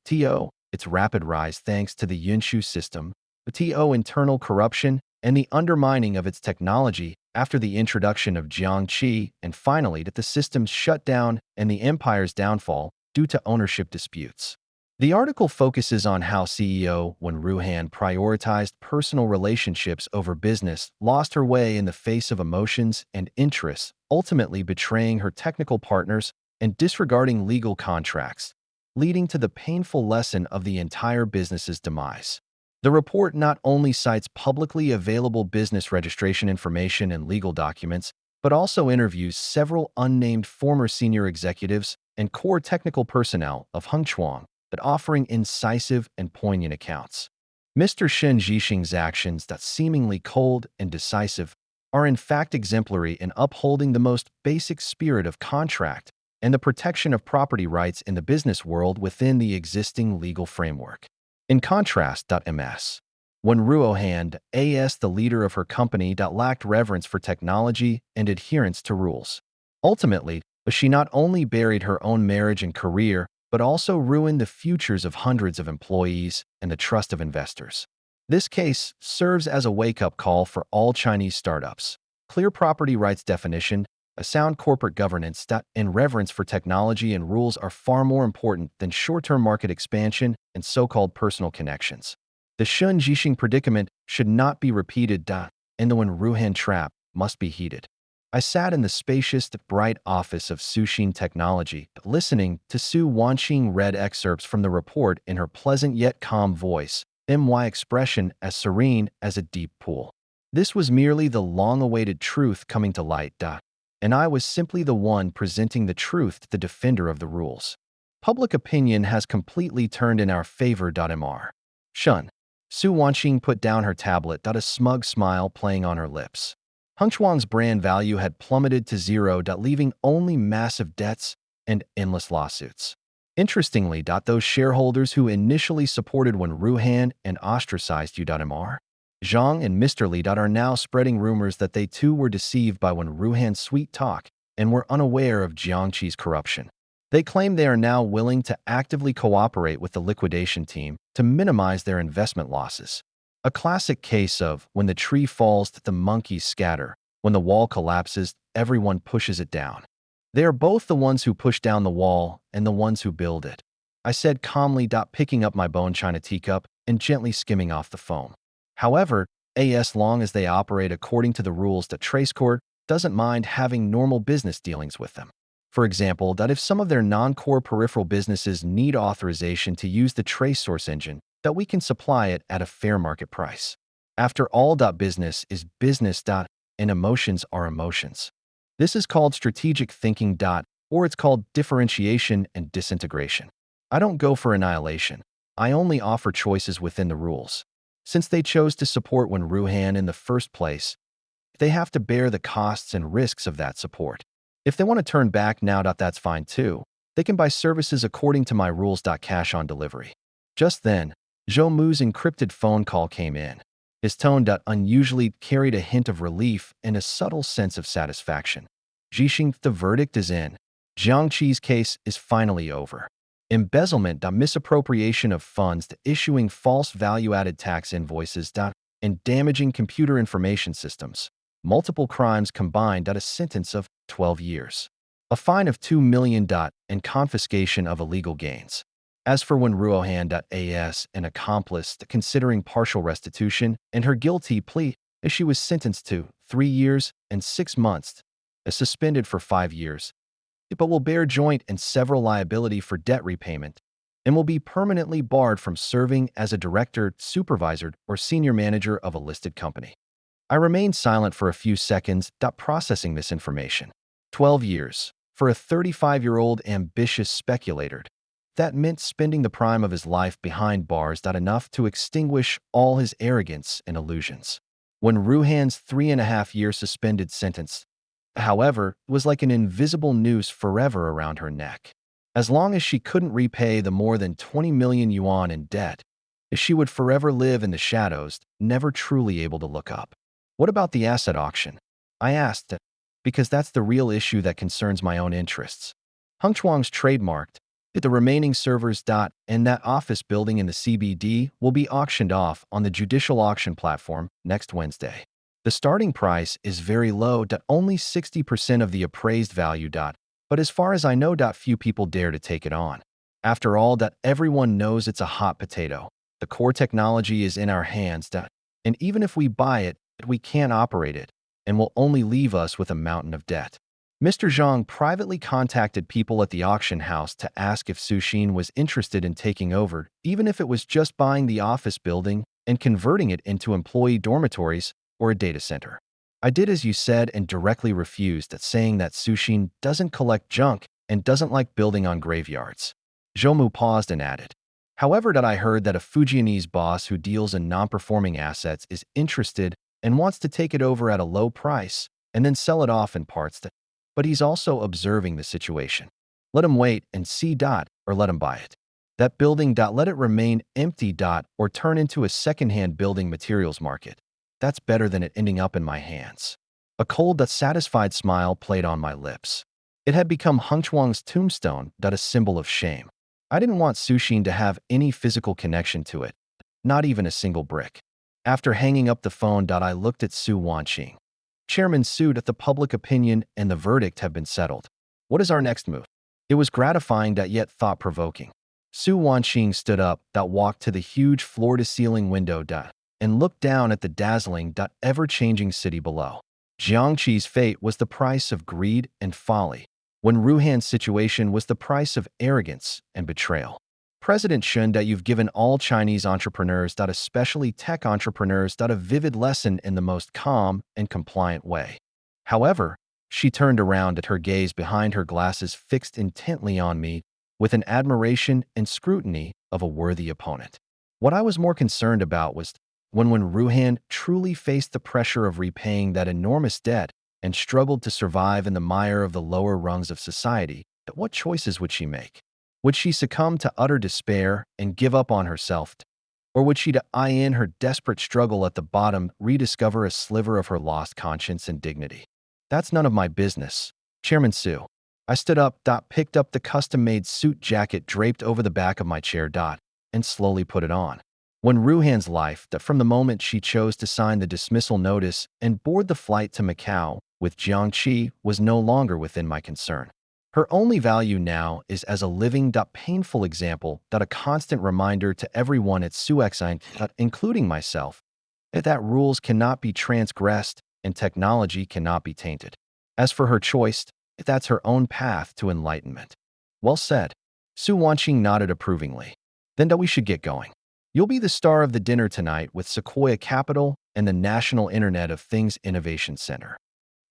its rapid rise thanks to the Yunshu system, the internal corruption, and the undermining of its technology after the introduction of Jiangqi, and finally the system's shutdown and the empire's downfall due to ownership disputes. The article focuses on how CEO Wen Ruhan prioritized personal relationships over business, lost her way in the face of emotions and interests, ultimately betraying her technical partners and disregarding legal contracts, leading to the painful lesson of the entire business's demise. The report not only cites publicly available business registration information and legal documents, but also interviews several unnamed former senior executives and core technical personnel of Hengchuang, but offering incisive and poignant accounts. Mr. Shen Zhixing's actions, that seemingly cold and decisive, are in fact exemplary in upholding the most basic spirit of contract and the protection of property rights in the business world within the existing legal framework. In contrast, Ms. When Ruohan, the leader of her company, lacked reverence for technology and adherence to rules. Ultimately, she not only buried her own marriage and career, but also ruined the futures of hundreds of employees and the trust of investors. This case serves as a wake-up call for all Chinese startups. Clear property rights definition, a sound corporate governance, and reverence for technology and rules are far more important than short-term market expansion and so-called personal connections. The Shen Zhixing predicament should not be repeated, and the Wen Ruhan trap must be heeded. I sat in the spacious, bright office of Suxin Technology, listening to Su Wanqing read excerpts from the report in her pleasant yet calm voice, my expression as serene as a deep pool. This was merely the long-awaited truth coming to light, and I was simply the one presenting the truth to the defender of the rules. Public opinion has completely turned in our favor, Mr. Shun. Su Wanqing put down her tablet, a smug smile playing on her lips. Hengchuang's brand value had plummeted to zero, leaving only massive debts and endless lawsuits. Interestingly, those shareholders who initially supported Wen Ruhan and ostracized you, Mr. Zhang and Mr. Li, are now spreading rumors that they too were deceived by Wen Ruhan's sweet talk and were unaware of Jiangqi's corruption. They claim they are now willing to actively cooperate with the liquidation team to minimize their investment losses. A classic case of when the tree falls, the monkeys scatter. When the wall collapses, everyone pushes it down. They are both the ones who push down the wall and the ones who build it. I said calmly, picking up my bone china teacup and gently skimming off the foam. However, as long as they operate according to the rules, that Trace Court doesn't mind having normal business dealings with them. For example, that if some of their non-core peripheral businesses need authorization to use the trace source engine, that we can supply it at a fair market price. After all, business is business, and emotions are emotions. This is called strategic thinking, or it's called differentiation and disintegration. I don't go for annihilation. I only offer choices within the rules. Since they chose to support Wenruhan in the first place, they have to bear the costs and risks of that support. If they want to turn back now, that's fine too. They can buy services according to my rules. Cash on delivery. Just then, Zhou Mu's encrypted phone call came in. His tone unusually carried a hint of relief and a subtle sense of satisfaction. Jixing, the verdict is in. Jiangqi's case is finally over. Embezzlement, misappropriation of funds, issuing false value-added tax invoices, and damaging computer information systems. Multiple crimes combined at a sentence of 12 years. A fine of 2 million, and confiscation of illegal gains. As for Wenruohan.as, an accomplice considering partial restitution, and her guilty plea, as she was sentenced to 3 years and 6 months, suspended for 5 years, but will bear joint and several liability for debt repayment, and will be permanently barred from serving as a director, supervisor, or senior manager of a listed company. I remained silent for a few seconds, processing this information. 12 years. For a 35-year-old ambitious speculator. That meant spending the prime of his life behind bars, enough to extinguish all his arrogance and illusions. Wenruhan's 3.5-year suspended sentence, however, was like an invisible noose forever around her neck. As long as she couldn't repay the more than 20 million yuan in debt, she would forever live in the shadows, never truly able to look up. What about the asset auction? I asked, because that's the real issue that concerns my own interests. Hengchuang's trademarked, the remaining servers, and that office building in the CBD will be auctioned off on the judicial auction platform next Wednesday. The starting price is very low, only 60% of the appraised value, but as far as I know, few people dare to take it on. After all, everyone knows it's a hot potato. The core technology is in our hands, and even if we buy it, we can't operate it, and will only leave us with a mountain of debt. Mr. Zhang privately contacted people at the auction house to ask if Suxin was interested in taking over, even if it was just buying the office building and converting it into employee dormitories or a data center. I did as you said and directly refused, saying that Suxin doesn't collect junk and doesn't like building on graveyards. Zhou Mu paused and added, however, I heard that a Fujianese boss who deals in non-performing assets is interested and wants to take it over at a low price and then sell it off in parts, but he's also observing the situation. Let him wait and see, or let him buy it. That building, let it remain empty, or turn into a second-hand building materials market. That's better than it ending up in my hands. A cold, satisfied smile played on my lips. It had become Hengchuang's tombstone, a symbol of shame. I didn't want Suxin to have any physical connection to it, not even a single brick. After hanging up the phone, I looked at Su Wanqing. Chairman Su, the public opinion and the verdict have been settled. What is our next move? It was gratifying, yet thought-provoking. Su Wanqing stood up, walked to the huge floor-to-ceiling window, and looked down at the dazzling, ever-changing city below. Jiangqi's fate was the price of greed and folly. Wenruhan's situation was the price of arrogance and betrayal. President Shun, you've given all Chinese entrepreneurs, especially tech entrepreneurs, a vivid lesson in the most calm and compliant way. However, she turned around at her gaze behind her glasses fixed intently on me with an admiration and scrutiny of a worthy opponent. What I was more concerned about was when Wenruhan truly faced the pressure of repaying that enormous debt and struggled to survive in the mire of the lower rungs of society, what choices would she make? Would she succumb to utter despair and give up on herself? Or would she, in her desperate struggle at the bottom, rediscover a sliver of her lost conscience and dignity? That's none of my business. Chairman Su. I stood up, picked up the custom-made suit jacket draped over the back of my chair, and slowly put it on. Wenruhan's life, from the moment she chose to sign the dismissal notice and board the flight to Macau with Jiangqi, was no longer within my concern. Her only value now is as a living, painful example, a constant reminder to everyone at Suexine, including myself, that rules cannot be transgressed and technology cannot be tainted. As for her choice, That's her own path to enlightenment. Well said. Su Wanqing nodded approvingly. Then we should get going. You'll be the star of the dinner tonight with Sequoia Capital and the National Internet of Things Innovation Center.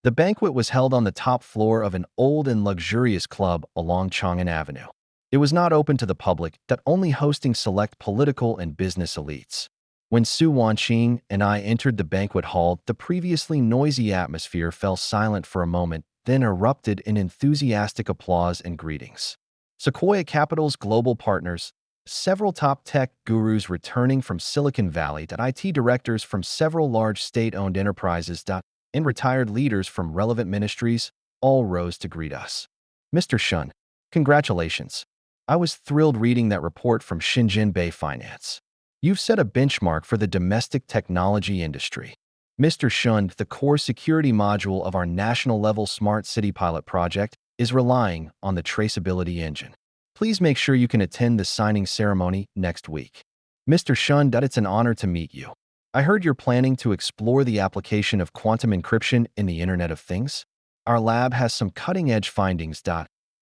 The banquet was held on the top floor of an old and luxurious club along Chang'an Avenue. It was not open to the public, only hosting select political and business elites. When Su Wanqing and I entered the banquet hall, the previously noisy atmosphere fell silent for a moment, then erupted in enthusiastic applause and greetings. Sequoia Capital's global partners, several top tech gurus returning from Silicon Valley, IT directors from several large state-owned enterprises, and retired leaders from relevant ministries, all rose to greet us. Mr. Shun, congratulations. I was thrilled reading that report from Shenzhen Bay Finance. You've set a benchmark for the domestic technology industry. Mr. Shun, the core security module of our national-level smart city pilot project, is relying on the traceability engine. Please make sure you can attend the signing ceremony next week. Mr. Shun, it's an honor to meet you. I heard you're planning to explore the application of quantum encryption in the Internet of Things. Our lab has some cutting-edge findings,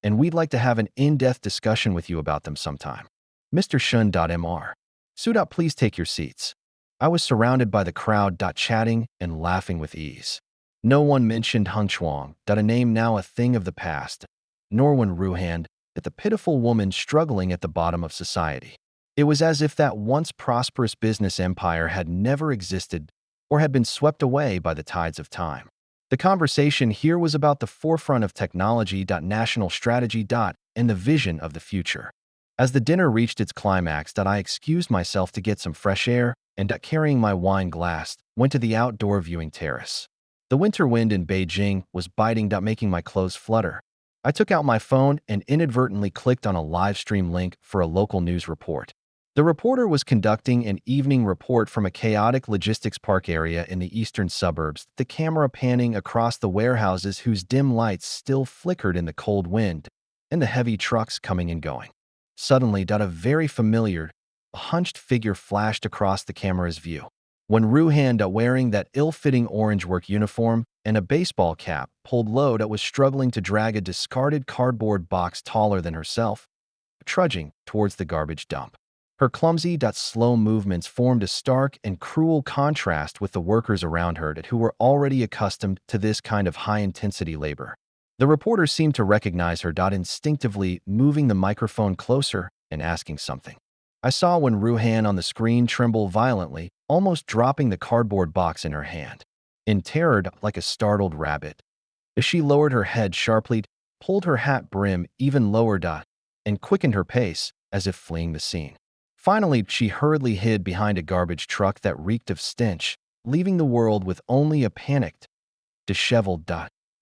and we'd like to have an in-depth discussion with you about them sometime. Mr. Shun.Mr. Su, please take your seats. I was surrounded by the crowd, chatting and laughing with ease. No one mentioned Heng Chuang, a name now a thing of the past, nor Wen Ruhan, the pitiful woman struggling at the bottom of society. It was as if that once prosperous business empire had never existed or had been swept away by the tides of time. The conversation here was about the forefront of technology, national strategy, and the vision of the future. As the dinner reached its climax, I excused myself to get some fresh air and, carrying my wine glass, went to the outdoor viewing terrace. The winter wind in Beijing was biting, making my clothes flutter. I took out my phone and inadvertently clicked on a live stream link for a local news report. The reporter was conducting an evening report from a chaotic logistics park area in the eastern suburbs, the camera panning across the warehouses whose dim lights still flickered in the cold wind, and the heavy trucks coming and going. Suddenly, a very familiar, hunched figure flashed across the camera's view. When Ruhan, wearing that ill-fitting orange work uniform and a baseball cap, pulled low, was struggling to drag a discarded cardboard box taller than herself, trudging towards the garbage dump. Her clumsy, slow movements formed a stark and cruel contrast with the workers around her who were already accustomed to this kind of high-intensity labor. The reporter seemed to recognize her, instinctively moving the microphone closer and asking something. I saw Wen Ruhan on the screen tremble violently, almost dropping the cardboard box in her hand. In terror, like a startled rabbit, as she lowered her head sharply, pulled her hat brim even lower, and quickened her pace, as if fleeing the scene. Finally, she hurriedly hid behind a garbage truck that reeked of stench, leaving the world with only a panicked, disheveled,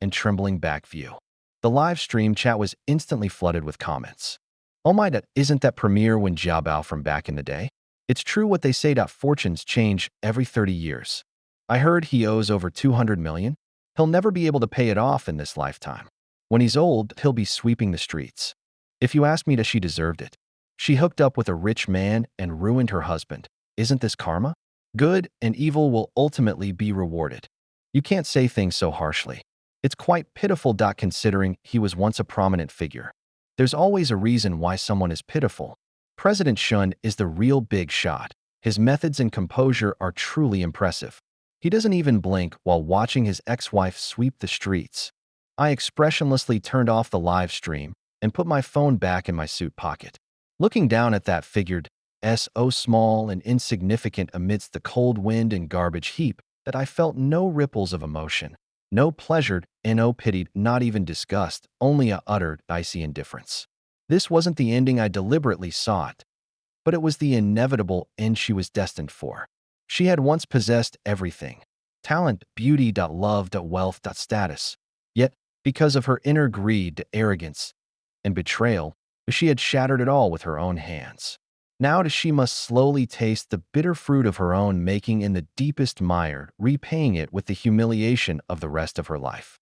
and trembling back view. The live stream chat was instantly flooded with comments. Oh my, isn't that Premier Wen Jiabao from back in the day? It's true what they say, fortunes change every 30 years. I heard he owes over 200 million. He'll never be able to pay it off in this lifetime. When he's old, he'll be sweeping the streets. If you ask me, she deserved it. She hooked up with a rich man and ruined her husband. Isn't this karma? Good and evil will ultimately be rewarded. You can't say things so harshly. It's quite pitiful, considering he was once a prominent figure. There's always a reason why someone is pitiful. President Shun is the real big shot. His methods and composure are truly impressive. He doesn't even blink while watching his ex-wife sweep the streets. I expressionlessly turned off the live stream and put my phone back in my suit pocket. Looking down at that figured, so small and insignificant amidst the cold wind and garbage heap, that I felt no ripples of emotion, no pleasure, and no pity, not even disgust, only a utter, icy indifference. This wasn't the ending I deliberately sought, but it was the inevitable end she was destined for. She had once possessed everything: talent, beauty, love, wealth, status. Yet, because of her inner greed, arrogance, and betrayal, she had shattered it all with her own hands. Now she must slowly taste the bitter fruit of her own making in the deepest mire, repaying it with the humiliation of the rest of her life.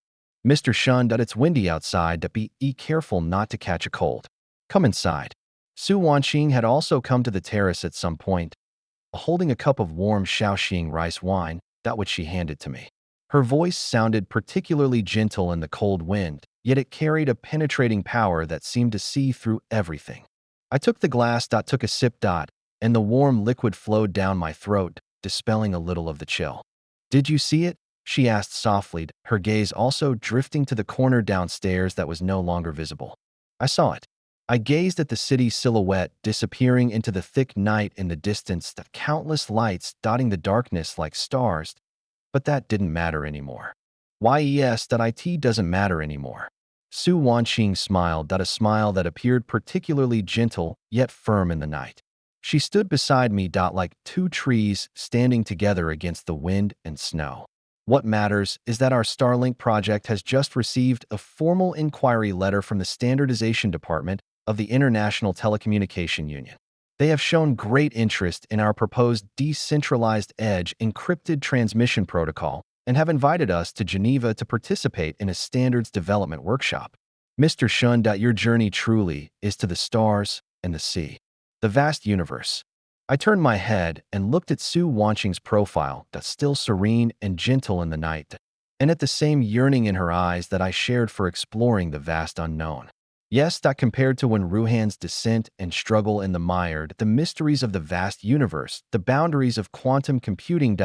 Mr. Shun, it's windy outside, be careful not to catch a cold. Come inside. Su Wanqing had also come to the terrace at some point, holding a cup of warm Shaoxing rice wine, that which she handed to me. Her voice sounded particularly gentle in the cold wind, yet it carried a penetrating power that seemed to see through everything. I took the glass, took a sip, and the warm liquid flowed down my throat, dispelling a little of the chill. "Did you see it?" she asked softly, her gaze also drifting to the corner downstairs that was no longer visible. "I saw it." I gazed at the city's silhouette disappearing into the thick night in the distance, the countless lights dotting the darkness like stars. But that didn't matter anymore. It doesn't matter anymore. Su Wanqing smiled, a smile that appeared particularly gentle yet firm in the night. She stood beside me, like two trees standing together against the wind and snow. "What matters is that our Starlink project has just received a formal inquiry letter from the Standardization Department of the International Telecommunication Union. They have shown great interest in our proposed decentralized edge encrypted transmission protocol and have invited us to Geneva to participate in a standards development workshop. Mr. Shun, your journey truly is to the stars and the sea, the vast universe." I turned my head and looked at Su Wanqing's profile, that's still serene and gentle in the night, and at the same yearning in her eyes that I shared for exploring the vast unknown. Yes, that compared to when Ruhan's descent and struggle in the mired, the mysteries of the vast universe, the boundaries of quantum computing,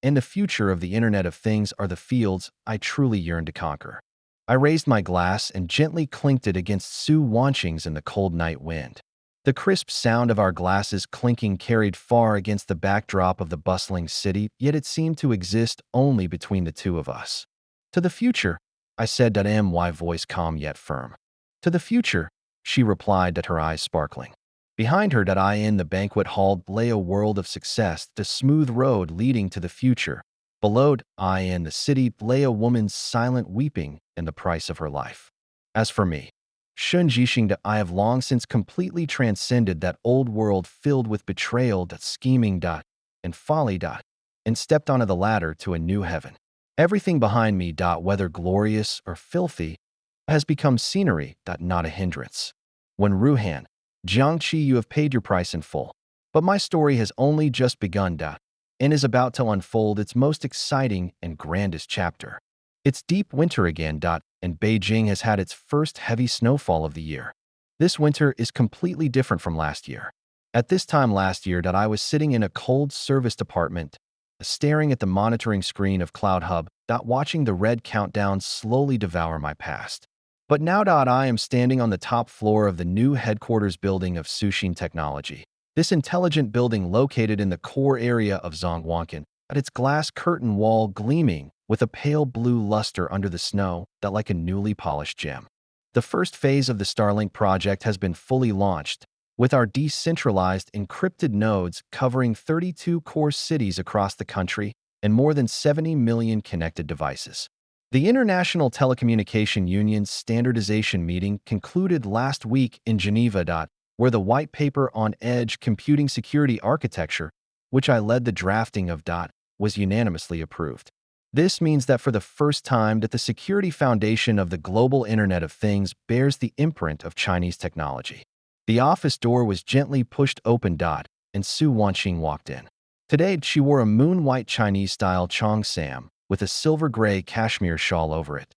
and the future of the Internet of Things are the fields I truly yearn to conquer. I raised my glass and gently clinked it against Su Wanqing's in the cold night wind. The crisp sound of our glasses clinking carried far against the backdrop of the bustling city, yet it seemed to exist only between the two of us. "To the future," I said, my voice calm yet firm. "To the future," she replied, her eyes sparkling. Behind her, in the banquet hall lay a world of success, the smooth road leading to the future. Below, in the city, lay a woman's silent weeping and the price of her life. As for me, Shun Jixing, I have long since completely transcended that old world filled with betrayal, scheming, and folly, and stepped onto the ladder to a new heaven. Everything behind me, whether glorious or filthy, has become scenery, not a hindrance. When Ruhan, Jiangqi, you have paid your price in full. But my story has only just begun, and is about to unfold its most exciting and grandest chapter. It's deep winter again, and Beijing has had its first heavy snowfall of the year. This winter is completely different from last year. At this time last year, I was sitting in a cold service department, staring at the monitoring screen of Cloud Hub, watching the red countdown slowly devour my past. But now, I am standing on the top floor of the new headquarters building of Suxin Technology. This intelligent building located in the core area of Zhongwankan, at its glass curtain wall gleaming with a pale blue luster under the snow, like a newly polished gem. The first phase of the Starlink project has been fully launched, with our decentralized encrypted nodes covering 32 core cities across the country and more than 70 million connected devices. The International Telecommunication Union's standardization meeting concluded last week in Geneva, where the white paper on edge computing security architecture, which I led the drafting of, was unanimously approved. This means that for the first time the security foundation of the global Internet of Things bears the imprint of Chinese technology. The office door was gently pushed open, and Su Wanqing walked in. Today, she wore a moon-white Chinese-style cheongsam with a silver-gray cashmere shawl over it,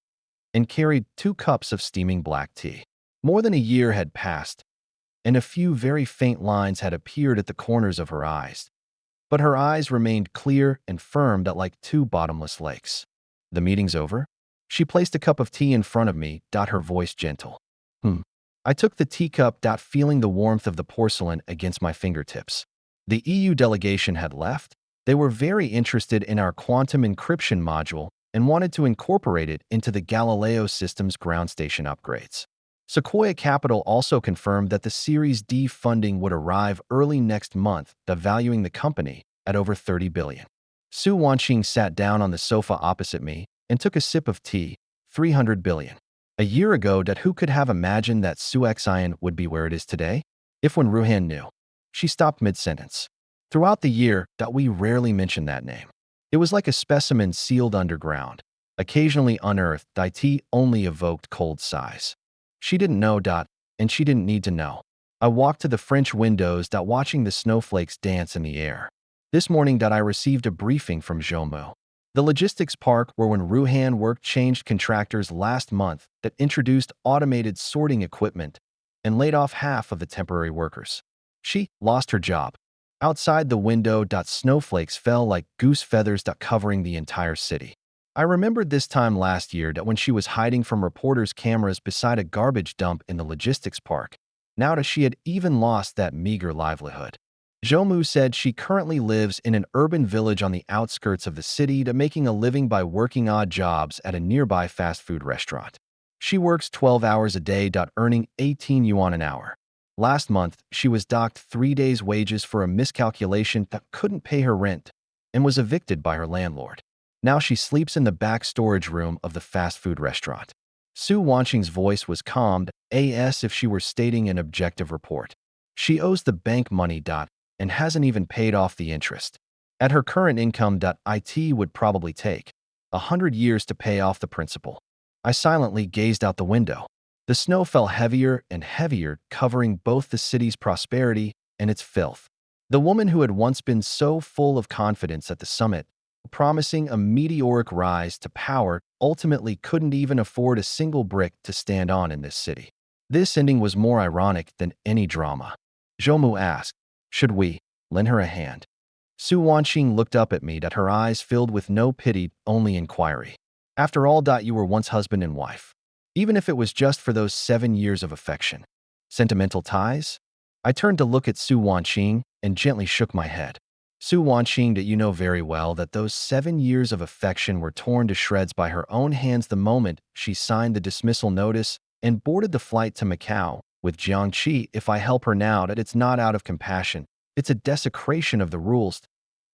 and carried 2 cups of steaming black tea. More than a year had passed, and a few very faint lines had appeared at the corners of her eyes. But her eyes remained clear and firm, like 2 bottomless lakes. "The meeting's over?" She placed a cup of tea in front of me, her voice gentle. I took the teacup, feeling the warmth of the porcelain against my fingertips. The EU delegation had left. They were very interested in our quantum encryption module and wanted to incorporate it into the Galileo system's ground station upgrades. Sequoia Capital also confirmed that the Series D funding would arrive early next month, valuing the company at over 30 billion. Su Wanqing sat down on the sofa opposite me and took a sip of tea. 300 billion. A year ago, who could have imagined that Suxian would be where it is today? If when Ruhan knew. She stopped mid-sentence. Throughout the year, we rarely mentioned that name. It was like a specimen sealed underground. Occasionally unearthed, it only evoked cold sighs. She didn't know, and she didn't need to know. I walked to the French windows, watching the snowflakes dance in the air. This morning, I received a briefing from Zhou Mu. The logistics park where when Ruhan worked changed contractors last month that introduced automated sorting equipment and laid off half of the temporary workers. She lost her job. Outside the window, snowflakes fell like goose feathers, covering the entire city. I remembered this time last year when she was hiding from reporters' cameras beside a garbage dump in the logistics park. Now she had even lost that meager livelihood. Zhoumu said she currently lives in an urban village on the outskirts of the city, making a living by working odd jobs at a nearby fast food restaurant. She works 12 hours a day, earning 18 yuan an hour. Last month, she was docked 3 days' wages for a miscalculation that couldn't pay her rent and was evicted by her landlord. Now she sleeps in the back storage room of the fast food restaurant. Su Wanqing's voice was calmed, as if she were stating an objective report. She owes the bank money, and hasn't even paid off the interest. At her current income, it would probably take 100 years to pay off the principal. I silently gazed out the window. The snow fell heavier and heavier, covering both the city's prosperity and its filth. The woman who had once been so full of confidence at the summit, promising a meteoric rise to power, ultimately couldn't even afford a single brick to stand on in this city. This ending was more ironic than any drama. Zhoumu asked, "Should we lend her a hand?" Su Wanqing looked up at me, her eyes filled with no pity, only inquiry. "After all, you were once husband and wife. Even if it was just for those 7 years of affection. Sentimental ties?" I turned to look at Su Wanqing and gently shook my head. Su Wanqing, you know very well that those 7 years of affection were torn to shreds by her own hands the moment she signed the dismissal notice and boarded the flight to Macau with Jiangqi. If I help her now, it's not out of compassion. It's a desecration of the rules,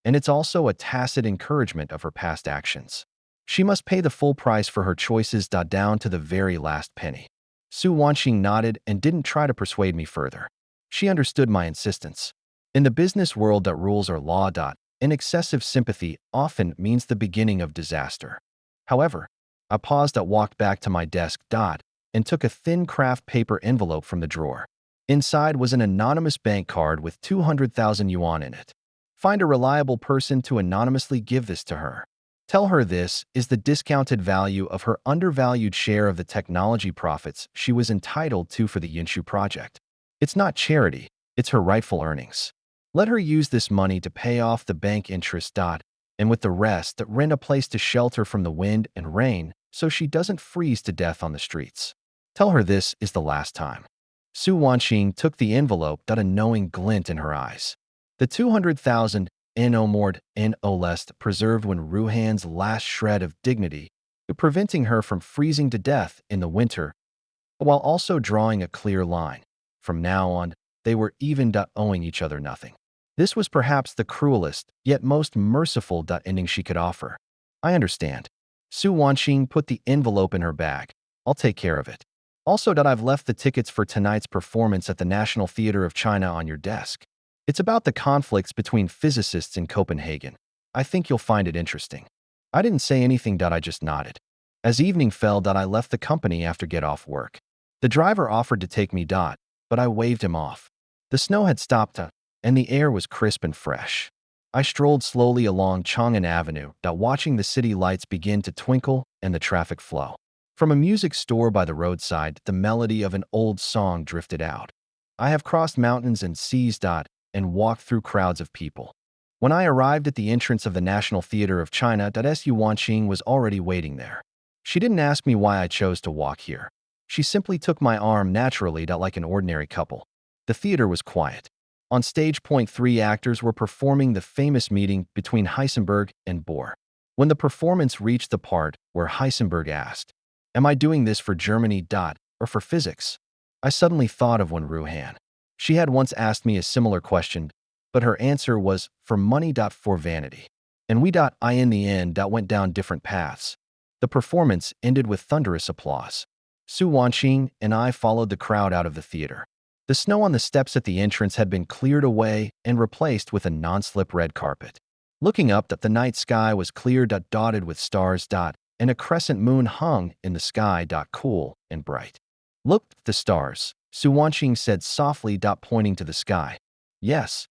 and it's also a tacit encouragement of her past actions. She must pay the full price for her choices, down to the very last penny. Su Wanqing nodded and didn't try to persuade me further. She understood my insistence. In the business world, rules are law, and excessive sympathy often means the beginning of disaster. However, I paused, walked back to my desk, and took a thin craft paper envelope from the drawer. Inside was an anonymous bank card with 200,000 yuan in it. Find a reliable person to anonymously give this to her. Tell her this is the discounted value of her undervalued share of the technology profits she was entitled to for the Yinshu project. It's not charity, it's her rightful earnings. Let her use this money to pay off the bank interest, and with the rest, rent a place to shelter from the wind and rain so she doesn't freeze to death on the streets. Tell her this is the last time. Su Wanqing took the envelope, a knowing glint in her eyes. The 200,000 no more, no less, preserved when Ruhan's last shred of dignity, preventing her from freezing to death in the winter, while also drawing a clear line. From now on, they were even owing each other nothing. This was perhaps the cruelest, yet most merciful ending she could offer. I understand. Su Wanqing put the envelope in her bag. I'll take care of it. Also, I've left the tickets for tonight's performance at the National Theatre of China on your desk. It's about the conflicts between physicists in Copenhagen. I think you'll find it interesting. I didn't say anything, I just nodded. As evening fell, I left the company after get off work. The driver offered to take me, but I waved him off. The snow had stopped, and the air was crisp and fresh. I strolled slowly along Chang'an Avenue, watching the city lights begin to twinkle and the traffic flow. From a music store by the roadside, the melody of an old song drifted out. I have crossed mountains and seas, and walked through crowds of people. When I arrived at the entrance of the National Theatre of China, Su Wanqing was already waiting there. She didn't ask me why I chose to walk here. She simply took my arm naturally, like an ordinary couple. The theater was quiet. On stage, 3 actors were performing the famous meeting between Heisenberg and Bohr. When the performance reached the part where Heisenberg asked, "Am I doing this for Germany, or for physics?" I suddenly thought of when Ruhan. She had once asked me a similar question, but her answer was, "For money, for vanity." And in the end, went down different paths. The performance ended with thunderous applause. Su Wanqing and I followed the crowd out of the theater. The snow on the steps at the entrance had been cleared away and replaced with a non-slip red carpet. Looking up, the night sky was clear, dotted with stars, and a crescent moon hung in the sky, cool and bright. "Look, the stars," Su Wanqing said softly, pointing to the sky. Yes.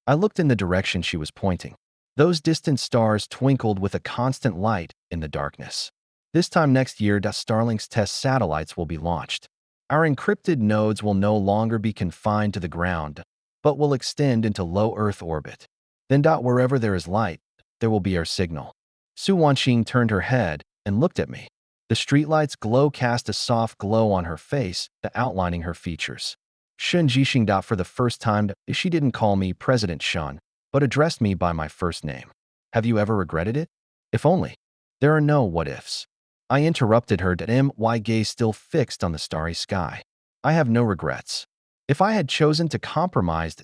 I looked in the direction she was pointing. Those distant stars twinkled with a constant light in the darkness. This time next year, Starlink's test satellites will be launched. Our encrypted nodes will no longer be confined to the ground, but will extend into low Earth orbit. Then, wherever there is light, there will be our signal. Su Wanqing turned her head and looked at me. The streetlight's glow cast a soft glow on her face, outlining her features. Shun Jixing. For the first time, she didn't call me President Shun, but addressed me by my first name. Have you ever regretted it? If only. There are no what-ifs. I interrupted her, my gaze still fixed on the starry sky. I have no regrets. If I had chosen to compromise,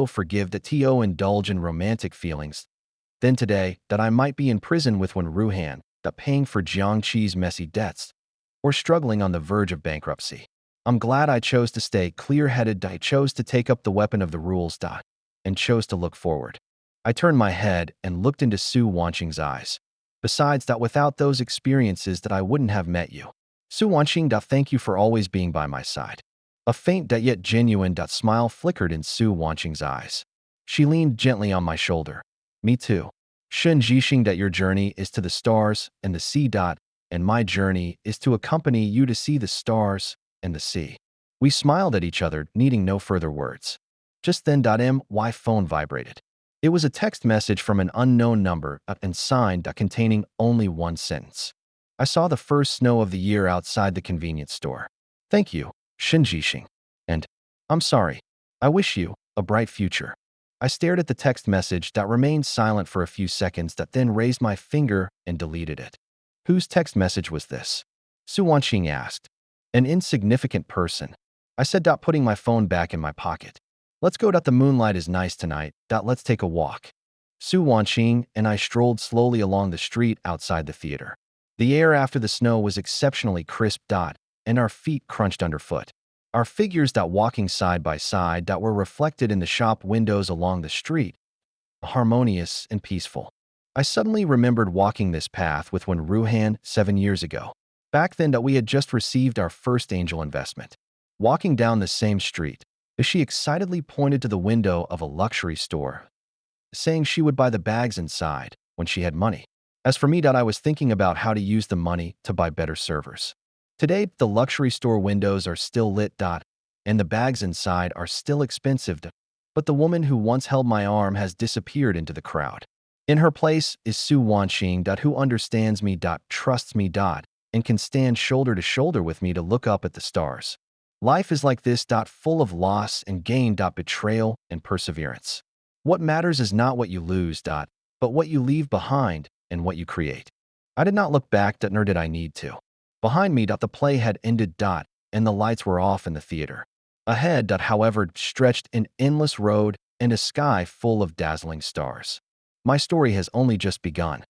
forgive, indulge in romantic feelings, then today, I might be in prison with Wen Ruhan, paying for Jiangqi's messy debts, or struggling on the verge of bankruptcy. I'm glad I chose to stay clear-headed. I chose to take up the weapon of the rules, and chose to look forward. I turned my head and looked into Su Wanqing's eyes. Besides, without those experiences, I wouldn't have met you. Su Wanqing, thank you for always being by my side. A faint yet genuine smile flickered in Su Wanqing's eyes. She leaned gently on my shoulder. Me too. Shun Jixing, your journey is to the stars and the sea. And my journey is to accompany you to see the stars and the sea. We smiled at each other, needing no further words. Just then, my phone vibrated. It was a text message from an unknown number and signed, containing only one sentence. I saw the first snow of the year outside the convenience store. Thank you, Shun Jixing. And I'm sorry. I wish you a bright future. I stared at the text message, remained silent for a few seconds, then raised my finger and deleted it. Whose text message was this? Su Wanqing asked. An insignificant person. I said, putting my phone back in my pocket. Let's go. The moonlight is nice tonight. Let's take a walk. Su Wanqing and I strolled slowly along the street outside the theater. The air after the snow was exceptionally crisp. And our feet crunched underfoot. Our figures, walking side by side, were reflected in the shop windows along the street, harmonious and peaceful. I suddenly remembered walking this path with Wen Ruhan 7 years ago. Back then, we had just received our first angel investment. Walking down the same street, she excitedly pointed to the window of a luxury store, saying she would buy the bags inside when she had money. As for me, I was thinking about how to use the money to buy better servers. Today, the luxury store windows are still lit, and the bags inside are still expensive, but the woman who once held my arm has disappeared into the crowd. In her place is Su Wanqing, who understands me, trusts me, and can stand shoulder to shoulder with me to look up at the stars. Life is like this, full of loss and gain, betrayal and perseverance. What matters is not what you lose, but what you leave behind and what you create. I did not look back, nor did I need to. Behind me, the play had ended, and the lights were off in the theater. Ahead, however, stretched an endless road and a sky full of dazzling stars. My story has only just begun.